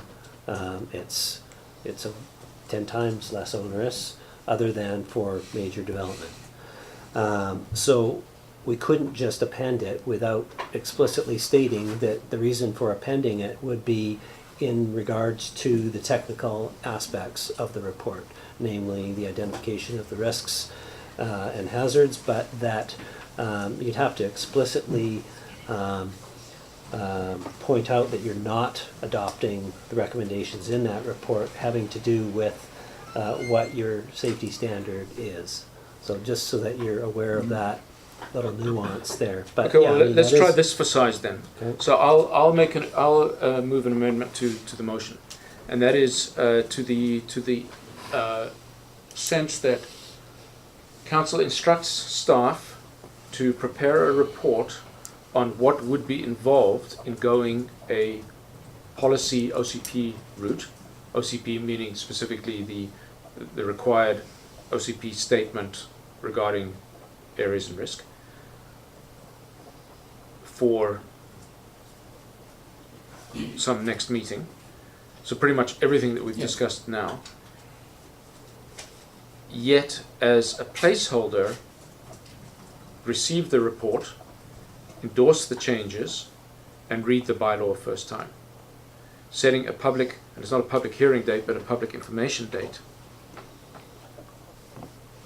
It's 10 times less onerous, other than for major development. So we couldn't just append it without explicitly stating that the reason for appending it would be in regards to the technical aspects of the report, namely the identification of the risks and hazards, but that you'd have to explicitly point out that you're not adopting the recommendations in that report having to do with what your safety standard is. So just so that you're aware of that little nuance there. But Okay, yeah, well, I mean, let's that try is- this for size then. Okay. So I'll move an amendment to the motion, and that is to the sense that council instructs staff to prepare a report on what would be involved in going a policy OCP route. OCP meaning specifically the required OCP statement regarding areas and risk for some next meeting. So pretty much everything that we've discussed now. Yet, as a placeholder, receive the report, endorse the changes, and read the bylaw first time. Setting a public, and it's not a public hearing date, but a public information date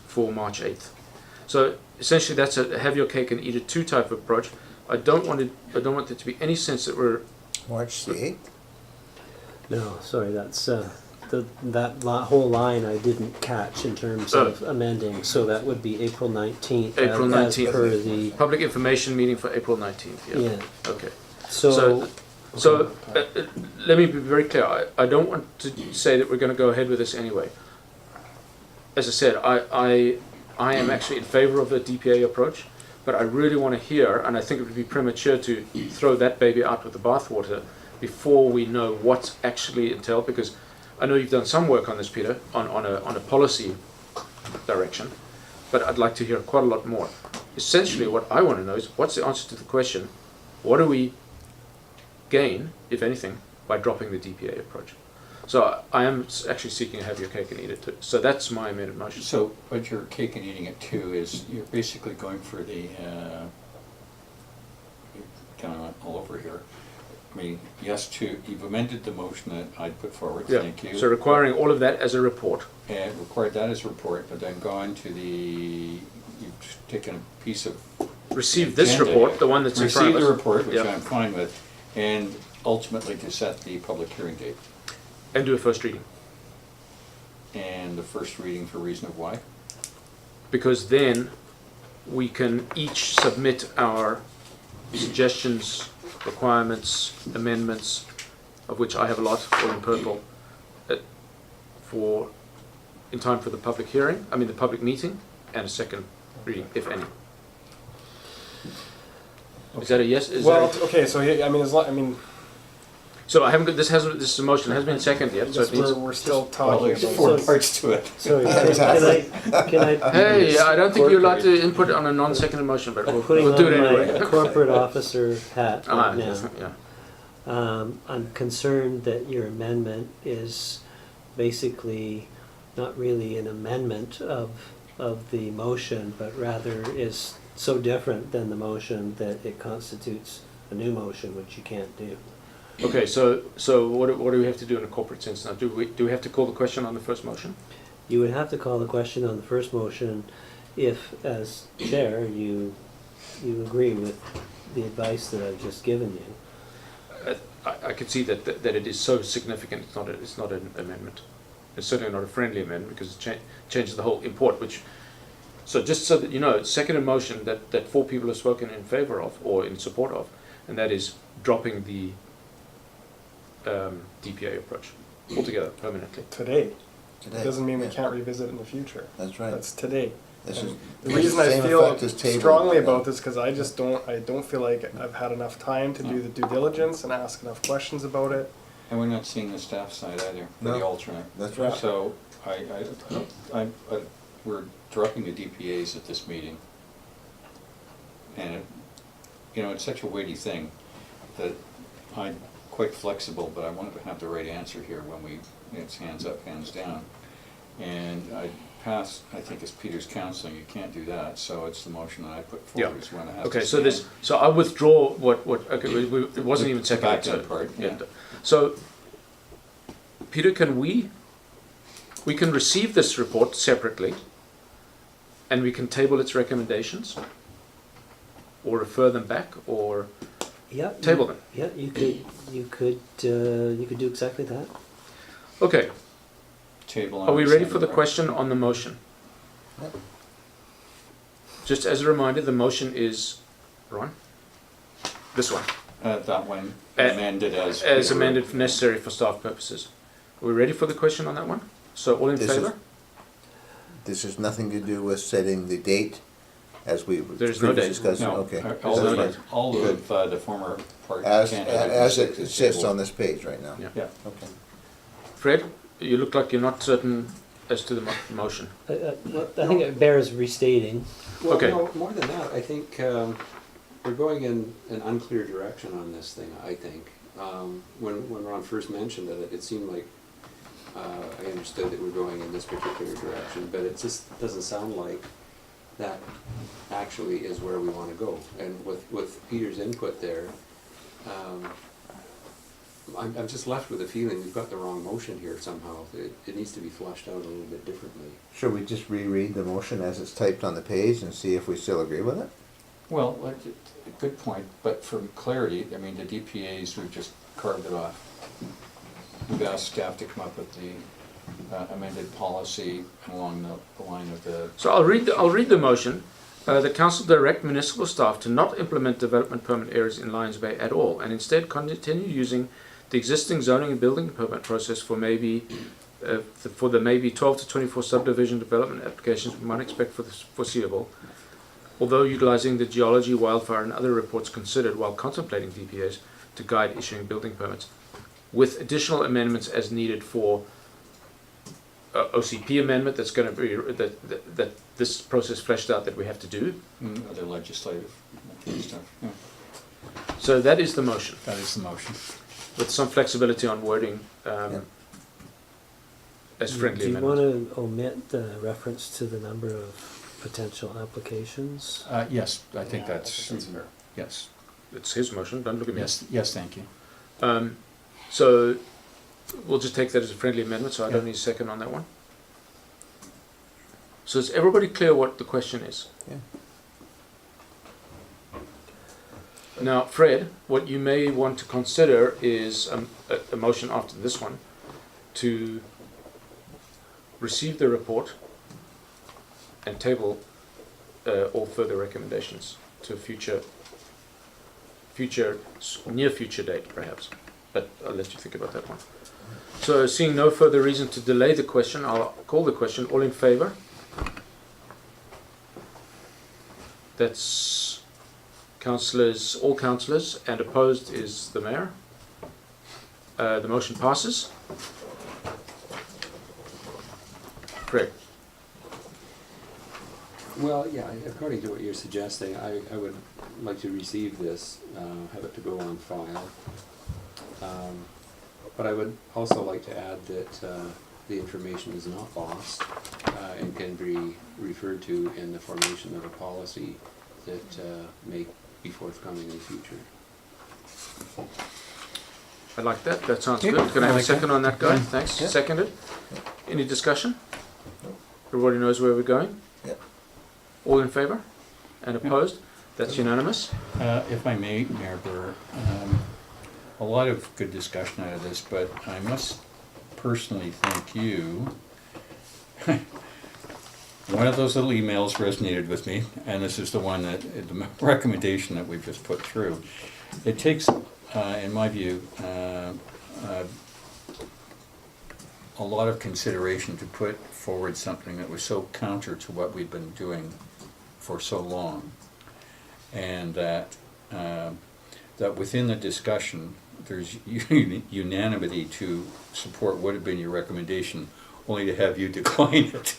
for March 8th. So essentially that's a have your cake and eat it too type of approach. I don't want there to be any sense that we're March the 8th? No, sorry, that's whole line I didn't catch in terms of amending, so that would be April 19th. April as 19th. per the, public information meeting for April 19th. Yeah. yeah. Okay. So, So let me be very clear. I don't want to say that we're going to go ahead with this anyway. As I said, I am actually in favor of the DPA approach, but I really want to hear, and I think it would be premature to throw that baby out with the bathwater before we know what's actually entailed, because I know you've done some work on this, Peter, on a policy direction, but I'd like to hear quite a lot more. Essentially, what I want to know is what's the answer to the question, what do we gain, if anything, by dropping the DPA approach? So I am actually seeking to have your cake and eat it too. So that's my amended motion. So what your cake and eating it too is you're basically going for the, kind of all over here. I mean, yes to, you've amended the motion that I put forward, Yeah. thank you. So requiring all of that as a report. And required that as a report, but then gone to the, you've taken a piece of. Receive this agenda, report, the one that's in front of us. Receive the report, which Yep. I'm fine with, and ultimately to set the public hearing date. And do a first reading. And the first reading for reason of why? Because then we can each submit our suggestions, requirements, amendments, of which I have a lot, all in purple, in time for the public hearing, the public meeting, and a second reading, if any. Is that a yes? Okay, so yeah, So I haven't got, this is a motion, it hasn't been seconded yet, so it needs. we're still Well, talking there's about. four parts to it. sorry, can I? Hey, I don't think you're allowed to input on a non-seconded motion, but I'm putting we'll do on it my anyway. corporate officer hat Ah, right yes, now. yeah. I'm concerned that your amendment is basically not really an amendment of the motion, but rather is so different than the motion that it constitutes a new motion, which you can't do. Okay, so what do we have to do in a corporate sense now? Do we have to call the question on the first motion? You would have to call the question on the first motion if, as chair, you agree with the advice that I've just given you. I could see that it is so significant. It's not an amendment. It's certainly not a friendly amendment because it changes the whole import. So just so that you know, second motion that 4 people have spoken in favour of or in support of, and that is dropping the DPA approach altogether permanently. Today. Today. It doesn't mean we Yeah. can't revisit in the future. That's right. That's today. This And is the reason I same feel effect as table. strongly about this because I don't feel like I've had enough time to do the due diligence and ask enough questions about it. And we're not seeing the staff side either, for the No. alternate. That's right. So we're dropping the DPAs at this meeting. And it's such a weighty thing that I'm quite flexible, but I wanted to have the right answer here when it's hands up, hands down. And I think it's Peter's counseling, you can't do that, so it's the motion that I put forward is when I have Okay, to so stand. so I withdraw it wasn't even The seconded. back-end part, yeah. So, Peter, we can receive this report separately, and we can table its recommendations, or refer them back, or Yeah. table them. Yeah, you could do exactly that. Okay, Table. are we on ready for the December. question on the motion? Just as a reminder, the motion is, Ron? This one. That one Uh, amended as. As Peter amended, wrote. necessary for staff purposes. Are we ready for the question on that one? So all in This is- favour? This has nothing to do with setting the date, as we There's no previously date. discussed. No, Okay. all There's no of, date. all of the former part. As candidates it is sits tabled. on this page right now. Yeah. Yeah. Okay. Fred, you look like you're not certain as to the motion. I think it bears restating. Well, Okay. no, more than that, I think we're going in an unclear direction on this thing, I think. When Ron first mentioned it seemed like I understood that we're going in this particular direction, but it just doesn't sound like that actually is where we want to go. And with Peter's input there, I'm just left with a feeling we've got the wrong motion here somehow. It needs to be flushed out a little bit differently. Should we just reread the motion as it's typed on the page and see if we still agree with it? Well, good point, but for clarity, I mean, the DPAs, we've just carved it off. We've asked staff to come up with the amended policy along the line of the. So I'll read the motion. The council direct municipal staff to not implement development permit areas in Lions Bay at all, and instead continue using the existing zoning and building permit process for maybe for the maybe 12 to 24 subdivision development applications we might expect for the foreseeable, although utilizing the geology, wildfire, and other reports considered while contemplating DPAs to guide issuing building permits, with additional amendments as needed for OCP amendment that's going to be that this process fleshed out that we have to do. Other legislative stuff. Yeah. So that is the motion, That is the motion. with some flexibility on wording Yeah. as friendly Do you amendment. want to omit the reference to the number of potential applications? Yes, I think that's fair. yes. It's his motion, don't look at me. Yes, thank you. So we'll just take that as a friendly amendment, so I don't Yeah. need a second on that one. So is everybody clear what the question is? Yeah. Now, Fred, what you may want to consider is a motion after this one to receive the report and table all further recommendations to a near future date, perhaps. But I'll let you think about that one. So, seeing no further reason to delay the question, I'll call the question. All in favour? That's councillors, all councillors, and opposed is the mayor. The motion passes. Craig. Well, yeah, according to what you're suggesting, I would like to receive this, have it to go on file. But I would also like to add that the information is not lost and can be referred to in the formation of a policy that may be forthcoming in the future. I like that. That sounds Yeah, good. Can I I have a like second that. on that, guy? Yeah. Thanks. Yeah. Seconded. Any discussion? Everybody knows where we're going? Yep. All in favour? And opposed? That's unanimous. If I may, Mayor Burr, a lot of good discussion out of this, but I must personally thank you. One of those little emails resonated with me, and this is the one that, the recommendation that we've just put through. It takes, in my view, a lot of consideration to put forward something that was so counter to what we've been doing for so long. And that that within the discussion, there's unanimity to support what had been your recommendation, only to have you decline it.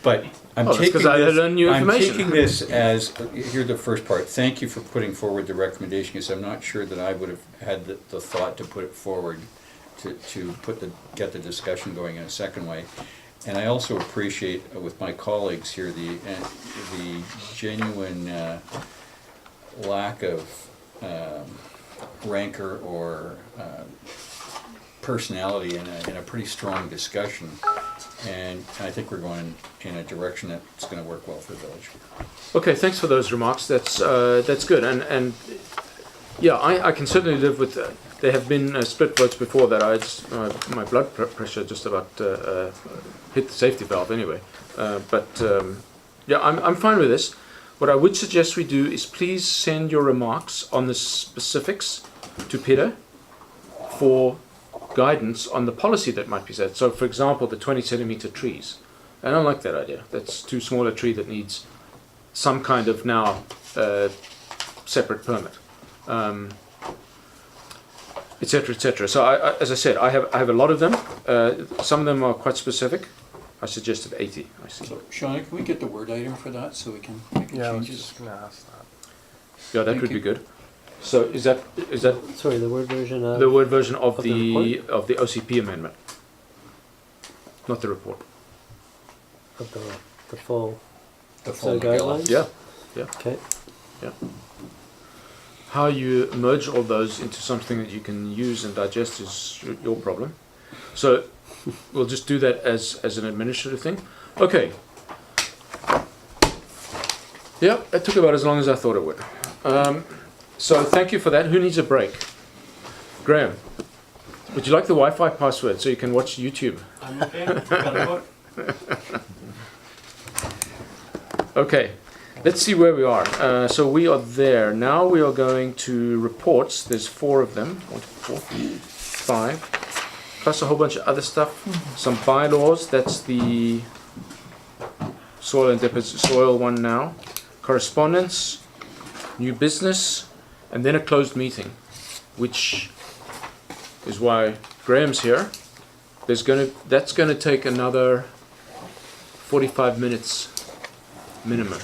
But I'm Oh, that's taking 'cause I this, learned new I'm information. taking this as, here's the first part, thank you for putting forward the recommendation, because I'm not sure that I would have had the thought to put it forward to get the discussion going in a second way. And I also appreciate with my colleagues here the genuine lack of rancor or personality in a pretty strong discussion, and I think we're going in a direction that's going to work well for the village. Okay, thanks for those remarks. That's good. And Yeah, I can certainly live with. There have been split votes before that. My blood pressure just about hit the safety valve anyway. Yeah, I'm fine with this. What I would suggest we do is please send your remarks on the specifics to Peter for guidance on the policy that might be set. So, for example, the 20 centimeter trees. I don't like that idea. That's too small a tree that needs some kind of now separate permit, etc., etc. So, as I said, I have a lot of them. Some of them are quite specific. I suggested 80. I see. So, Sean, can we get the word item for that so we can make Yeah, I was changes? just gonna ask that. Yeah, that Thank would you. be good. So, is that Sorry, the word version of? the word version of the the OCP amendment, not the report? Of the full The set full of McGill. guidelines? Yeah, yeah. Okay. How you merge all those into something that you can use and digest is your problem. So we'll just do that as an administrative thing. Okay. Yeah, it took about as long as I thought it would. So thank you for that. Who needs a break? Graham, would you like the Wi-Fi password so you can watch YouTube? I'm okay. Got a book. Okay, let's see where we are. So we are there. Now we are going to reports. There's 4 of them. 1, 2, 4, 5. Plus a whole bunch of other stuff. Some bylaws. That's the soil and soil one now. Correspondence. New business. And then a closed meeting. Which is why Graham's here. That's gonna take another 45 minutes minimum.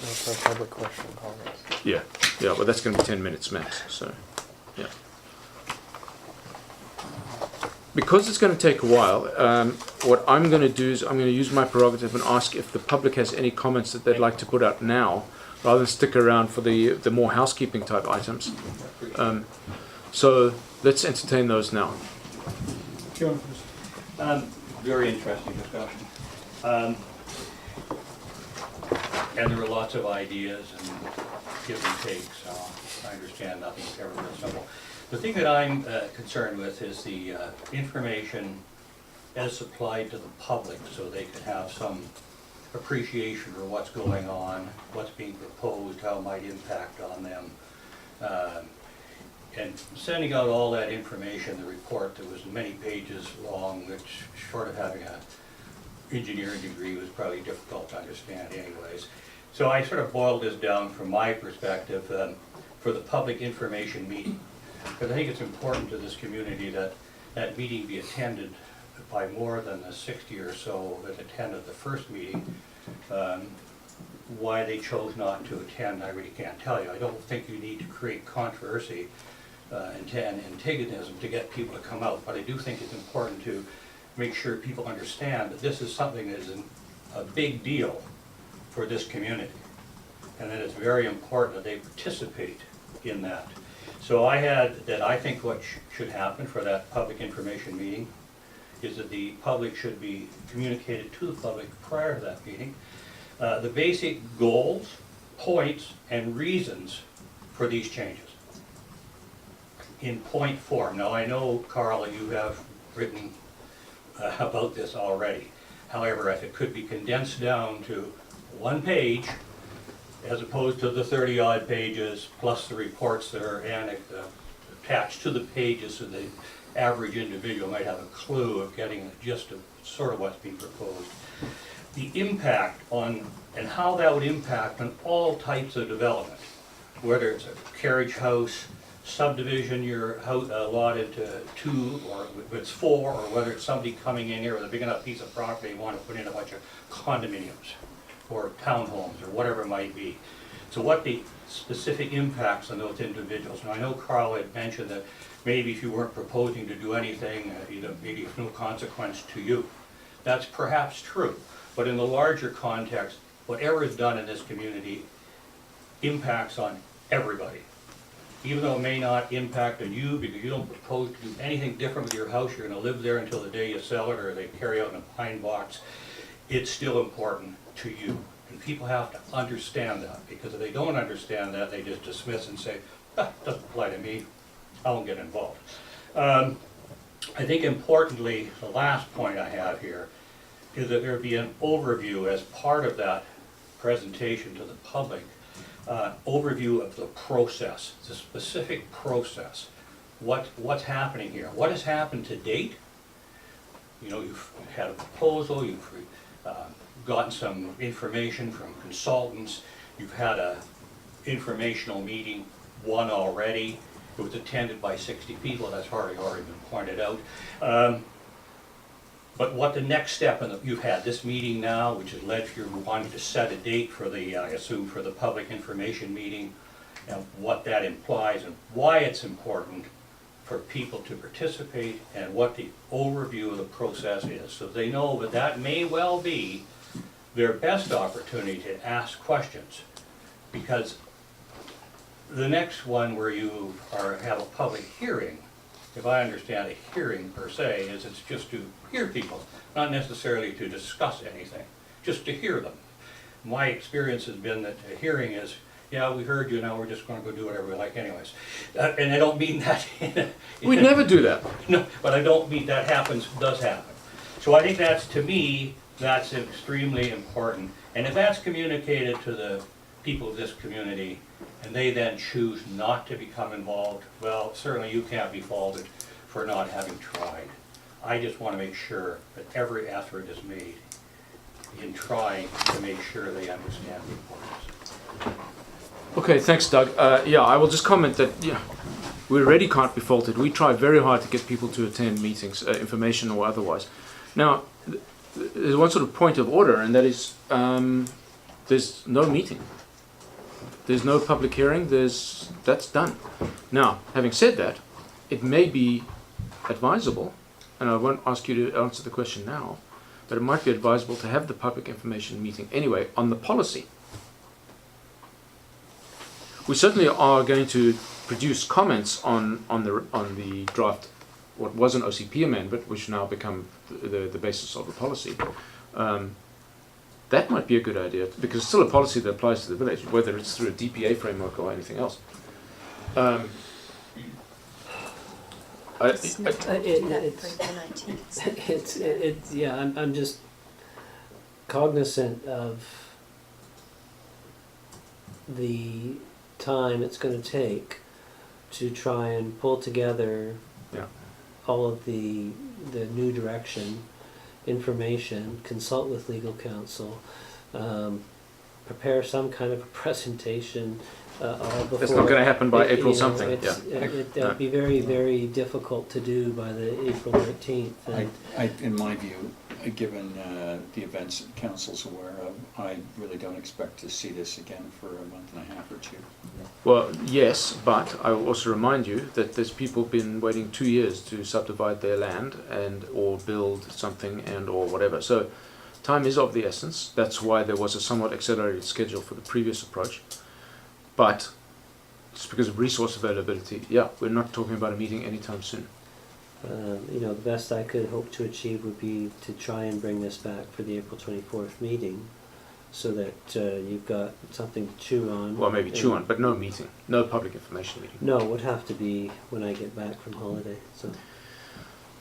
That's our public question comments. Yeah, well that's going to be 10 minutes max, so, yeah. Because it's going to take a while, what I'm going to do is I'm going to use my prerogative and ask if the public has any comments that they'd like to put out now, rather than stick around for the more housekeeping type items. So let's entertain those now. John first. Very interesting discussion. And there were lots of ideas and give and take, so I understand nothing's ever real simple. The thing that I'm concerned with is the information as supplied to the public so they can have some appreciation for what's going on, what's being proposed, how it might impact on them. And sending out all that information, the report that was many pages long, which short of having an engineering degree was probably difficult to understand anyways. So I sort of boiled this down from my perspective for the public information meeting. Because I think it's important to this community that that meeting be attended by more than the 60 or so that attended the first meeting. Why they chose not to attend, I really can't tell you. I don't think you need to create controversy and antagonism to get people to come out, but I do think it's important to make sure people understand that this is something that is a big deal for this community, and that it's very important that they participate in that. So I think what should happen for that public information meeting is that the public should be communicated to the public prior to that meeting. The basic goals, points, and reasons for these changes in point form. Now I know, Carl, that you have written about this already. However, if it could be condensed down to 1 page, as opposed to the 30-odd pages, plus the reports that are attached to the pages, so the average individual might have a clue of getting the gist of sort of what's being proposed. The impact on, and how that would impact on all types of development, whether it's a carriage house, subdivision your house, lot into 2, or if it's 4, or whether it's somebody coming in here with a big enough piece of property and want to put in a bunch of condominiums or townhomes or whatever it might be. So what the specific impacts on those individuals. Now I know Carl had mentioned that maybe if you weren't proposing to do anything, maybe it's no consequence to you. That's perhaps true, but in the larger context, whatever is done in this community impacts on everybody. Even though it may not impact on you because you don't propose to do anything different with your house, you're going to live there until the day you sell it or they carry out in a pine box, it's still important to you. And people have to understand that, because if they don't understand that, they just dismiss and say, ah, doesn't apply to me, I won't get involved. I think importantly, the last point I have here is that there be an overview as part of that presentation to the public, overview of the process, the specific process. What's happening here? What has happened to date? You know, you've had a proposal, you've gotten some information from consultants, you've had a informational meeting, one already. It was attended by 60 people, that's already been pointed out. But what the next step, you've had this meeting now, which has led to you wanting to set a date for the, I assume, for the public information meeting, and what that implies and why it's important for people to participate, and what the overview of the process is, so they know that that may well be their best opportunity to ask questions. Because the next one where you have a public hearing, if I understand a hearing per se, is it's just to hear people, not necessarily to discuss anything, just to hear them. My experience has been that a hearing is, yeah, we heard you, now we're just going to go do whatever we like anyways. And I don't mean that. We never do that. No, but I don't mean that does happen. So I think that's, to me, that's extremely important. And if that's communicated to the people of this community, and they then choose not to become involved, well, certainly you can't be faulted for not having tried. I just want to make sure that every effort is made in trying to make sure they understand the importance. Okay, thanks, Doug. Yeah, I will just comment that we already can't be faulted. We try very hard to get people to attend meetings, information or otherwise. Now, there's one sort of point of order, and that is there's no meeting. There's no public hearing. That's done. Now, having said that, it may be advisable, and I won't ask you to answer the question now, but it might be advisable to have the public information meeting anyway on the policy. We certainly are going to produce comments on the draft, what was an OCP amendment, which now become the basis of the policy. That might be a good idea, because it's still a policy that applies to the village, whether it's through a DPA framework or anything else. I'm just cognizant of the time it's going to take to try and pull together all of the new direction, information, consult with legal counsel, prepare some kind of a presentation. Before. It's not going to happen by April something. It would be very, very difficult to do by the April 19th. In my view, given the events that Council's aware of, I really don't expect to see this again for a month and a half or two. Well, yes, but I will also remind you that there's people been waiting 2 years to subdivide their land and or build something and or whatever. So time is of the essence. That's why there was a somewhat accelerated schedule for the previous approach. But just because of resource availability, we're not talking about a meeting anytime soon. The best I could hope to achieve would be to try and bring this back for the April 24th meeting, so that you've got something to chew on. Well, maybe chew on, but no meeting, no public information meeting. No, it would have to be when I get back from holiday. So.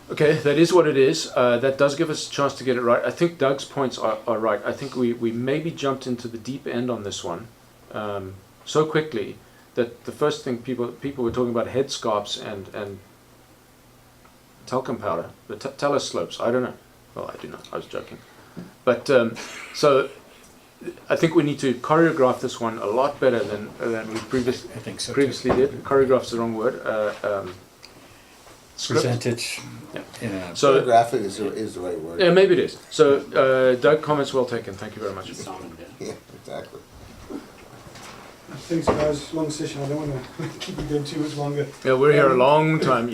Okay, that is what it is. That does give us a chance to get it right. I think Doug's points are right. I think we maybe jumped into the deep end on this one so quickly that the first thing people were talking about headscarps and talcum powder, the talus slopes. I don't know. Well, I do know. I was joking. But so I think we need to choreograph this one a lot better than we previously did. Choreograph's the wrong word. Presented. Yeah. So choreographic is the right word. Yeah, maybe it is. So Doug, comments well taken. Thank you very much. Yeah, exactly. Thanks, guys. Long session. I don't want to keep you going too much longer. Yeah, we're here a long time.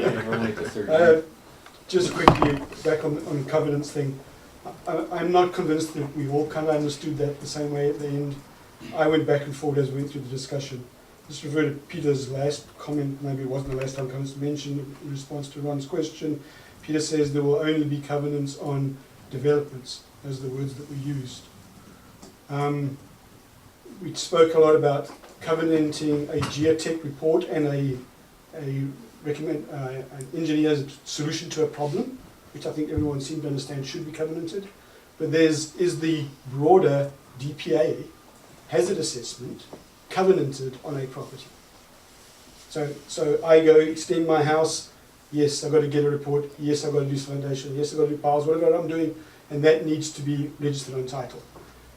Just quickly, back on the covenants thing. I'm not convinced that we all kind of understood that the same way at the end. I went back and forth as we went through the discussion. Just refer to Peter's last comment. Maybe it wasn't the last time covenants mentioned in response to Ron's question. Peter says there will only be covenants on developments. Those are the words that were used. We spoke a lot about covenanting a geotech report and an engineer's solution to a problem, which I think everyone seemed to understand should be covenanted. But is the broader DPA hazard assessment covenanted on a property. So I go extend my house, yes, I've got to get a report, yes, I've got to do foundation, yes, I've got to do piles, whatever I'm doing, and that needs to be registered on title.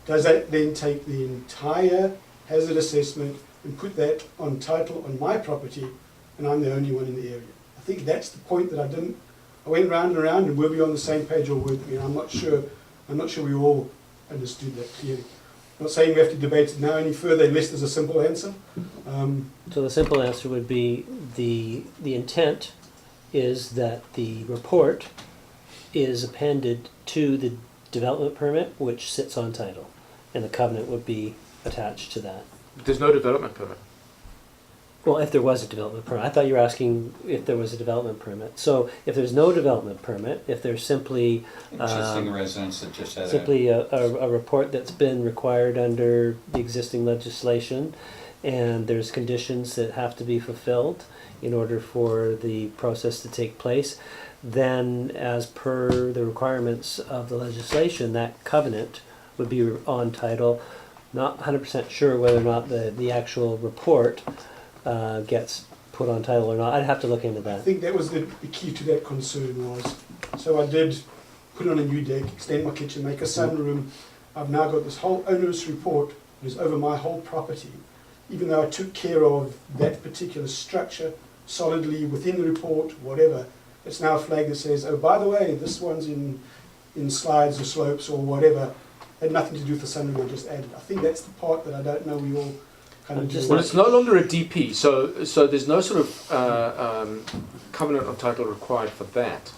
Does that then take the entire hazard assessment and put that on title on my property, and I'm the only one in the area? I think that's the point that I went round and around, and were we on the same page or weren't we? I'm not sure we all understood that clearly. I'm not saying we have to debate it now any further unless there's a simple answer. So the simple answer would be the intent is that the report is appended to the development permit, which sits on title, and the covenant would be attached to that. There's no development permit. Well, if there was a development permit. I thought you were asking if there was a development permit. So if there's no development permit, if there's simply Existing residents that just had simply a report that's been required under the existing legislation, and there's conditions that have to be fulfilled in order for the process to take place, then as per the requirements of the legislation, that covenant would be on title. Not 100% sure whether or not the actual report gets put on title or not. I'd have to look into I that. think that was the key to that concern was, so I did put on a new deck, extend my kitchen, make a sunroom. I've now got this whole onerous report that is over my whole property, even though I took care of that particular structure solidly within the report, whatever. It's now a flag that says, oh, by the way, this one's in slides or slopes or whatever. Had nothing to do with the sunroom, I just added. I think that's the part that I don't know we all kind of do. Well, it's no longer a DP, so there's no sort of covenant on title required for that.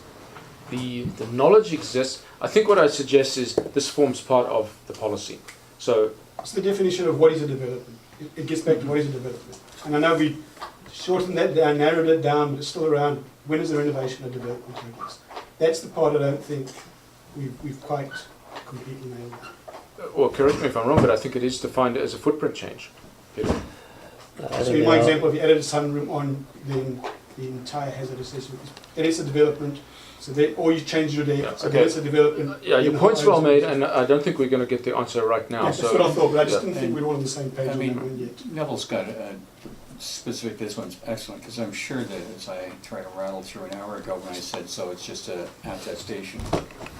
The knowledge exists. I think what I suggest is this forms part of the policy. So it's the definition of what is a development. It gets back to what is a development. And I know we shortened that down, narrowed it down, but it's still around when is the renovation a development progress. That's the part I don't think we've quite completely nailed. Well, correct me if I'm wrong, but I think it is defined as a footprint change. So in my example, if you added a sunroom on, then the entire hazard assessment then it's a development. So that, or you change your deck, so okay. then it's a development. Yeah, your point's well made, and I don't think we're going to get the answer right now. Yeah, that's what I thought, but I just didn't think we were all on the same page on that one yet. Neville's got a specific, this one's excellent, because I'm sure that as I tried to rattle through an hour ago when I said so, it's just an attestation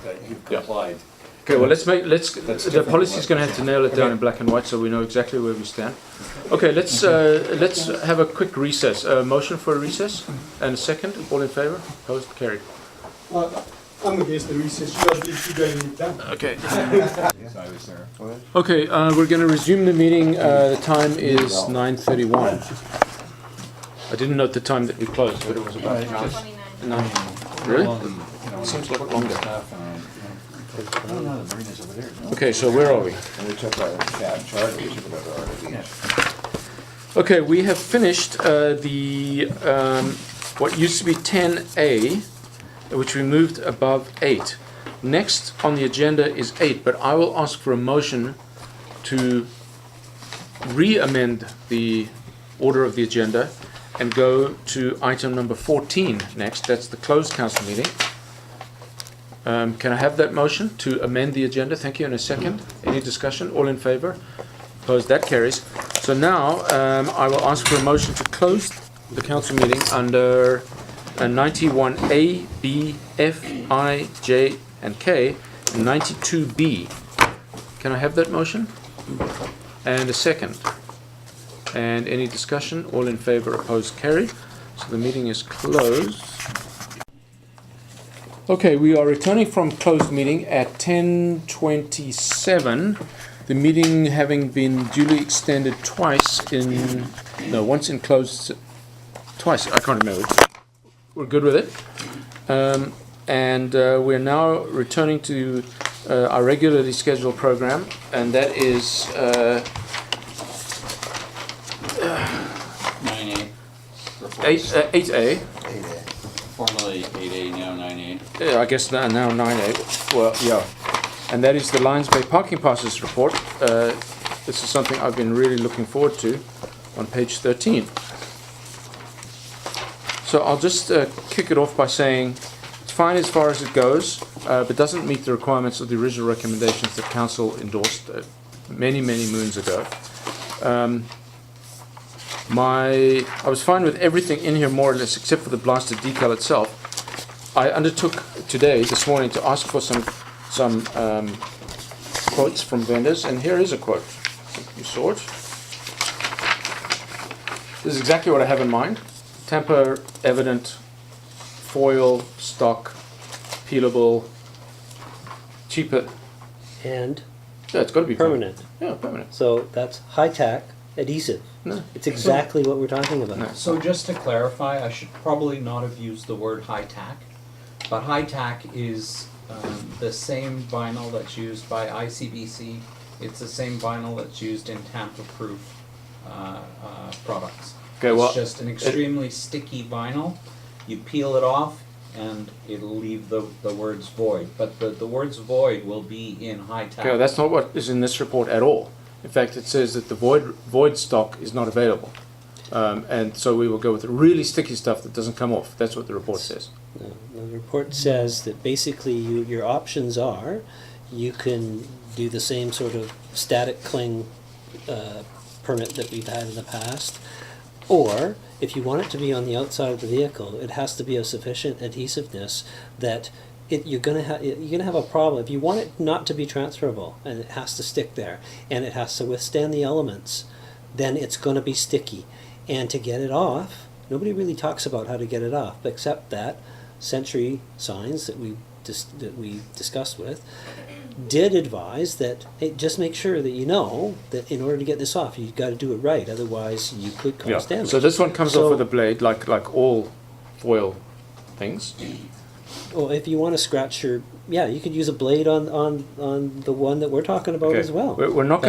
that you've complied. Okay, well the policy's going to have to nail it down in black and white so we know exactly where we stand. Okay, let's have a quick recess. Motion for a recess and a second. All in favour? Opposed? Carried. I'm against the recess. You guys need to go and get done. Okay. I was there. Okay, we're going to resume the meeting. The time is 9:31. I didn't note the time that we closed, but it was about 9. Really? Seems a lot longer. Okay, so where are we? And we took our charter, we took another RDH. Okay, we have finished the what used to be 10A, which we moved above 8. Next on the agenda is 8, but I will ask for a motion to re-amend the order of the agenda and go to item number 14 next. That's the closed council meeting. Can I have that motion to amend the agenda? Thank you. In a second. Any discussion? All in favour? Opposed? That carries. So now I will ask for a motion to close the council meeting under 91A, B, F, I, J, and K, and 92B. Can I have that motion? And a second. And any discussion? All in favour? Opposed? Carried. So the meeting is closed. Okay, we are returning from closed meeting at 10:27. The meeting having been duly extended once in closed, twice, I can't remember. We're good with it. And we're now returning to our regularly scheduled program, and that is 9A. 8A. Formerly 8A, now 9A. Yeah, I guess now 9A. Well, yeah. and that is the Lions Bay Parking Passes report. This is something I've been really looking forward to on page 13. So I'll just kick it off by saying it's fine as far as it goes, but doesn't meet the requirements of the original recommendations that Council endorsed many, many moons ago. I was fine with everything in here more or less except for the blasted decal itself. I undertook this morning, to ask for some quotes from vendors, and here is a quote. You saw it. This is exactly what I have in mind. Tamper evident, foil, stock, peelable, cheaper. And Yeah, it's got to be permanent. Yeah, permanent. So that's high-tack adhesive. No. It's exactly what we're talking about. No. So just to clarify, I should probably not have used the word high-tack, but high-tack is the same vinyl that's used by ICBC. It's the same vinyl that's used in tamper-proof products. Okay, well, it's just an extremely sticky vinyl. You peel it off, and it'll leave the words void. But the words void will be in high-tack. Okay, that's not what is in this report at all. In fact, it says that the void stock is not available. And so we will go with the really sticky stuff that doesn't come off. That's what the report says. The report says that basically your options are, you can do the same sort of static cling permit that we've had in the past, or if you want it to be on the outside of the vehicle, it has to be of sufficient adhesiveness that you're gonna have a problem. If you want it not to be transferable and it has to stick there and it has to withstand the elements, then it's gonna be sticky. And to get it off, nobody really talks about how to get it off, except that Century Signs that we discussed with did advise that, hey, just make sure that you know that in order to get this off, you've got to do it right. Otherwise, you could cause damage. So this one comes off with a blade, like all foil things. Well, if you want to scratch you could use a blade on the one that we're talking about as well. We're not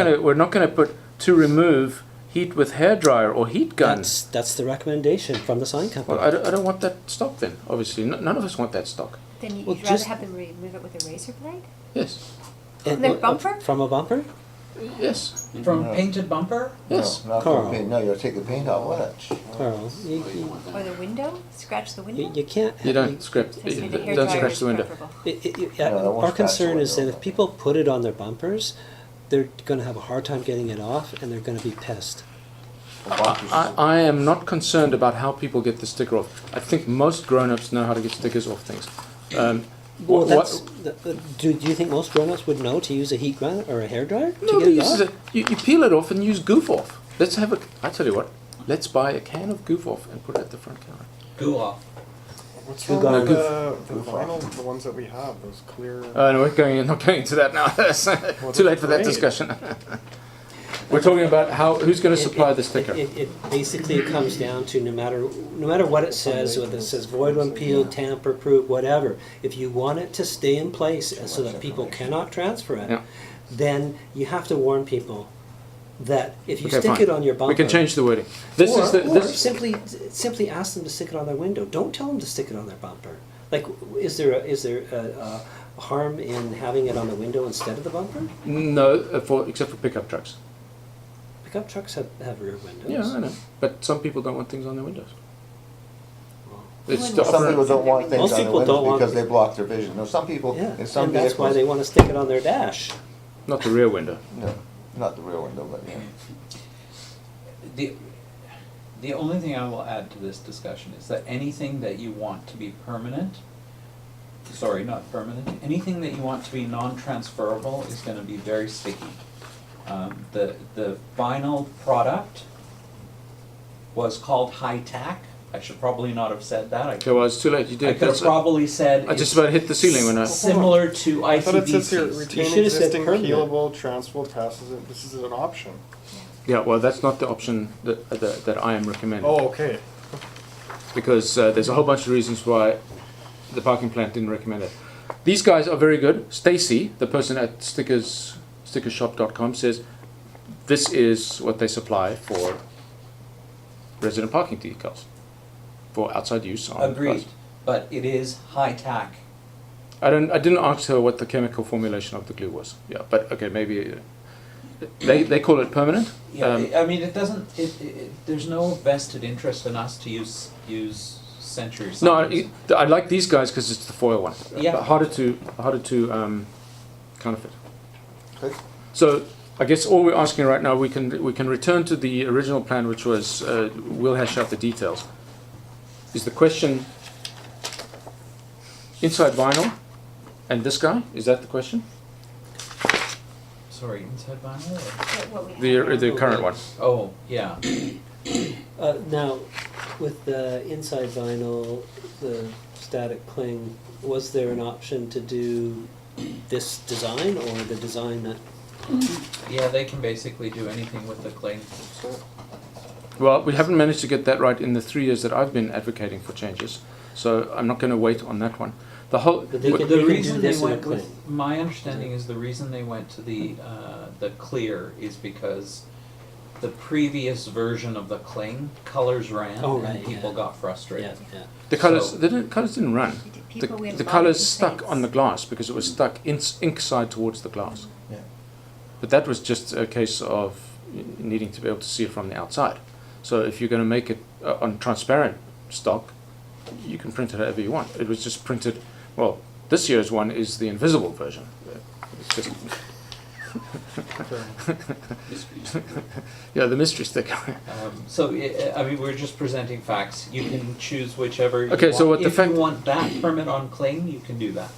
gonna put to remove heat with hairdryer or heat gun. That's the recommendation from the sign company. Well, I don't want that stock then. Obviously, none of us want that stock. Then you'd Well, rather just- have them remove it with a razor blade? Yes. From their bumper? From a bumper? Yes. From No. painted bumper? Yes. No, not Carl. the paint, no, you'll take the paint off, what? Carl, Or the window? Scratch the window? you can't. You don't scratch. So maybe the You don't hairdryer scratch is the window. preferable. that won't Our scratch concern the is that window. if people put it on their bumpers, they're going to have a hard time getting it off, and they're going to be pissed. I am not concerned about how people get the sticker off. I think most grown-ups know how to get stickers off things. Well, what- do you think most grown-ups would know to use a heat gun or a hairdryer to Nobody get it uses off? it. You peel it off and use goof off. I tell you what, let's buy a can of goof off and put it at the front counter. Go off. What's Who wrong got with goof? the vinyl, the ones that we have, those clear? No, we're not going into that now. Too late for that great. discussion. We're talking about who's going to supply the sticker. It basically comes down to no matter what it says, whether it says void when peeled, tamper proof, whatever. If you want it to stay in place so that people cannot transfer it, Yeah. then you have to warn people that if you Okay, stick fine. it on your bumper, We can change the wording. or simply ask them to stick it on their window. Don't tell them to stick it on their bumper. Like, is there a harm in having it on the window instead of the bumper? No, except for pickup trucks. Pickup trucks have rear windows. Yeah, I know. But some people don't want things on their windows. It's Some the Some people don't want things Most on their people don't windows want- because they block their vision. No, some people, Yeah, in some and that's why vehicles, they want to stick it on their dash. not the rear window. no, not the rear window, but yeah. The only thing I will add to this discussion is that anything that you want to be permanent, sorry, not permanent, anything that you want to be non-transferable is going to be very sticky. The vinyl product was called high-tack. I should probably not have said that. Okay, well, it's too late. You I did. could have That's- probably said I just it's about hit the ceiling when I. similar to I thought it says here, ICBC's. retain should have said existing permanent. peelable, transferable passes. This is an option. Yeah, well, that's not the option that I am recommending. Oh, okay. Because there's a whole bunch of reasons why the parking plant didn't recommend it. These guys are very good. Stacy, the person at stickershop.com, says this is what they supply for resident parking decals for outside use. On Agreed, cars. but it is high-tack. I didn't ask her what the chemical formulation of the glue was. Yeah, but okay, maybe they call it permanent. Yeah, I mean, it doesn't. There's no vested interest in us to use Century. No, I like these guys because it's the foil one. Yeah. But harder to counterfeit. Okay. So I guess all we're asking right now, we can return to the original plan, which was we'll hash out the details. Is the question inside vinyl and this guy? Is that the question? Sorry, inside vinyl? Or? What we have The now. current one. Oh, yeah. Now, with the inside vinyl, the static cling, was there an option to do this design or the design that? Yeah, they can basically do anything with the cling. Well, we haven't managed to get that right in the 3 years that I've been advocating for changes, so I'm not going to wait on that one. The whole But they could- The do reason they this in a went with, cling. my understanding is the reason they went to the clear is because the previous version of the cling, colors ran Oh, and right, people yeah. got frustrated. Yeah. the colors So- colors didn't run. People The, with the body colors stuck complaints. on the glass because it was stuck ink side towards the glass. Yeah. But that was just a case of needing to be able to see it from the outside. So if you're going to make it on transparent stock, you can print it however you want. It was just printed. Well, this year's one is the invisible version. It's just yeah, the mystery sticker. So, I mean, we're just presenting facts. You can choose whichever you Okay, want. so what the if fact- you want that permit on cling, you can do that.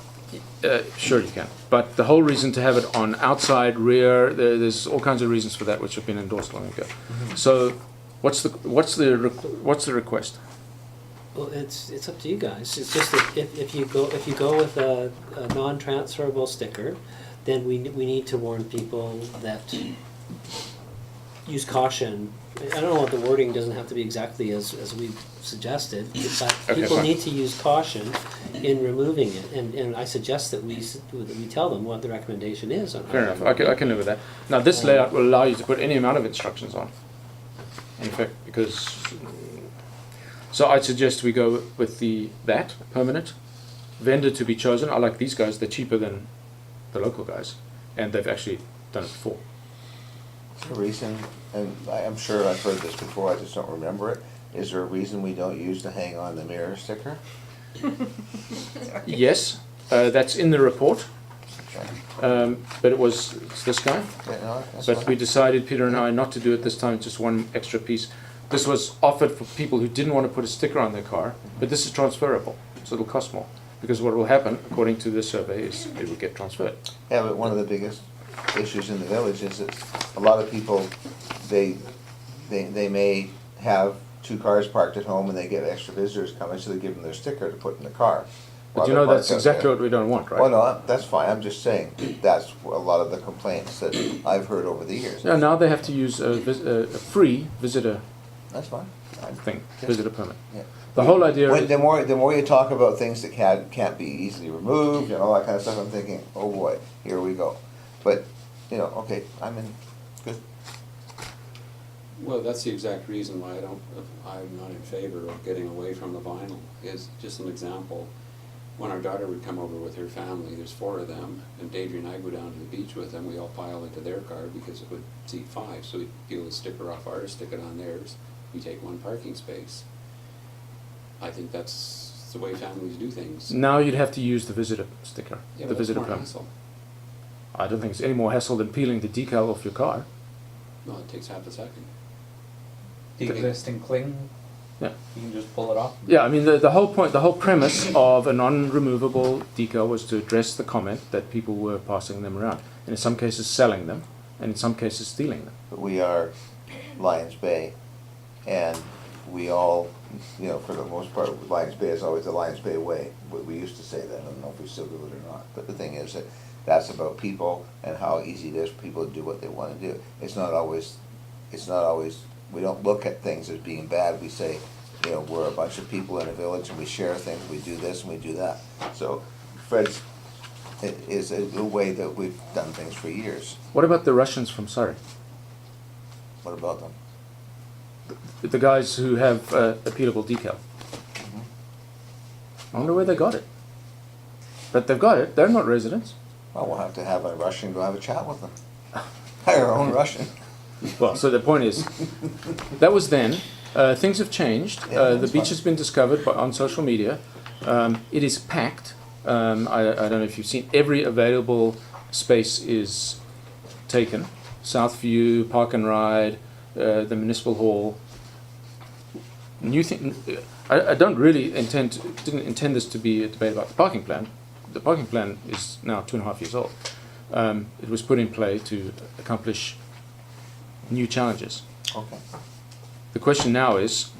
Sure, you can. But the whole reason to have it on outside, rear, there's all kinds of reasons for that, which have been endorsed long ago. So, what's the request? Well, it's up to you guys. It's just that if you go with a non-transferable sticker, then we need to warn people that use caution. I don't know what the wording doesn't have to be exactly as we've suggested, but Okay, people fine. need to use caution in removing it. And I suggest that we tell them what the recommendation is on how Fair to enough. I can live with that. Now, this layout will allow you to put any amount of instructions on. In fact, because so I'd suggest we go with that permanent vendor to be chosen. I like these guys; they're cheaper than the local guys, and they've actually done it before. Is there a reason, and I'm sure I've heard this before, I just don't remember it, is there a reason we don't use the hang on the mirror sticker? Yes, that's in the report, Okay. but it's this guy. Yeah, no, that's But fine. we decided, Peter and I, not to do it this time, just one extra piece. This was offered for people who didn't want to put a sticker on their car, but this is transferable, so it'll cost more. Because what will happen, according to the survey, is it will get transferred. Yeah, but one of the biggest issues in the village is that a lot of people, they may have 2 cars parked at home and they get extra visitors coming, so they give them their sticker to put in the car. But you know that's exactly what we don't want, right? Well, no, that's fine, I'm just saying, that's a lot of the complaints that I've heard over the years. Yeah, now they have to use a free visitor That's fine. thing, visitor permit. Yeah. The whole idea When, is, the more you talk about things that can't be easily removed and all that kind of stuff, I'm thinking, oh boy, here we go. But, okay, I'm in, good. Well, that's the exact reason why I'm not in favor of getting away from the vinyl, is just an example. When our daughter would come over with her family, there's 4 of them, and Deidre and I go down to the beach with them, we all pile into their car because it would seat 5, so we peel the sticker off ours, stick it on theirs, we take 1 parking space. I think that's the way families do things. now you'd have to use the visitor sticker, Yeah, the but that's visitor more permit. hassle. I don't think it's any more hassle than peeling the decal off your car. No, it takes half a second. The existing cling, Yeah. you can just pull it off. Yeah, I mean, the whole point, the whole premise of a non-removable decal was to address the comment that people were passing them around, and in some cases selling them, and in some cases stealing them. But we are Lions Bay, and we all, for the most part, Lions Bay is always the Lions Bay way. We used to say that, I don't know if we still do it or not, but the thing is that that's about people and how easy it is for people to do what they want to do. It's not always, we don't look at things as being bad, we say, we're a bunch of people in a village and we share things, we do this and we do that. So Fred's is a way that we've done things for years. What about the Russians from Surrey? What about them? The guys who have appealable decal. I wonder where they got it. but they've got it. They're not residents. Well, we'll have to have a Russian go have a chat with them. Hire our own Russian. Well, so the point is, that was then. Things have changed. Yeah, The that's beach fine. has been discovered on social media. It is packed. I don't know if you've seen, every available space is taken. Southview, Park and Ride, the Municipal Hall. New thing. I don't really didn't intend this to be a debate about the parking plan. The parking plan is now 2.5 years old. It was put in play to accomplish new challenges. Okay. The question now is,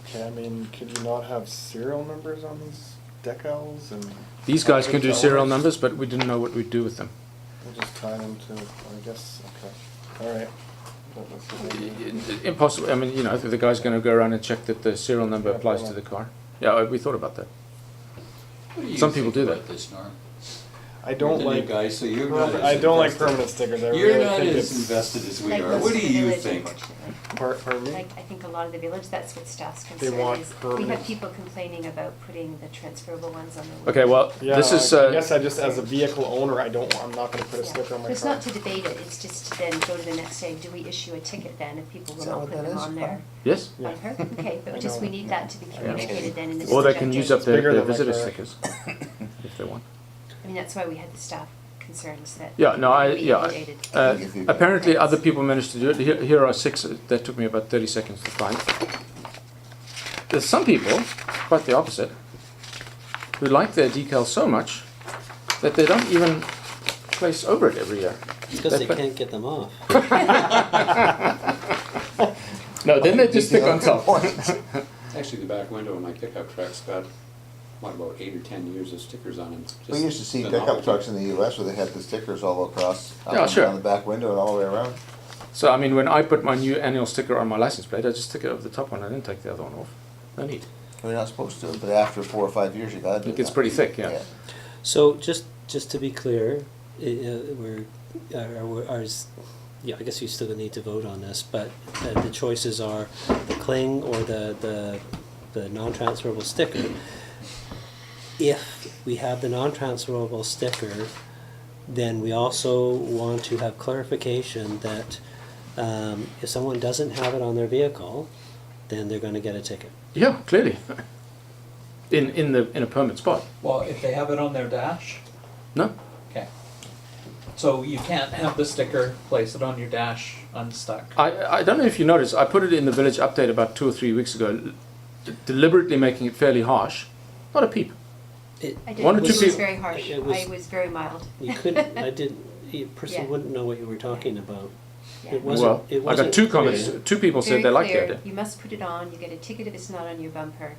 Okay, I mean, could you not have serial numbers on these decals and? these guys can do serial Hours? numbers, but we didn't know what we'd do with them. We'll just tie them to, I guess, okay, all right. That looks like a- Impossible. I mean, you know, if the guy's going to go around and check that the serial number Yeah, applies fair to the enough. car. Yeah, we thought about that. What do you Some people think do about that. this, Norm? I don't You're the new like, guy, so you're perma- not I as don't like invested. permanent stickers, I You're really not think as it's. invested as we Like are. most What do of the you village, think? unfortunately. Pardon me? Like, I think a lot of the village, that's what staff's They concern want is. We permanent- have people complaining about putting the transferable ones on the. Okay, well, Yeah, this is. I guess I just, as a vehicle owner, I'm not gonna put a Yeah. sticker on my But it's car. not to debate it, it's just to then go to the next day, do we issue a ticket then if people will Is that not what put that them is? on there? Yes. Yeah. On her? Okay, I but just, know. we need that to be communicated then in the. Or they can use up bigger their than my visitor car. stickers if they want. I mean, that's why we had the staff concerns that. Yeah, no, would be inundated. Apparently other people managed to do it. Here are 6. That took me about 30 seconds to find. There's some people, quite the opposite, who like their decals so much that they don't even place over it every year. It's because they That's can't get them off. No, then they just stick on top. Actually, the back window of my pickup truck's got, what, about 8 or 10 years of stickers on them. We used to see the pickup novelty. trucks in the US where they had the stickers all across, Yeah, sure. on the back window and all the way around. So, I mean, when I put my new annual sticker on my license plate, I just stick it over the top one. I didn't take the other one off. No need. We're not supposed to, but after 4 or 5 years, you gotta do It gets that. pretty thick, yeah. So just to be clear, yeah, I guess you still need to vote on this, but the choices are the cling or the non-transferable sticker. If we have the non-transferable sticker, then we also want to have clarification that if someone doesn't have it on their vehicle, then they're gonna get a ticket. Yeah, clearly. In a permanent spot. Well, if they have it on their dash, No? okay. So you can't have the sticker, place it on your dash unstuck. I don't know if you noticed, I put it in the village update about 2 or 3 weeks ago, deliberately making it fairly harsh. Not a peep. I did, One or it two was people- very harsh, It was- I was very mild. You couldn't, a person Yeah. wouldn't know what you were talking about. Yeah. It wasn't, Well, it I wasn't got 2 clear. comments. 2 people said Very they liked the clear, idea. you must put it on, you get a ticket if it's not on your bumper.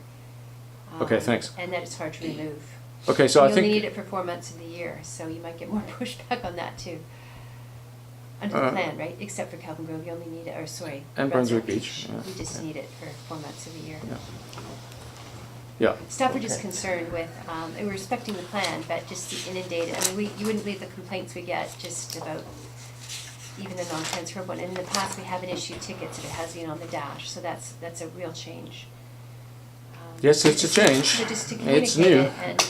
Okay, thanks. And that it's hard to remove. Okay, so I You only need think, it for 4 months of the year, so you might get more pushback on that too. Under the Uh, plan, right, except for Calvin Grove, you only need it, or sorry. And Brunswick Beach, yeah. You just need it for 4 months of the year. yeah. Staff were just concerned with, they were respecting the plan, but just the inundated, I mean, you wouldn't believe the complaints we get just about even the non-transferable one. And in the past, we haven't issued tickets if it has been on the dash, so that's a real change. Yes, it's a change. So just to It's communicate new. it, and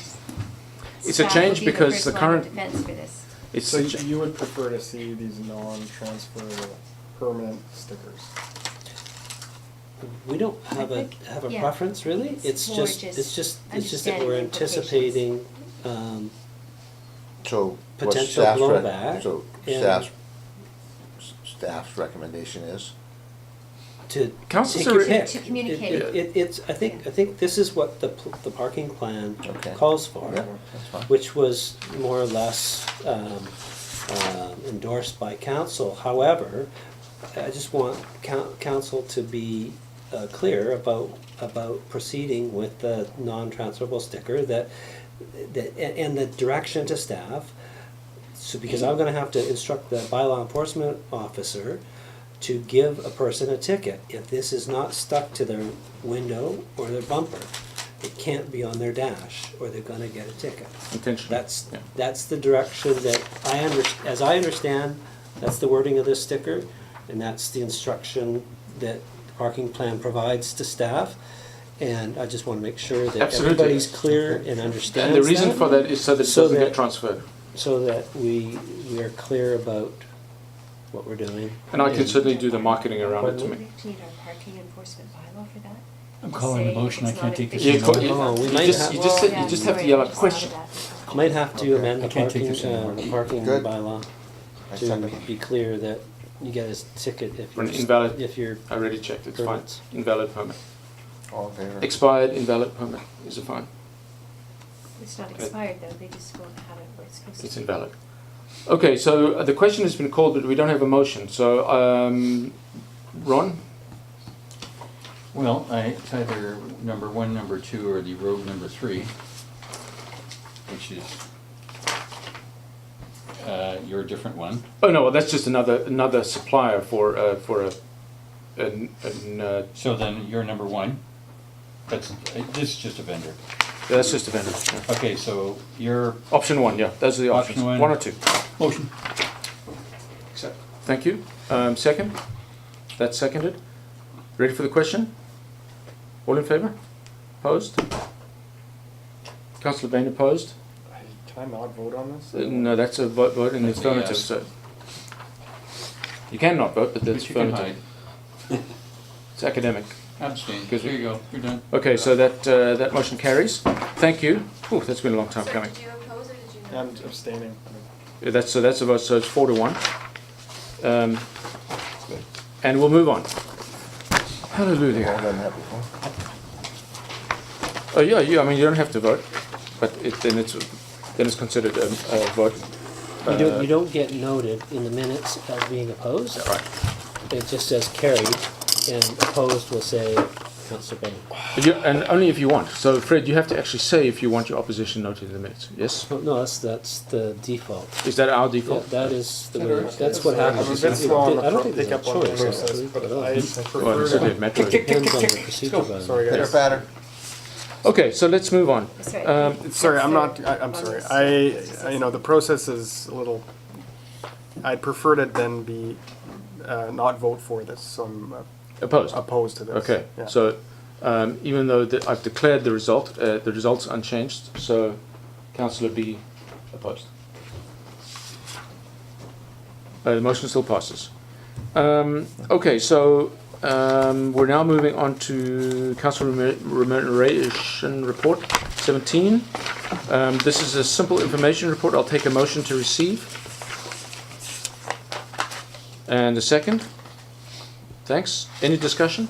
It's a staff change will be because first the line of current- defense for this. It's So a ch- you would prefer to see these non-transferable permanent stickers? We don't have I think, a yeah, preference, really. it's It's more just that understanding we're the implications. anticipating, So what's Potential staff's blowback So and- staff's recommendation is? to Council's take your already- pick. To communicate it. It's, I think this is what the parking plan Okay. calls for. Yeah, that's fine. Which was more or less endorsed by council. However, I just want council to be clear about proceeding with the non-transferable sticker and the direction to staff. So, because I'm gonna have to instruct the bylaw enforcement officer to give a person a ticket if this is not stuck to their window or their bumper. It can't be on their dash, or they're gonna get a ticket. intentional. Yeah. That's the direction that as I understand, that's the wording of this sticker, and that's the instruction that the parking plan provides to staff. And I just want to make sure that Absolutely. everybody's clear and understands And the reason that, for that is so that it So doesn't that- get transferred. so that we are clear about what we're doing. And I can certainly do the marketing around it to Pardon make. Do we need our parking enforcement bylaw for that? I'm To calling the say motion, I it's can't not take this. efficient. Yeah, Oh, we might have- you Yeah, just have to sorry, yell I out just question. thought of that. Might have to Okay. amend the I can't take parking, this anymore. the parking Good. bylaw I to second. be clear that you get a ticket if For an you're, invalid, if you're, I already checked, it's fine. Permits. Invalid permit. All in favor? Expired invalid permit is a fine. It's not expired though, they just won't have it where it's supposed to be. It's invalid. Okay, so the question has been called, but we don't have a motion. So, Ron? Well, it's either number 1, number 2, or the road number 3, which is your different one. Oh no, well that's just another supplier for So then you're number 1. This is just a vendor. that's just a vendor. Yeah. Okay, so you're Option 1, yeah, those are the options. Option 1. 1 or 2. Motion. Accept. Thank you. Second? That's seconded. Ready for the question? All in favour? Opposed? Councillor Bain opposed? Can I not vote on this? No, that's a vote in the That's a affirmative. yes. So you cannot vote, but that's But you can affirmative. hide. It's academic. Abstain. Because There you go. You're done. Okay, so that motion carries. Thank you. Ooh, that's been a long time So coming. did you oppose or did you Yeah, not? I'm abstaining. Yeah, that's a vote, so it's 4-1. And we'll move on. All Hallelujah. done that before? Oh yeah, I mean you don't have to vote, but then it's considered a vote. you don't get noted in the minutes as being opposed. Right. It just says carried, and opposed will say Councillor Bain. And only if you want. So Fred, you have to actually say if you want your opposition noted in the minutes. Yes? Oh, no, that's the default. Is that our Yeah, default? that is the way, that's what I'm happens. a bit slow on I don't the think there's a pickup on the choice, process, actually, but at all. I Well, prefer certainly to. Metro. Depends on the procedure. by Sorry, the guys. Pitter patter. Okay, so let's move on. That's right. Sorry, I'm That's not, the- I'm on sorry. this. You know, the process is a little, I'd prefer to then be, not vote for this, so I'm Opposed? opposed to this. Okay, Yeah. so even though I've declared the result's unchanged, so Councillor B opposed. The motion still passes. Okay, so we're now moving on to Council Remuneration Report 17. This is a simple information report. I'll take a motion to receive. And a second. Thanks. Any discussion?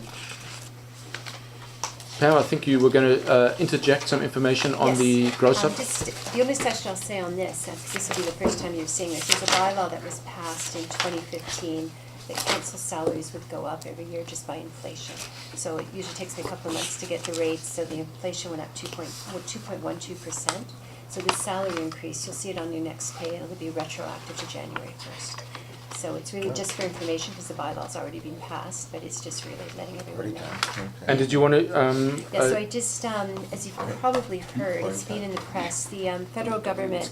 Pam, I think you were going to interject some information on Yes. the gross up. Just, the only section I'll say on this, because this will be the first time you're seeing this, is a bylaw that was passed in 2015 that council salaries would go up every year just by inflation. So it usually takes me a couple of months to get the rates, so the inflation went up 2.12%. So this salary increase, you'll see it on your next pay, and it'll be retroactive to January 1st. So it's really just for information, because the bylaw's already been passed, but it's just really letting everyone know. And did you want to? Yeah, so I just, as you've probably heard, it's been in the press, the federal government,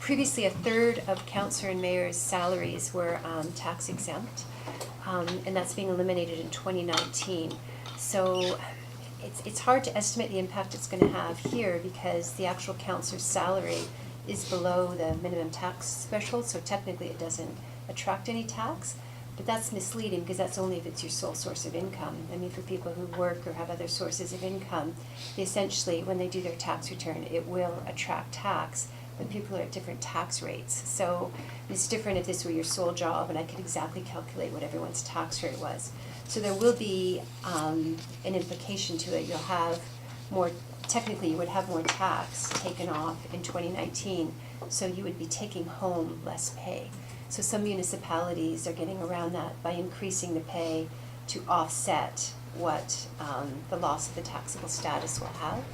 previously a third of councillor and mayor's salaries were tax exempt, and that's being eliminated in 2019. So it's hard to estimate the impact it's going to have here, because the actual councillor's salary is below the minimum tax threshold, so technically it doesn't attract any tax. But that's misleading, because that's only if it's your sole source of income. I mean, for people who work or have other sources of income, essentially, when they do their tax return, it will attract tax, but people are at different tax rates. So it's different if this were your sole job, and I could exactly calculate what everyone's tax rate was. So there will be an implication to it. You'll have more, technically you would have more tax taken off in 2019, so you would be taking home less pay. So some municipalities are getting around that by increasing the pay to offset what the loss of the taxable status will have.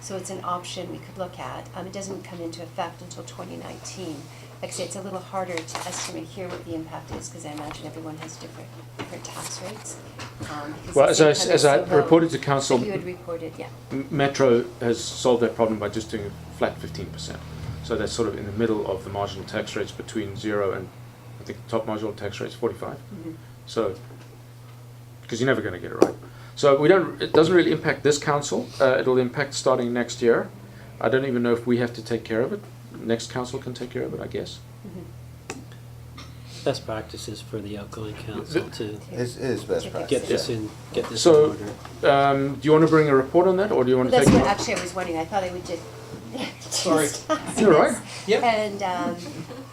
So it's an option we could look at. It doesn't come into effect until 2019. Like I say, it's a little harder to estimate here what the impact is, because I imagine everyone has different tax rates. Well, as I reported to council, You had reported, yeah. Metro has solved that problem by just doing a flat 15%. So that's sort of in the middle of the marginal tax rates between 0 and, I think the top marginal tax rate is 45. Mm-hmm. So, because you're never going to get it right. So we don't. It doesn't really impact this council. It'll impact starting next year. I don't even know if we have to take care of it. Next council can take care of it, I guess. Best practices for the outgoing council to It is best practice. get this in So, order. do you want to bring a report on that, or do you want to That's take? what actually I was wondering. I thought I would just. Sorry. You're right. Yep. And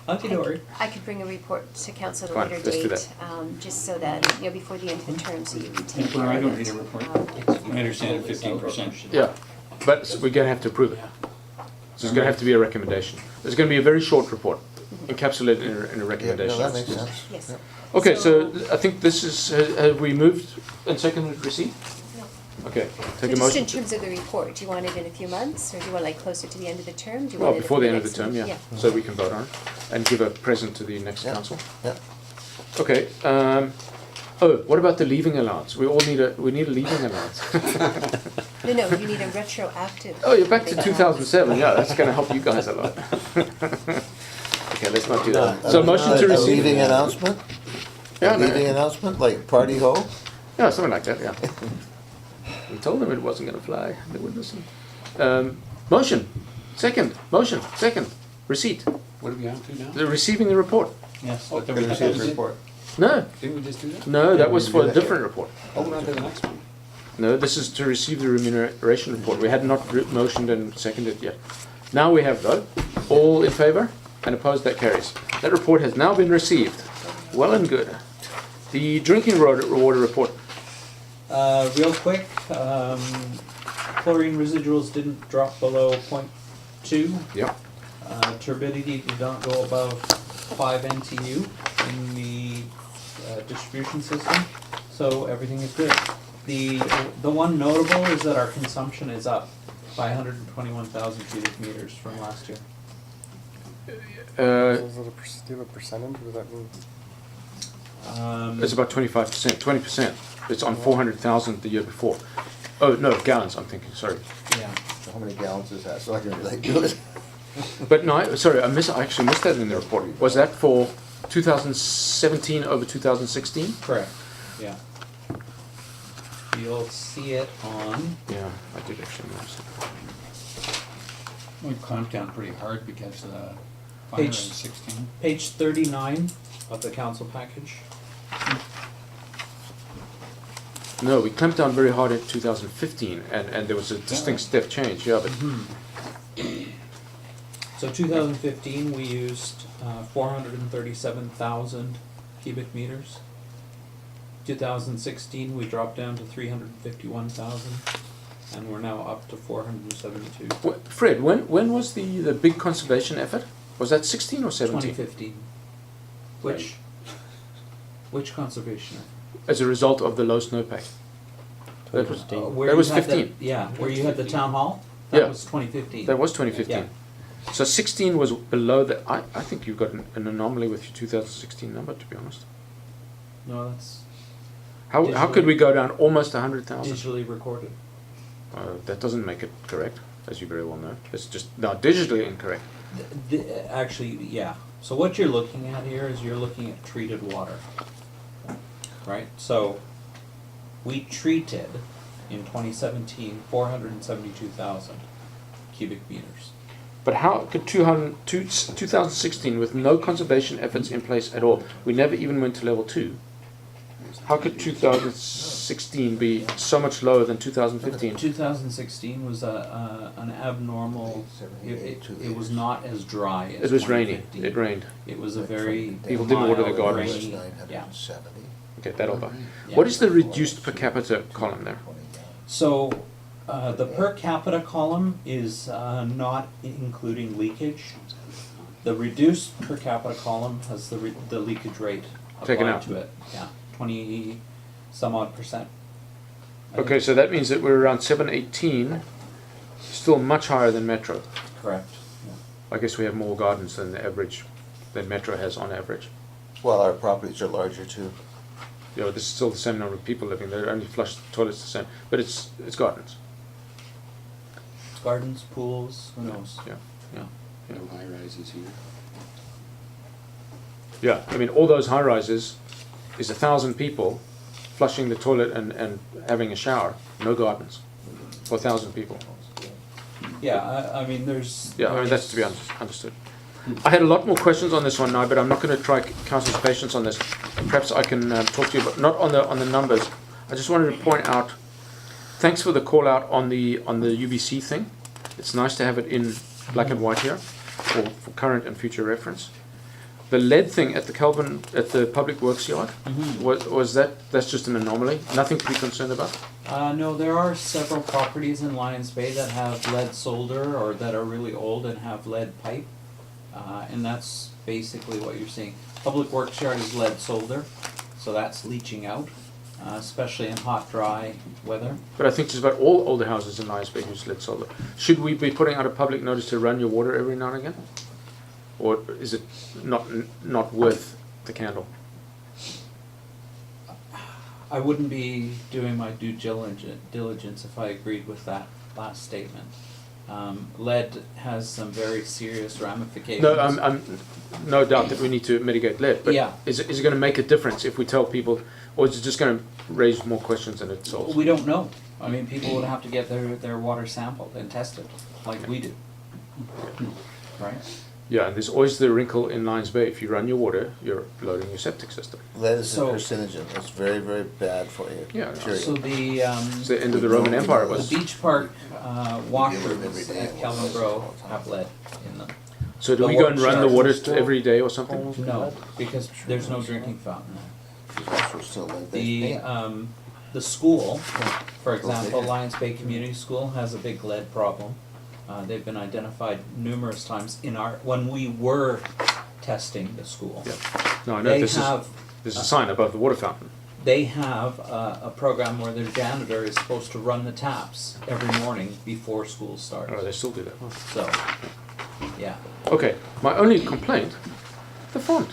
Hunky-dory. I could bring a report to council at a Fine, later let's do date, just so that, before the end of the term, so you can take care of it. I don't need a report. I understand 15%. Yeah, but we're going to have to approve it. So it's going to have to be a recommendation. It's going to be a very short report, encapsulated in a Yeah, recommendation. no, that makes sense. Yes. Okay, so I think this is. Have we moved and seconded receipt? Okay, So take a just in motion. terms of the report, do you want it in a few months, or do you want like closer to the end of the term? Do you Well, want it before for the end of the next term, week? yeah, so we can vote on it and give a present to the next Yeah. council. Yeah. Okay. What about the leaving allowance? We need a leaving allowance. No, you need a retroactive. Oh, you're back to leaving 2007. Yeah, that's going to help you guys a lot. Okay, let's not do that. So A- motion to a receive. leaving announcement? Yeah, A no. leaving announcement, like party ho? Yeah, something like that. Yeah. We told them it wasn't going to fly. They wouldn't listen. Motion. Second. Motion. Second. Receipt. What are we on to now? They're receiving the report. Yes, Oh, but there was that a was it. report. No, Didn't we just do that? no, that was we for do a that different here. report. Oh, we're on to the next one. No, this is to receive the remuneration report. We had not motioned and seconded yet. Now we have though. All in favour? And opposed? That carries. That report has now been received. Well and good. The drinking water report. Real quick, chlorine residuals didn't drop below 0.2. Yep. Turbidity did not go above 5 NTU in the distribution system, so everything is good. The one notable is that our consumption is up by 121,000 cubic meters from last year. Is it do you have a percentage? What does that mean? It's about 25%. 20%. It's on 400,000 the year before. Oh no, gallons. I'm thinking. Sorry. Yeah. So how many gallons is that, so I can relate to it? But no, sorry. I actually missed that in the report. Was that for 2017 over 2016? Correct. Yeah. You'll see it on Yeah, I did actually notice it. We clamped down pretty hard because Page- 516. page 39 of the council package. No, we clamped down very hard in 2015, and there was a distinct step change. Yeah, but So 2015, we used 437,000 cubic meters. 2016, we dropped down to 351,000, and we're now up to 472. Fred, when was the big conservation effort? Was that 16 or 17? 2015. Which conservation? As a result of the low snowpack. That was, Where that you was had the- 15. Yeah, where you had the town hall? That Yeah. was 2015. That was 2015. Yeah. So 16 was below that. I think you've got an anomaly with your 2016 number, to be honest. No, that's How could we go down almost 100,000? digitally recorded. That doesn't make it correct, as you very well know. It's just now digitally incorrect. Actually, yeah. So what you're looking at here is you're looking at treated water. Right? So we treated in 2017 472,000 cubic meters. But how could 2016, with no conservation efforts in place at all, we never even went to level 2? How could 2016 be so much lower than 2015? 2016 was an abnormal. It was not as dry as It was rainy. 2015. It rained. It was a very People didn't water their mild, gardens. rainy- Yeah. Okay, that'll buy. Yeah. What is the reduced per capita column there? So the per capita column is not including leakage. The reduced per capita column has the leakage rate Taken applied out. to it. Yeah, 20 some odd percent. Okay, so that means that we're around 718, still much higher than Metro. Correct. I guess we have more gardens than the average, than Metro has on average. Well, our properties are larger too. You know, this is still the same number of people living there, only flush toilets the same, but it's gardens. Gardens, pools, who knows? Yeah. Yeah. No high rises here. Yeah, I mean, all those high rises is 1,000 people flushing the toilet and having a shower, no gardens, for 1,000 people. Yeah, I mean, there's. Yeah, I mean, that's to be understood. I had a lot more questions on this one now, but I'm not going to try council's patience on this. Perhaps I can talk to you, but not on the numbers. I just wanted to point out, thanks for the call out on the UBC thing. It's nice to have it in black and white here for current and future reference. The lead thing at the public works yard, was that's just an anomaly? Nothing to be concerned about? No, there are several properties in Lions Bay that have lead solder or that are really old and have lead pipe. And that's basically what you're seeing. Public works yard is lead solder, so that's leaching out, especially in hot, dry weather. But I think just about all older houses in Lions Bay use lead solder. Should we be putting out a public notice to run your water every now and again? Or is it not worth the candle? I wouldn't be doing my due diligence if I agreed with that last statement. Lead has some very serious ramifications. No, I'm no doubt that we need to mitigate lead. But yeah. Is it going to make a difference if we tell people, or is it just going to raise more questions than it solves? We don't know. I mean, people would have to get their water sampled and tested, like we do. Right? Yeah, and there's always the wrinkle in Lions Bay. If you run your water, you're loading your septic system. Lead is a carcinogen. It's very, very bad for you. Yeah. Period. So the it's the end of the Roman Empire was. The beach park washrooms at Kelvin Grove have lead in them. So do we go and run the water every day or something? No, because there's no drinking fountain there. The school, for example, Lions Bay Community School has a big lead problem. They've been identified numerous times when we were testing the school. Yeah. No, I know there's a sign above the water fountain. They have a program where their janitor is supposed to run the taps every morning before school starts. Oh, they still do that. Oh. So, yeah. Okay, my only complaint, the font.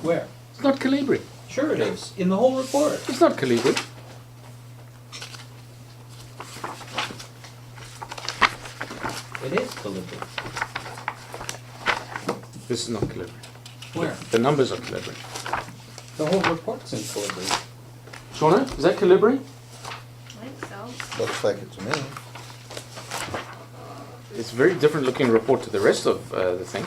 Where? It's not Calibri. Sure it is. In the whole report. It's not Calibri. It is Calibri. This is not Calibri. Where? The numbers are Calibri. The whole report's in Calibri. Shauna, is that Calibri? I think so. Looks like it to me. It's a very different looking report to the rest of the thing.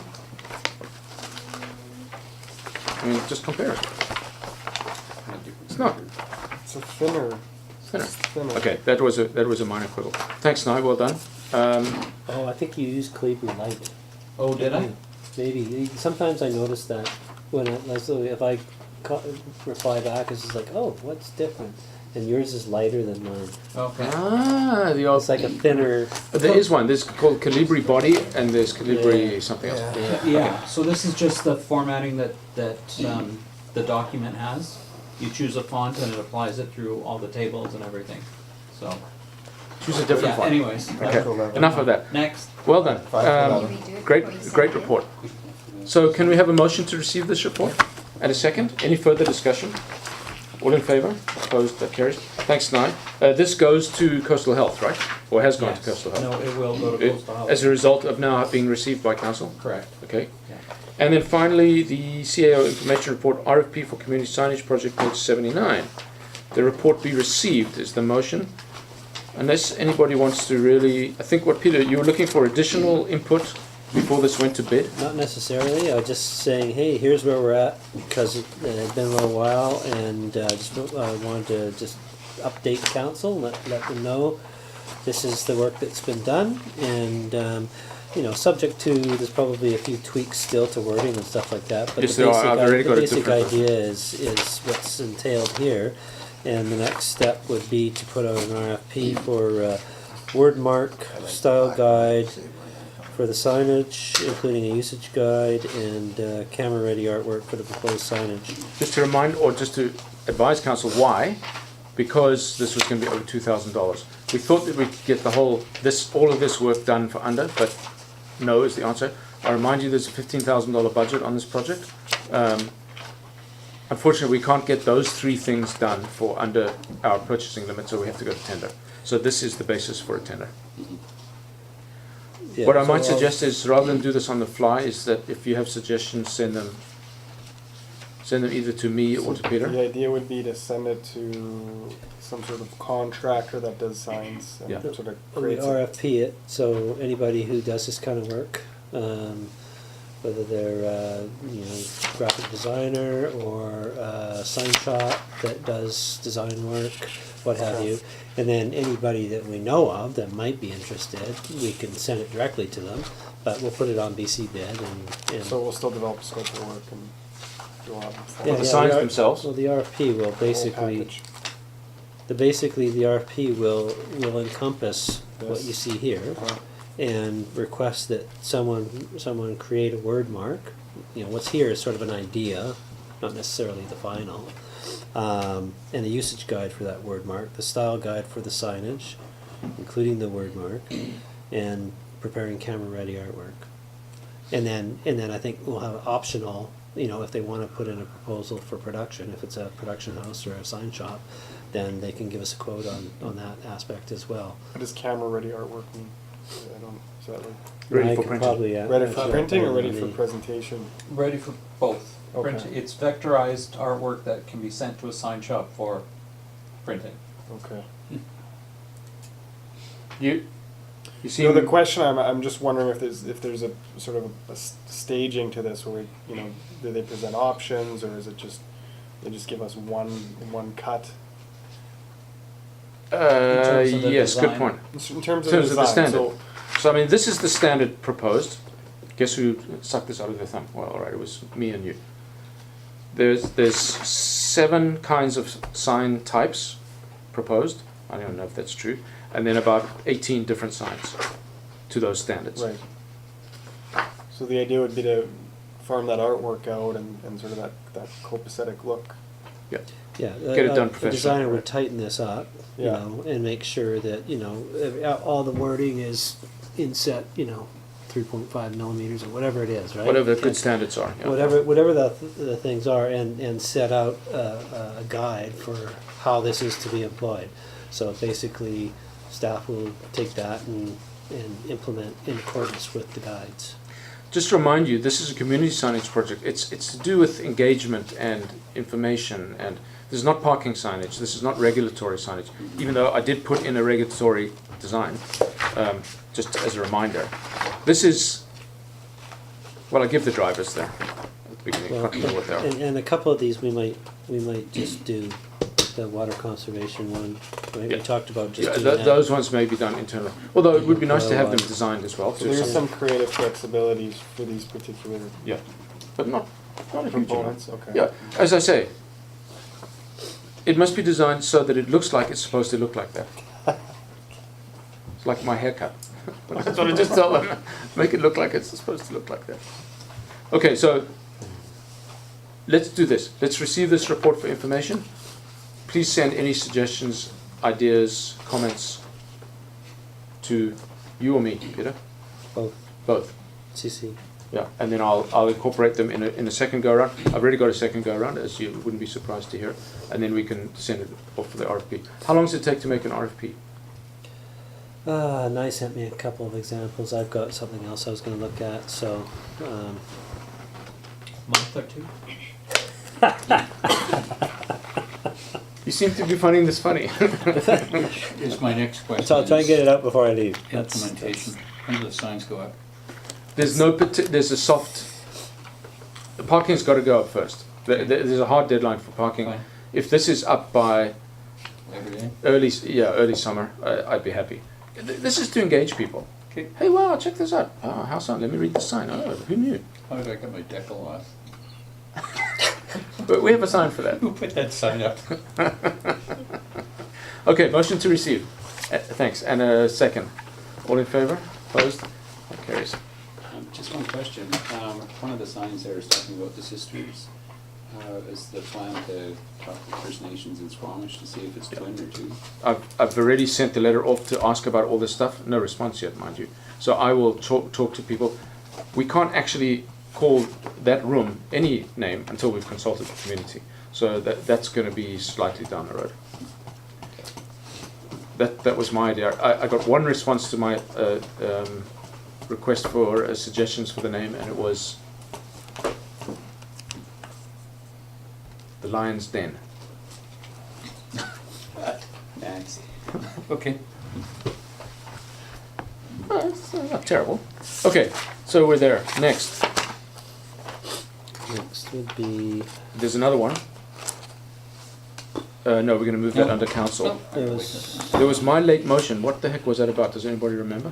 I mean, just compare it. It's not. It's a thinner. Thinner. Okay, that was a minor quibble. Thanks, Nye. Well done. Oh, I think you used Calibri Light. Oh, did I? Maybe. Sometimes I notice that when if I reply back, it's just like, oh, what's different? And yours is lighter than mine. Okay. The old. It's like a thinner. There is one. There's called Calibri Body, and there's Calibri something else. Yeah. So this is just the formatting that the document has. You choose a font and it applies it through all the tables and everything. So. Choose a different font. Anyways. Okay. Enough of that. Next. Well done. Great report. So can we have a motion to receive this report? And a second? Any further discussion? All in favour? Opposed? That carries. Thanks, Nye. This goes to Coastal Health, right? Or has gone to Coastal Health? No, it will go to Coastal Health. As a result of now being received by Council? Correct. Okay. Yeah. And then finally, the CAO Information Report RFP for Community Signage Project, page 79. The report be received is the motion. Unless anybody wants to really, I think what Peter, you were looking for additional input before this went to bid? Not necessarily. I was just saying, hey, here's where we're at, because it had been a little while, and just wanted to just update council, let them know this is the work that's been done, and subject to, there's probably a few tweaks still to wording and stuff like that, but Yes, the basic idea is what's entailed here, and the next step would be to put out an RFP for word mark, style guide, for the signage, including a usage guide and camera-ready artwork for the proposed signage. Just to remind, or just to advise council why, because this was going to be over $2,000. We thought that we could get all of this work done for under, but no is the answer. I remind you there's a $15,000 budget on this project. Unfortunately, we can't get those three things done for under our purchasing limit, so we have to go to tender. So this is the basis for a tender. Yeah, what I might suggest is, rather than do this on the fly, is that if you have suggestions, send them Send them either to me or to Peter. The idea would be to send it to some sort of contractor that does signs and Yeah. sort of We creates it. RFP it, so anybody who does this kind of work, whether they're, graphic designer or sign shop that does design work, what have you. And then anybody that we know of that might be interested, we can send it directly to them, but we'll put it on BC bid and. So we'll still develop a scope of work and do all that stuff. Well, the signs themselves? Well, the RFP will basically, package. the RFP will encompass what This. you see here. Uh-huh. And request that someone create a word mark. What's here is sort of an idea, not necessarily the final. And a usage guide for that word mark, the style guide for the signage, including the word mark, and preparing camera-ready artwork. And then I think we'll have optional, if they want to put in a proposal for production, if it's a production house or a sign shop, then they can give us a quote on that aspect as well. What does camera-ready artwork mean? Is that like Ready I for could printing. probably, ready answer for that printing or better ready than for me. presentation? Ready for both. Okay. It's vectorized artwork that can be sent to a sign shop for printing. Okay. You see, So the question I'm just wondering if there's a sort of a staging to this where we, do they present options or is it just they just give us one cut? terms of the yes, good design. point. In terms of In terms of the design, standard. So I mean, this is the standard proposed. Guess who sucked this out of their thumb? Well, all right, it was me and you. There's 7 kinds of sign types proposed. I don't know if that's true. And then about 18 different signs to those standards. right. So the idea would be to farm that artwork out and sort of that copacetic look. Yeah. Yeah, Get it done a professionally. designer would tighten this up, Yeah. and make sure that, all the wording is inset, 3.5 millimeters or whatever it is, right? Whatever the good And standards are. Yeah. Whatever the things are, and set out a guide for how this is to be employed. So basically, staff will take that and implement in accordance with the guides. Just to remind you, this is a community signage project. It's to do with engagement and information, and this is not parking signage. This is not regulatory signage. Even though I did put in a regulatory design, just as a reminder. This is, well, I give the drivers there at the beginning. Well, I can't know what they are. and a couple of these we might just do the water conservation one, right? We Yeah. talked about just Yeah, doing that. those ones may be done internally. Although it would be nice to have them Well, designed as well. So too. there's some creative flexibilities for these particular Yeah, but not a huge amount. components. Okay. Yeah, as I say, it must be designed so that it looks like it's supposed to look like that. It's like my haircut. That's what I just tell them. Make it look like it's supposed to look like that. Okay, so let's do this. Let's receive this report for information. Please send any suggestions, ideas, comments to you or me, Peter? Both. Both. CC. Yeah, and then I'll incorporate them in a second go around. I've already got a second go around, as you wouldn't be surprised to hear, and then we can send it off for the RFP. How long does it take to make an RFP? Nye sent me a couple of examples. I've got something else I was going to look at. So, Month or two? You seem to be finding this funny. Is my next question. so I'll try and get it out before I leave. Implementation, when do the signs go up? There's there's a soft. The parking's got to go up first. There's a hard deadline for parking. Fine. If this is up by Every day? early summer, I'd be happy. This is to engage people. Okay. Hey, wow, check this out. Oh, house on. Let me read the sign. Oh, who knew? How did I get my decal off? But we have a sign for that. Who put that sign up? Okay, motion to receive. Thanks. And a second. All in favor? Opposed? That carries. Just one question. One of the signs there is talking about the sisters. Is the plan to talk to First Nations and Squamish to see if it's twin or two? I've already sent the letter off to ask about all this stuff. No response yet, mind you. So I will talk to people. We can't actually call that room any name until we've consulted the community. So that's going to be slightly down the road. That was my idea. I got one response to my request for suggestions for the name, and it was Lion's Den. Next. Okay. It's not terrible. Okay, so we're there. Next, Next would be, there's another one. No, we're going to move that No. under council. there There was my late motion. What the heck was that about? Does anybody remember?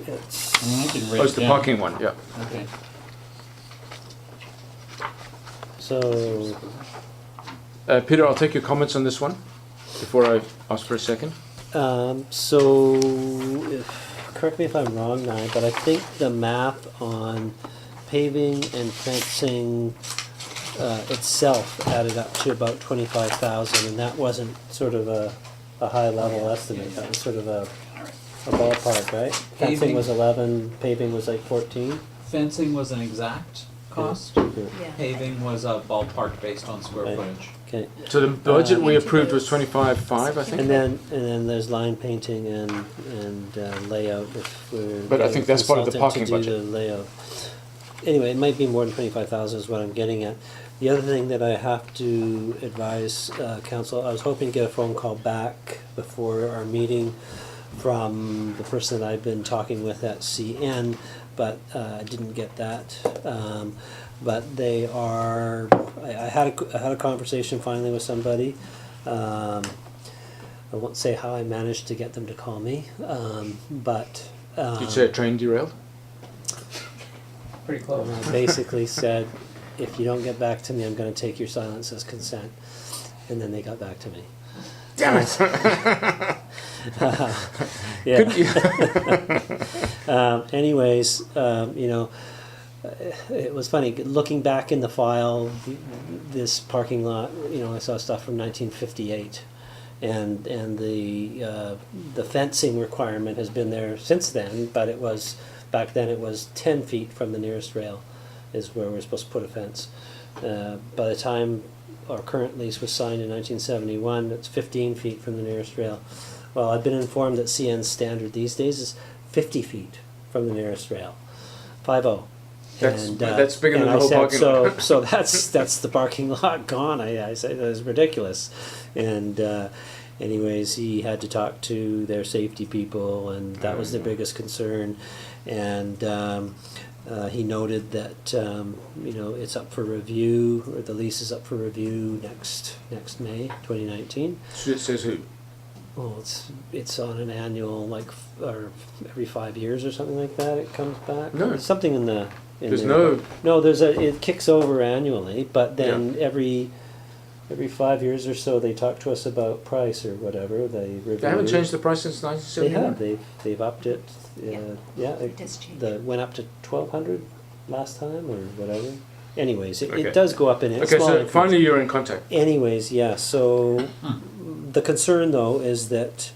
it's, I can Oh, write it's it the down. parking one, yeah. Okay. so, Peter, I'll take your comments on this one before I ask for a second. So, correct me if I'm wrong now, but I think the map on paving and fencing itself added up to about 25,000, and that wasn't sort of a high level estimate. That was sort of a ballpark, right? Fencing Paving- was 11, paving was like 14. Fencing was an exact cost. Yeah. Paving was a ballpark based on square Right. footage. Okay, So the budget we Yeah. approved was 25.5, I think. and then there's line painting and layout if we're. But I getting think a that's part of the consultant parking to do the layout. Anyway, it might be more than 25,000 is what I'm getting at. The other thing that I have to advise council, I was hoping to get a phone call back before our meeting from the person that I've been talking with at CN, but I didn't get that. But they are, I had a conversation finally with somebody. I won't say how I managed to get them to call me, but. Did you say a train derailed? Pretty close. I basically said, if you don't get back to me, I'm gonna take your silence as consent. And then they got back to me. Damn it! Couldn't Yeah. Anyways, you know, it was funny, looking back in the file, this parking lot, you know, I saw stuff from 1958. And the fencing requirement has been there since then, but it was, back then it was 10 feet from the nearest rail is where we're supposed to put a fence. By the time our current lease was signed in 1971, it's 15 feet from the nearest rail. Well, I've been informed that CN's standard these days is 50 feet from the nearest rail, 50. That's bigger than and the I whole said, parking lot. So that's the parking lot gone. I said that was ridiculous, and anyways, he had to talk to their safety people, and that was their biggest concern, and he noted that you know, it's up for review, or the lease is up for review next May 2019. It says who? Well, it's on an annual, like, or every 5 years or something like that. It comes back. No. It's something in the. There's there. no. No, it kicks over annually, but then every 5 years or so they talk to us about price or whatever. They review. They haven't changed the price since They 1971. have. They've upped it. Yeah. It does change. Went up to 1,200 last time or whatever. Anyways, Okay. it does go up in it. Okay, so finally you're in contact. Anyways, yeah, so the concern though is that,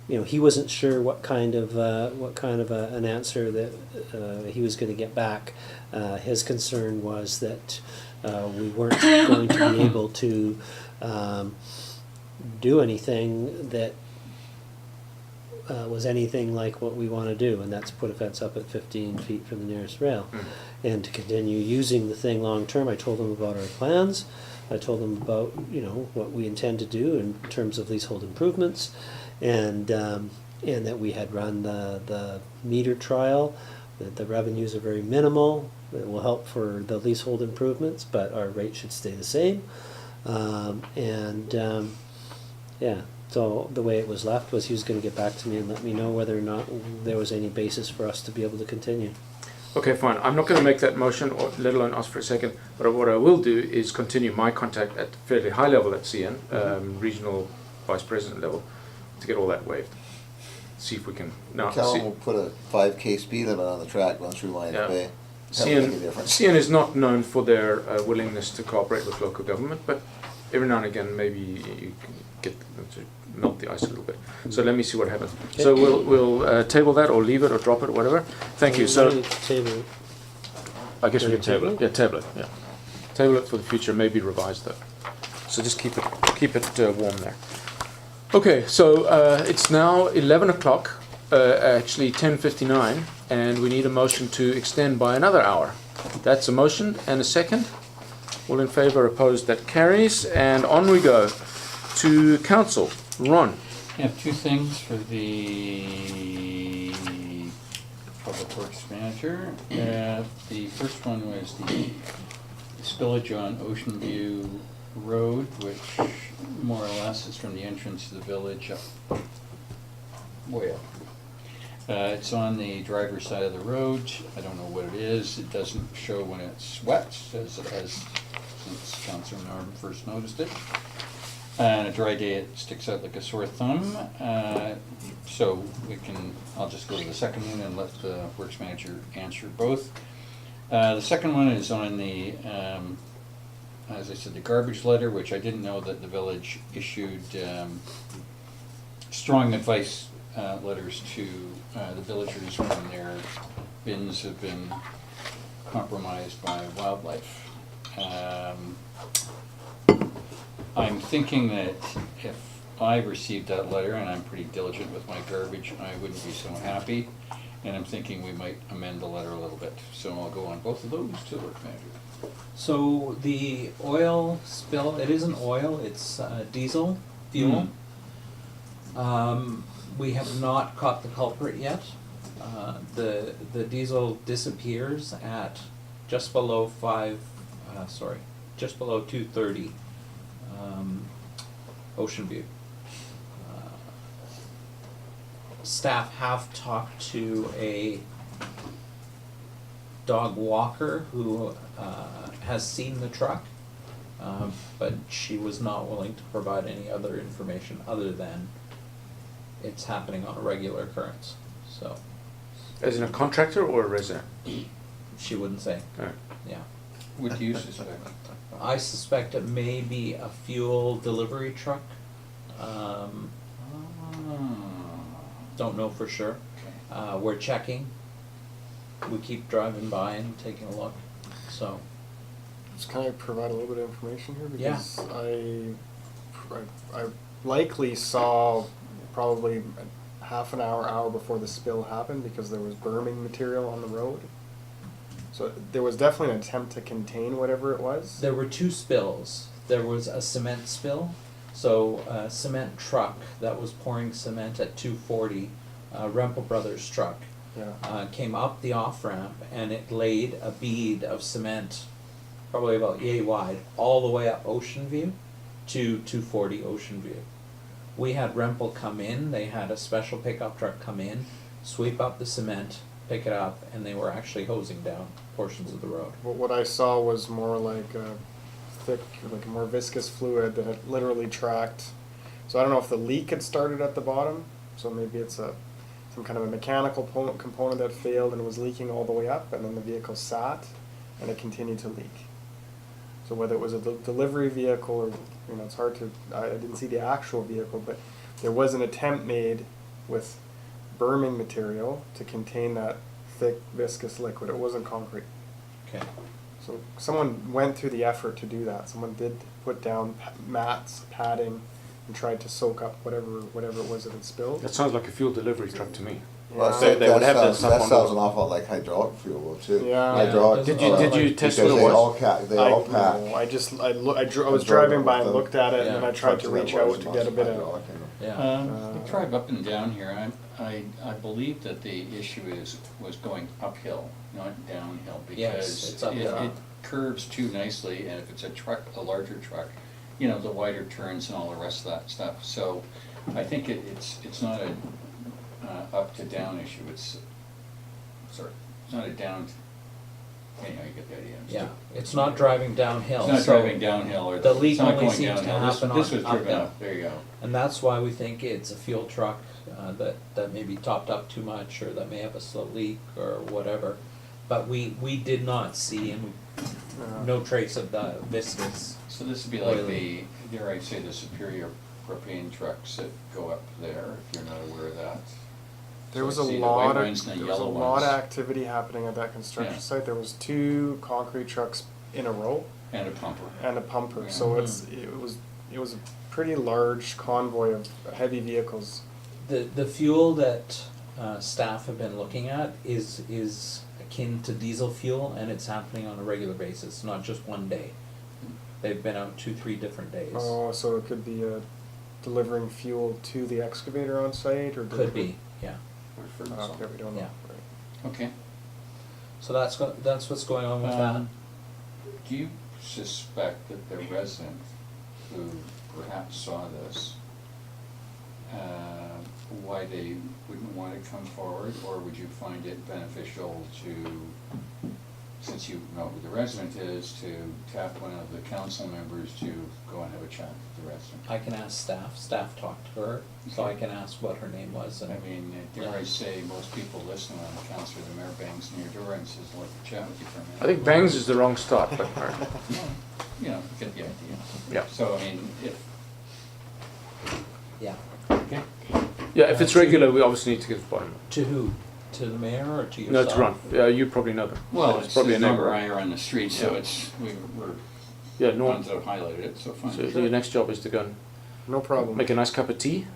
you know, he wasn't sure what kind of an answer that he was going to get back. His concern was that we weren't going to be able to do anything that was anything like what we want to do, and that's put a fence up at 15 feet from the nearest rail. And to continue using the thing long term, I told them about our plans. I told them about, you know, what we intend to do in terms of leasehold improvements, and that we had run the meter trial, that the revenues are very minimal. It will help for the leasehold improvements, but our rate should stay the same. Yeah. So the way it was left was he was going to get back to me and let me know whether or not there was any basis for us to be able to continue. Okay, fine. I'm not going to make that motion, or let alone ask for a second. But what I will do is continue my contact at fairly high level at CN, regional vice president level, to get all that waived. See if we can. Now, Tell them we'll put a 5K speed limit on the track going through Lions Yeah. Bay. That'll make a CN, difference. CN is not known for their willingness to cooperate with local government, but every now and again maybe you can get them to melt the ice a little bit. So let me see what happens. So we'll table that or leave it or drop it or whatever. Thank you. So Table it. I guess we Wanna can table it. table Yeah, table it. Yeah, table it for the future. Maybe revise though. So just keep it warm there. Okay. So it's now 11 o'clock. Actually 10:59, and we need a motion to extend by another hour. That's a motion and a second. All in favour, opposed, that carries. And on we go to council. Ron. I have two things for the Public Works Manager. The first one was the spillage on Ocean View Road, which more or less is from the entrance to the village up, way up. It's on the driver's side of the road. I don't know what it is. It doesn't show when it's wet, as it has since Councillor Norm first noticed it. And a dry day, it sticks out like a sore thumb. So I'll just go to the second one and let the Works Manager answer both. The second one is on the, as I said, the garbage letter, which I didn't know that the village issued strong advice letters to the villagers when their bins have been compromised by wildlife. I'm thinking that if I received that letter, and I'm pretty diligent with my garbage, I wouldn't be so happy. And I'm thinking we might amend the letter a little bit. So I'll go on both of those to the Works Manager. So the oil spill, it isn't oil, it's diesel fuel. We have not caught the culprit yet. The diesel disappears at just below 230 Ocean View. Staff have talked to a dog walker who has seen the truck, but she was not willing to provide any other information other than it's happening on a regular occurrence. So, As in a contractor or a resident? she wouldn't say. Alright. Yeah. What do you suspect? I suspect it may be a fuel delivery truck. Don't know for sure. We're checking. We keep driving by and taking a look. So. Just kind of provide a little bit of information here Yeah. because I likely saw probably half an hour before the spill happened because there was berming material on the road. So there was definitely an attempt to contain whatever it was. There were two spills. There was a cement spill, so a cement truck that was pouring cement at 240, Rempel Brothers truck, Yeah. came up the off-ramp and it laid a bead of cement, probably about yay wide, all the way up Ocean View to 240 Ocean View. We had Rempel come in, they had a special pickup truck come in, sweep up the cement, pick it up, and they were actually hosing down portions of the road. But what I saw was more like a thick, like more viscous fluid that had literally tracked. So I don't know if the leak had started at the bottom, so maybe it's some kind of a mechanical component that failed and was leaking all the way up, and then the vehicle sat, and it continued to leak. So whether it was a delivery vehicle or, it's hard to, I didn't see the actual vehicle, but there was an attempt made with berming material to contain that thick viscous liquid. It wasn't concrete. Okay. So someone went through the effort to do that. Someone did put down mats, padding, and tried to soak up whatever it was that had spilled. That sounds like a fuel delivery truck to me. Well, They would have that that stuff on sounds board. an awful lot like hydraulic fuel too. Yeah. Hydraulic. Did you test because what it they was? all they all pack. No, I was driving by and looked at it, and then I tried to reach out to get a bit of. hydraulic in them. Yeah. We drive up and down here. I believe that the issue was going uphill, not downhill, Yes, because it's uphill. it curves too nicely, and if it's a larger truck, the wider turns and all the rest of that stuff. So I think it's not a up to down issue. It's not a down. Anyhow, you get the idea. Yeah, it's not driving downhill. It's not so- driving downhill, or the it's leak not only going seems to downhill. This happen was on driven uphill. up. There you go. And that's why we think it's a fuel truck that maybe topped up too much, or that may have a slow leak or whatever. But we did not see, and no trace of the viscous. So this would be like oily. dare I say, the Superior propane trucks that go up there, if you're not aware of that. There So was I a see the lot white of ones and the there was a yellow lot ones, of activity happening at that construction Yeah. site. There was 2 concrete trucks in a row and a pumper. and a pumper. Yeah. So it was a pretty large convoy of heavy vehicles. The fuel that staff have been looking at is akin to diesel fuel, and it's happening on a regular basis, not just one day. They've been out 2-3 different days. Oh, so it could be delivering fuel to the excavator on site, or Could be, yeah. Yeah, we don't know. Yeah. Right. Okay. So that's what's going on with that. Do you suspect that the resident who perhaps saw this, why they wouldn't want to come forward, or would you find it beneficial to, since you know who the resident is, to tap one of the council members to go and have a chat with the resident? I can ask staff. Staff talked to her, so I can ask what her name was. And I mean, dare I say, most people listening on the council, the mayor bangs near your door and says, "I'd like to chat with you for a minute." I think bangs is the wrong start, but You know, you get the idea. Yeah. So, I mean, if, yeah. okay. yeah, if it's regular, we obviously need to get the bottom. To who? To the mayor or to No, yourself? to Ron. Yeah, you probably know them. Well, it's it's probably a his number neighbor. higher on the street, so Yeah. it's, we're Yeah, the no. ones that have highlighted it, so fine. So your next job is to go and No problem. make a nice cup of tea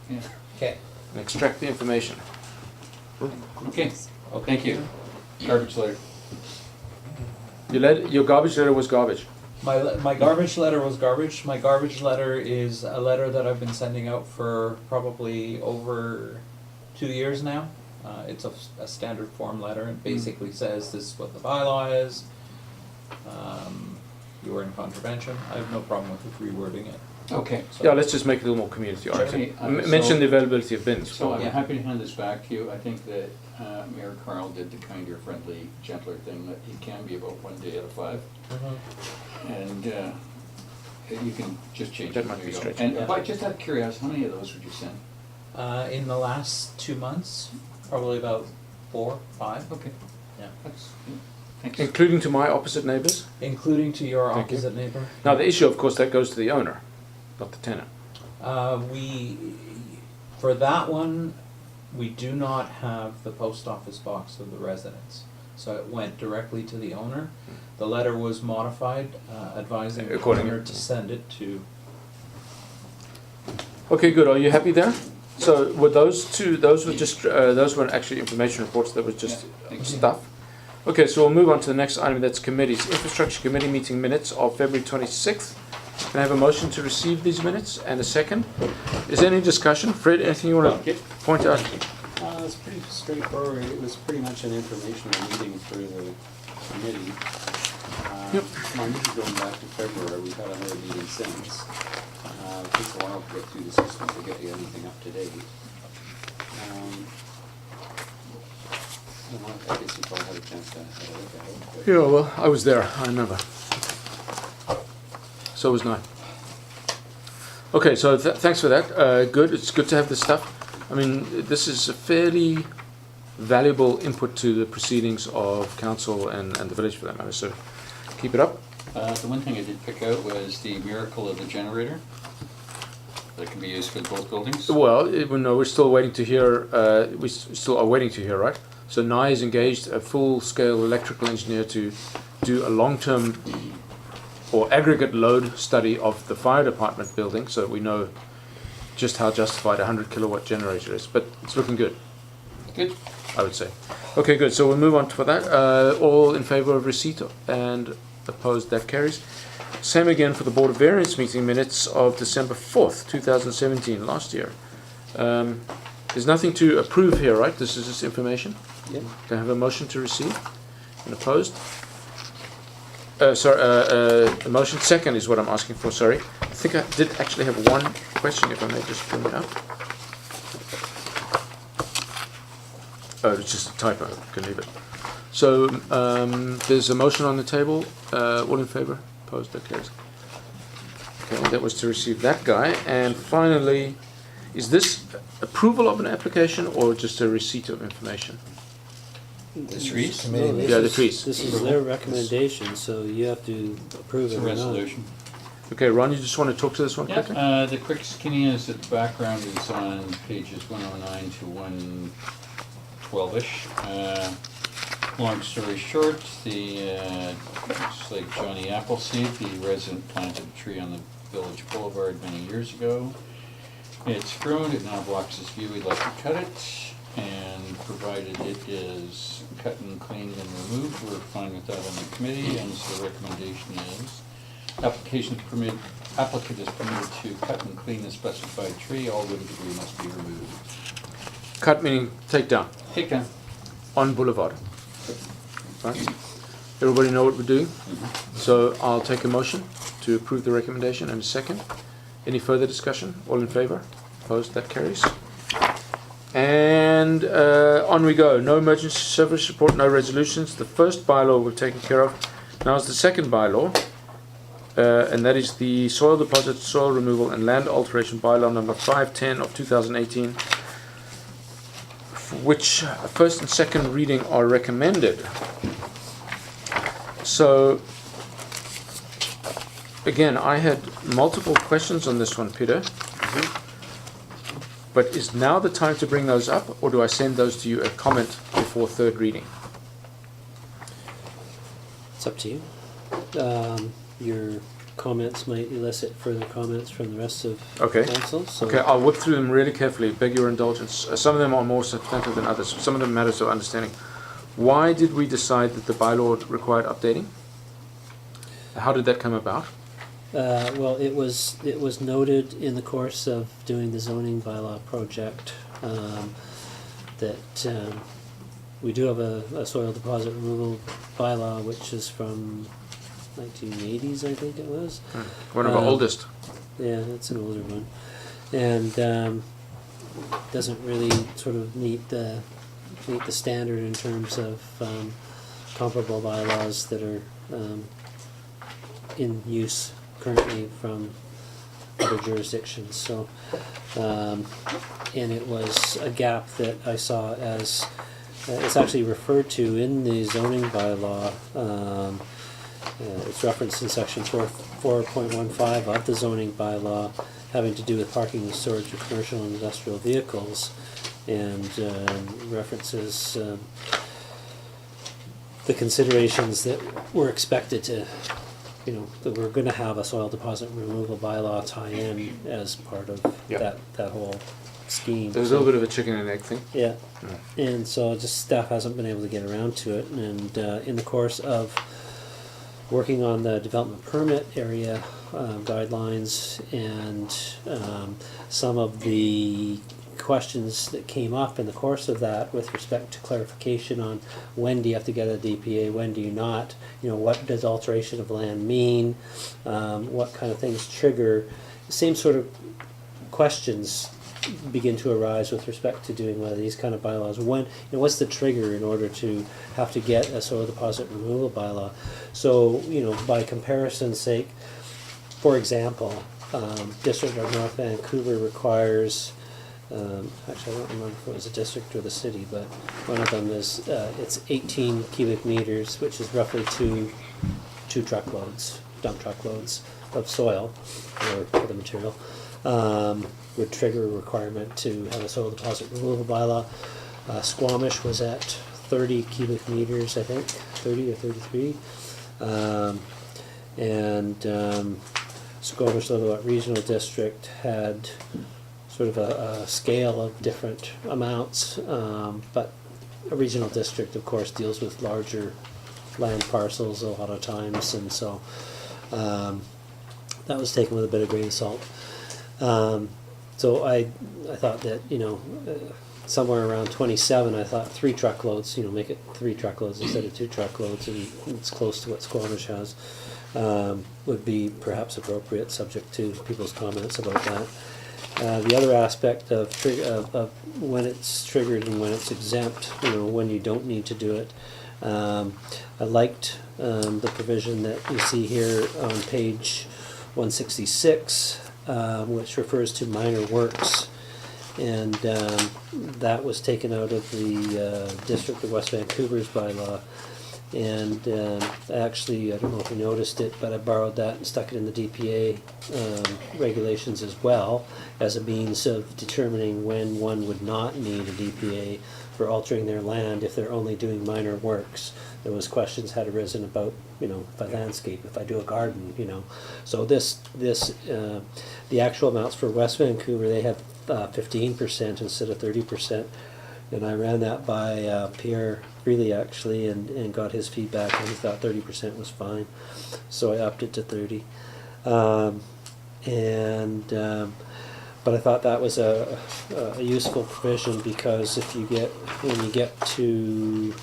Yeah. Okay. and extract the information. Okay, well, thank you. Garbage letter. Your garbage letter was garbage. My garbage letter was garbage. My garbage letter is a letter that I've been sending out for probably over 2 years now. It's a standard form letter. It basically says this is what the bylaw is. You were in contravention. I have no problem with rewording it. Okay. So- Yeah, let's just make it a little more community oriented. Mention the availability of bins. So I'm Yeah. happy to hand this back to you. I think that Mayor Carl did the kinder, friendly, gentler thing that he can be about 1 day out of 5. And you can just change That it. might There be you go. stretching. And Yeah. but just out of curiosity, how many of those would you send? In the last 2 months, probably about 4, 5. Okay. Yeah. That's, thanks. Including to my opposite neighbours. Including to your Thank you. opposite neighbor. Now the issue, of course, that goes to the owner, not the tenant. For that one, we do not have the post office box of the residence. So it went directly to the owner. The letter was modified, advising the According- owner to send it to. Okay, good. Are you happy there? So were those two? Those were just. Those weren't actually information reports. That was just Yeah, thank you. stuff. Okay, so we'll move on to the next item. That's committees. Infrastructure Committee meeting minutes of February 26th. Can I have a motion to receive these minutes and a second? Is there any discussion? Fred, anything you want to point out? It's pretty straightforward. It was pretty much an informational meeting for the committee. Yep. Mine is going back to February. We've had another meeting since. It takes a while to get through the system to get you anything up to date. I guess you probably had a chance to have a look at it. Yeah, well, I was there. I remember. So was I. Okay, so thanks for that. Good. It's good to have this stuff. I mean, this is a fairly valuable input to the proceedings of council and the village for that matter. So keep it up. The one thing I did pick out was the miracle of the generator that can be used for both buildings. Well, no, we're still waiting to hear. We still are waiting to hear, right? So NI has engaged a full-scale electrical engineer to do a long-term or aggregate load study of the fire department building, so that we know just how justified a 100 kilowatt generator is. But it's looking good. Good. I would say. Okay, good. So we'll move on for that. All in favour of receipt and opposed? That carries. Same again for the Board of Variance meeting minutes of December 4th, 2017, last year. There's nothing to approve here, right? This is just information. Yeah. Can I have a motion to receive and opposed? A motion second is what I'm asking for, sorry. I think I did actually have one question, if I may just bring it up. Oh, it's just a typo, I can leave it. So, there's a motion on the table, all in favour, opposed, that carries. Okay, that was to receive that guy, and finally, is this approval of an application or just a receipt of information? The trees? No, this Yeah, the is- trees. This is their recommendation, so you have to approve It's it a or not. resolution. Okay, Ron, you just want to talk to this one quickly? The quick skinny is that the background is on pages 109 to 112-ish. Long story short, looks like Johnny Appleseed, the resident, planted a tree on the village boulevard many years ago. It's grown, it now blocks his view, we'd like to cut it, and provided it is cut and cleaned and removed, we're fine with that on the committee, and so the recommendation is Applicant is permitted to cut and clean the specified tree, all wood and debris must be removed. Cut meaning take down Take down. on Boulevard. Right? Everybody know what we're doing? So I'll take a motion to approve the recommendation and a second. Any further discussion? All in favor? Opposed? That carries. And on we go. No emergency service report, no resolutions. The first bylaw we've taken care of. Now is the second bylaw, and that is the soil deposit, soil removal, and land alteration bylaw number 510 of 2018, which first and second reading are recommended. So, again, I had multiple questions on this one, Peter. But is now the time to bring those up, or do I send those to you a comment before third reading? It's up to you. Your comments might elicit further comments from the rest of Okay. council. So Okay, I'll whip through them really carefully, beg your indulgence. Some of them are more substantive than others. Some of them matters of understanding. Why did we decide that the bylaw required updating? How did that come about? Well, it was noted in the course of doing the zoning bylaw project that we do have a soil deposit removal bylaw, which is from 1980s, I think it was. One of our oldest. Yeah, it's an older one, and doesn't really sort of meet the standard in terms of comparable bylaws that are in use currently from other jurisdictions. So, and it was a gap that I saw as it's actually referred to in the zoning bylaw. It's referenced in section 4.15 of the zoning bylaw, having to do with parking and storage of commercial and industrial vehicles, and references the considerations that were expected to, that we're going to have a soil deposit removal bylaw tie in as part of Yep. that whole scheme. There's a little bit of a chicken and egg thing. Yeah, and so just staff hasn't been able to get around to it, and in the course of working on the development permit area guidelines and some of the questions that came up in the course of that with respect to clarification on when do you have to get a DPA, when do you not, what does alteration of land mean, what kind of things trigger, the same sort of questions begin to arise with respect to doing one of these kind of bylaws. When, what's the trigger in order to have to get a soil deposit removal bylaw? So, by comparison's sake, for example, District of North Vancouver requires, actually I don't remember if it was a district or the city, but one of them is, it's 18 cubic meters, which is roughly two truckloads, dump truckloads of soil or other material. Would trigger a requirement to have a soil deposit removal bylaw. Squamish was at 30 cubic meters, I think, 30 or 33. Squamish Lillooet Regional District had sort of a scale of different amounts, but a regional district, of course, deals with larger land parcels a lot of times, and so that was taken with a bit of grain of salt. So I thought that, somewhere around 27, I thought 3 truckloads, make it 3 truckloads instead of 2 truckloads, and it's close to what Squamish has, would be perhaps appropriate, subject to people's comments about that. The other aspect of when it's triggered and when it's exempt, when you don't need to do it, I liked the provision that you see here on page 166, which refers to minor works, and that was taken out of the District of West Vancouver's bylaw, and actually, I don't know if you noticed it, but I borrowed that and stuck it in the DPA regulations as well, as a means of determining when one would not need a DPA for altering their land if they're only doing minor works. There was questions had arisen about, if I landscape, if I do a garden, So the actual amounts for West Vancouver, they have 15% instead of 30%. And I ran that by Pierre Greeley actually, and got his feedback, and he thought 30% was fine. So I upped it to 30. But I thought that was a useful provision, because when you get to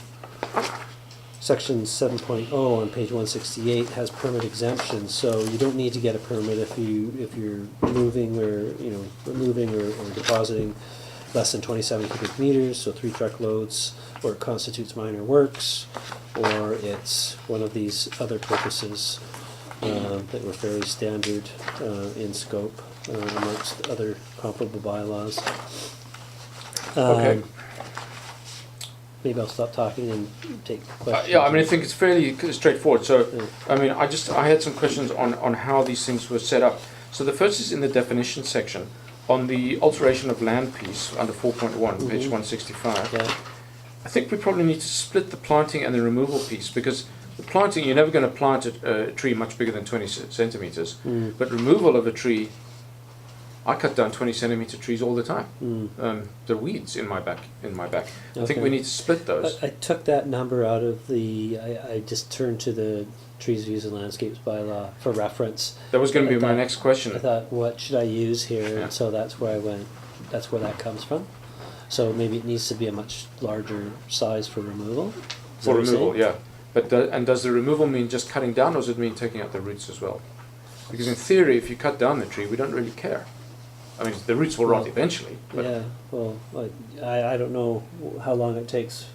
section 7.0 on page 168 has permit exemptions, so you don't need to get a permit if you're moving or depositing less than 27 cubic meters, so 3 truckloads, or it constitutes minor works, or it's one of these other purposes that were fairly standard in scope amongst other comparable bylaws. Okay. Maybe I'll stop talking and take questions. Yeah, I mean, I think it's fairly straightforward. So, I mean, I had some questions on how these things were set up. So the first is in the definition section on the alteration of land piece under 4.1, page 165. Yeah. I think we probably need to split the planting and the removal piece, because the planting, you're never going to plant a tree much bigger than 20 centimeters. But removal of a tree, I cut down 20 centimeter trees all the time. They're weeds in my back. I think we need to split those. I took that number out of I just turned to the trees, views and landscapes bylaw for reference. That was going to be my next question. I thought, what should I use here? Yeah. And so that's where I went. That's where that comes from. So maybe it needs to be a much larger size for removal. Is that For what you're removal, saying? yeah. But and does the removal mean just cutting down, or does it mean taking out the roots as well? Because in theory, if you cut down the tree, we don't really care. I mean, the roots will rot eventually. But Yeah. Well, I don't know how long it takes,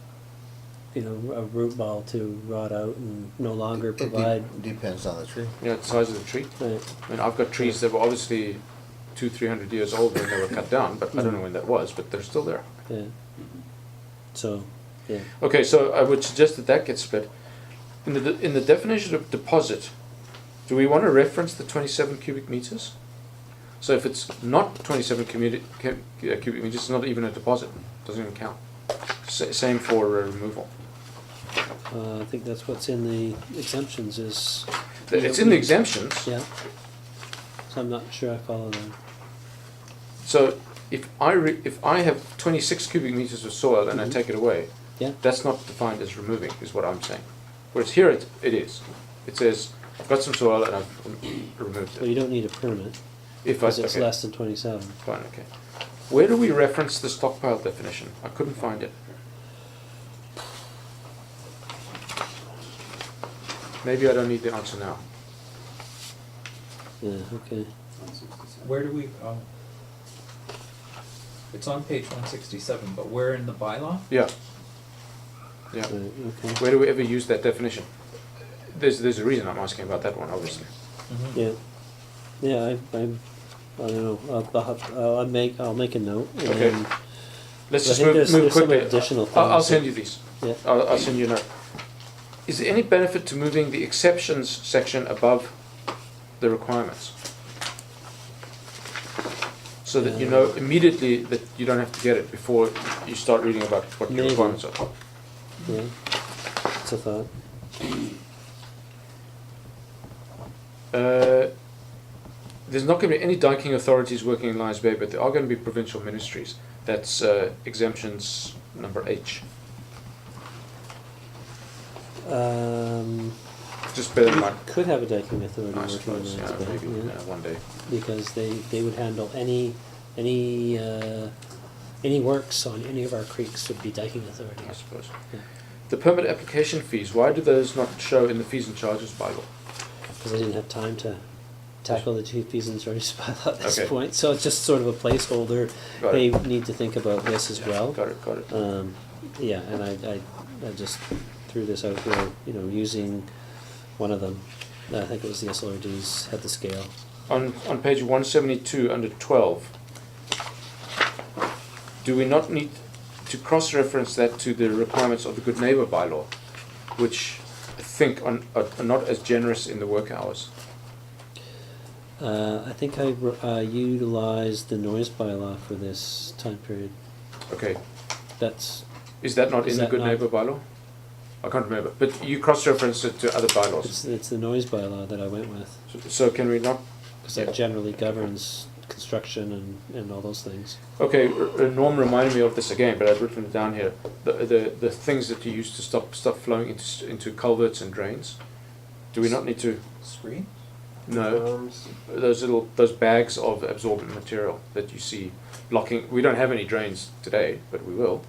a root ball to rot out and no longer provide. Depends on the tree. yeah, the size of the tree. Right. I mean, I've got trees that were obviously 200-300 years old when they were cut down, but I don't know when that was, but they're still there. Yeah. So, yeah. Okay, so I would suggest that gets split. In the definition of deposit, do we want to reference the 27 cubic meters? So if it's not 27 cubic meters, it's not even a deposit. Doesn't even count. Same for removal. I think that's what's in the exemptions is. It's in the exemptions. Yeah. So I'm not sure I follow that. So if I have 26 cubic meters of soil and I take it away, Yeah. that's not defined as removing, is what I'm saying. Whereas here it is. It says I've got some soil and I've removed Well, it. you don't need a permit If because it's okay. less than 27. Fine, okay. Where do we reference the stockpile definition? I couldn't find it. Maybe I don't need the answer now. Yeah. Okay. Where do we, it's on page 167, but where in the bylaw? Yeah. Yeah. Right, okay. Where do we ever use that definition? There's a reason I'm asking about that one, obviously. Yeah. Yeah. I don't know. I'll make a note. And Okay. then- Let's I just think move there's some quickly. additional I'll things send that- you these. Yeah. I'll send you a note. Is there any benefit to moving the exceptions section above the requirements? So that you know immediately that you don't have to get it before you start reading about what the Maybe. requirements are. Yeah. That's a thought. There's not going to be any diking authorities working in Lions Bay, but there are going to be provincial ministries. That's exemptions number H. Just bear in mind. Could have a diking authority I working on suppose, that, maybe one day. because they would handle any works on any of our creeks would be diking I authorities. suppose. Yeah. The permit application fees, why do those not show in the fees and charges bylaw? Because I didn't have time to tackle the two fees and charges bylaw at this Okay. point, so it's just sort of a placeholder. Got They it. need to think about this as well. Got it. Yeah, and I just threw this out here, using one of them. I think it was the SLRDs had the scale. On page 172 under 12, do we not need to cross-reference that to the requirements of the Good Neighbor bylaw, which I think are not as generous in the work hours? I think I utilized the noise bylaw for this time period. Okay. Is that not Is in the that Good not- Neighbor bylaw? I can't remember, but you cross-reference it to other bylaws. It's the noise bylaw that I went with, So can we not? because that generally governs construction and all those things. Okay, Norm reminded me of this again, but I've written it down here. The things that you use to stop stuff flowing into culverts and drains. Do we not need to? Screen? No, those bags of absorbent material that you see blocking. We don't have any drains today, but we will.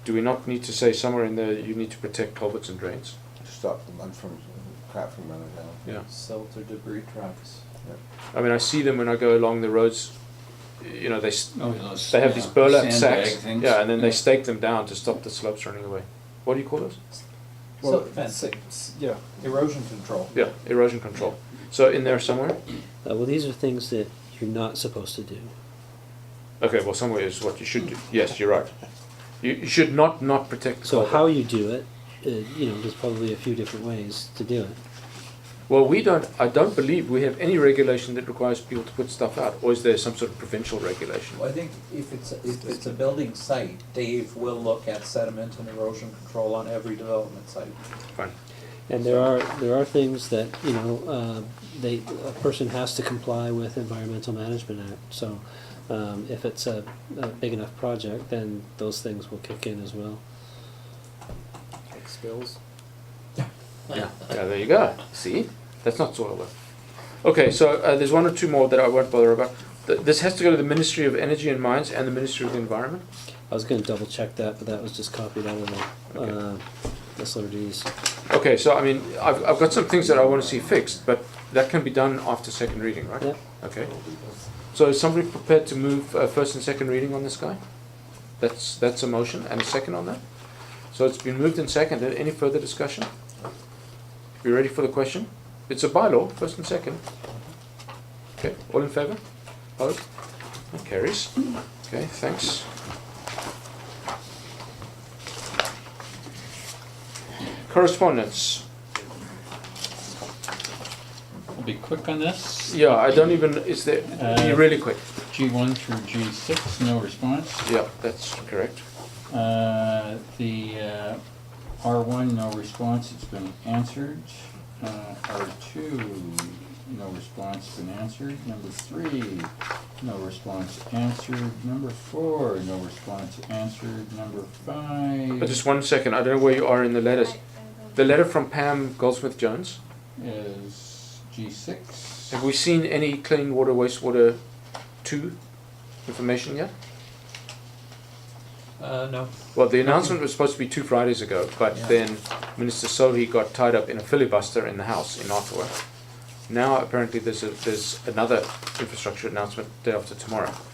Do we not need to say somewhere in there you need to protect culverts and drains? To stop the mud from, crap from running down. Yeah. Silt or debris trucks. I mean, I see them when I go along the roads. You know, they those, they have these burlap sandbag sacks. things. Yeah, and then they stake them down to stop the slopes running away. What do you call those? Well, Silt fencing, Yeah. erosion control. Yeah, erosion control. So in there somewhere. Well, these are things that you're not supposed to do. Okay, well, somewhere is what you should do. Yes, you're right. You should not protect the So culvert. how you do it, there's probably a few different ways to do it. Well, I don't believe we have any regulation that requires people to put stuff out, or is there some sort of provincial regulation? Well, I think if it's a building site, Dave will look at sediment and erosion control on every development site. Fine. And there are things that, a person has to comply with Environmental Management Act. So if it's a big enough project, then those things will kick in as well. Like spills. Yeah, there you go. See? That's not soil work. Okay, so there's one or two more that I won't bother about. This has to go to the Ministry of Energy and Mines and the Ministry of the Environment. I was going to double check that, but that was just copied out of the SLRDs. Okay, so I mean, I've got some things that I want to see fixed, but that can be done after second reading, right? Yeah. Okay. So is somebody prepared to move first and second reading on this guy? That's a motion and a second on that. So it's been moved and seconded. Any further discussion? You ready for the question? It's a bylaw, first and second. Okay, all in favour? Opposed? That carries. Okay, thanks. Correspondence. I'll be quick on this. Yeah, I don't even, is there, be really quick. G1 through G6, no response. Yeah, that's correct. The R1, no response, it's been answered. R2, no response, been answered. Number 3, no response, answered. Number 4, no response, answered. Number 5 But just 1 second, I don't know where you are in the letters. The letter from Pam Goldsmith-Jones. is G6. Have we seen any clean water, wastewater 2 information yet? No. Well, the announcement was supposed to be 2 Fridays ago, but then Minister Sohi got tied up in a filibuster in the House in Ottawa. Now apparently there's another infrastructure announcement day after tomorrow. Oh,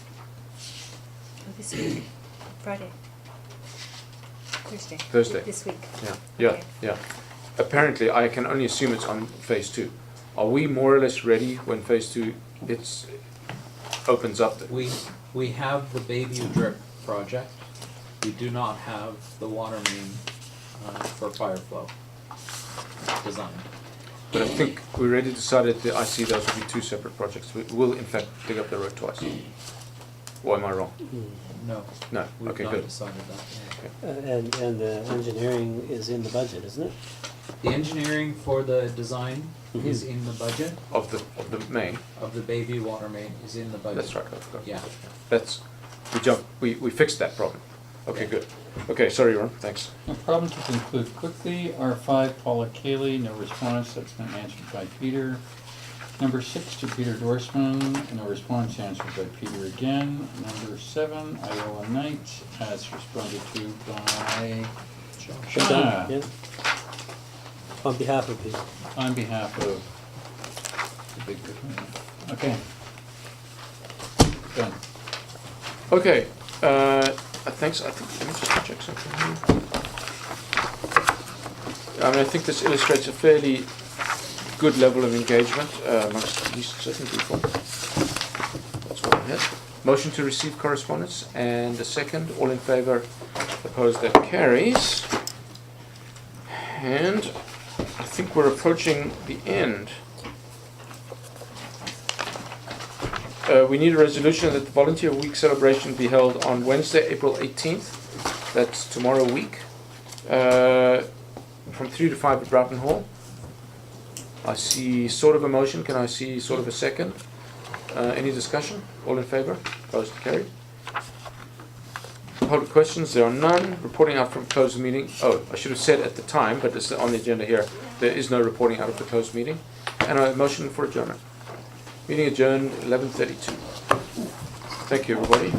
this week, Friday. Thursday. This week. Yeah. Apparently, I can only assume it's on phase 2. Are we more or less ready when phase 2 opens up? We have the Bayview Drip project. We do not have the water main for fire flow design. But I think we already decided that I see those will be 2 separate projects. We will in fact dig up the road twice. Or am I wrong? No. No. We've Okay, not good. decided that. And the engineering is in the budget, isn't it? The engineering for the design is in the budget. Of the main. Of the Bayview water main is in the budget. That's right. I forgot. Yeah. We fixed that problem. Okay, good. Okay, sorry, Ron. Thanks. No problem, to conclude quickly, R5, Paula Cayley, no response, that's been answered by Peter. Number 6 to Peter Dorsman, no response, answered by Peter again. Number 7, Iowa Knight, as responded to by Shauna. Yeah. On behalf of people. On behalf of the big community. Okay. Done. Okay. Thanks. Let me just check something here. I mean, I think this illustrates a fairly good level of engagement amongst at least certain people. That's what I had. Motion to receive correspondence and a second. All in favour? Opposed? That carries. And I think we're approaching the end. We need a resolution that the Volunteer Week celebration be held on Wednesday, April 18th. That's tomorrow week. From 3 to 5 at Broughton Hall. I see sort of a motion. Can I see sort of a second? Any discussion? All in favour? Opposed? Carried. Public questions? There are none. Reporting out from closed meeting. Oh, I should have said at the time, but it's on the agenda here. There is no reporting out of the closed meeting. And a motion for adjournment. Meeting adjourned 11:32. Thank you, everybody.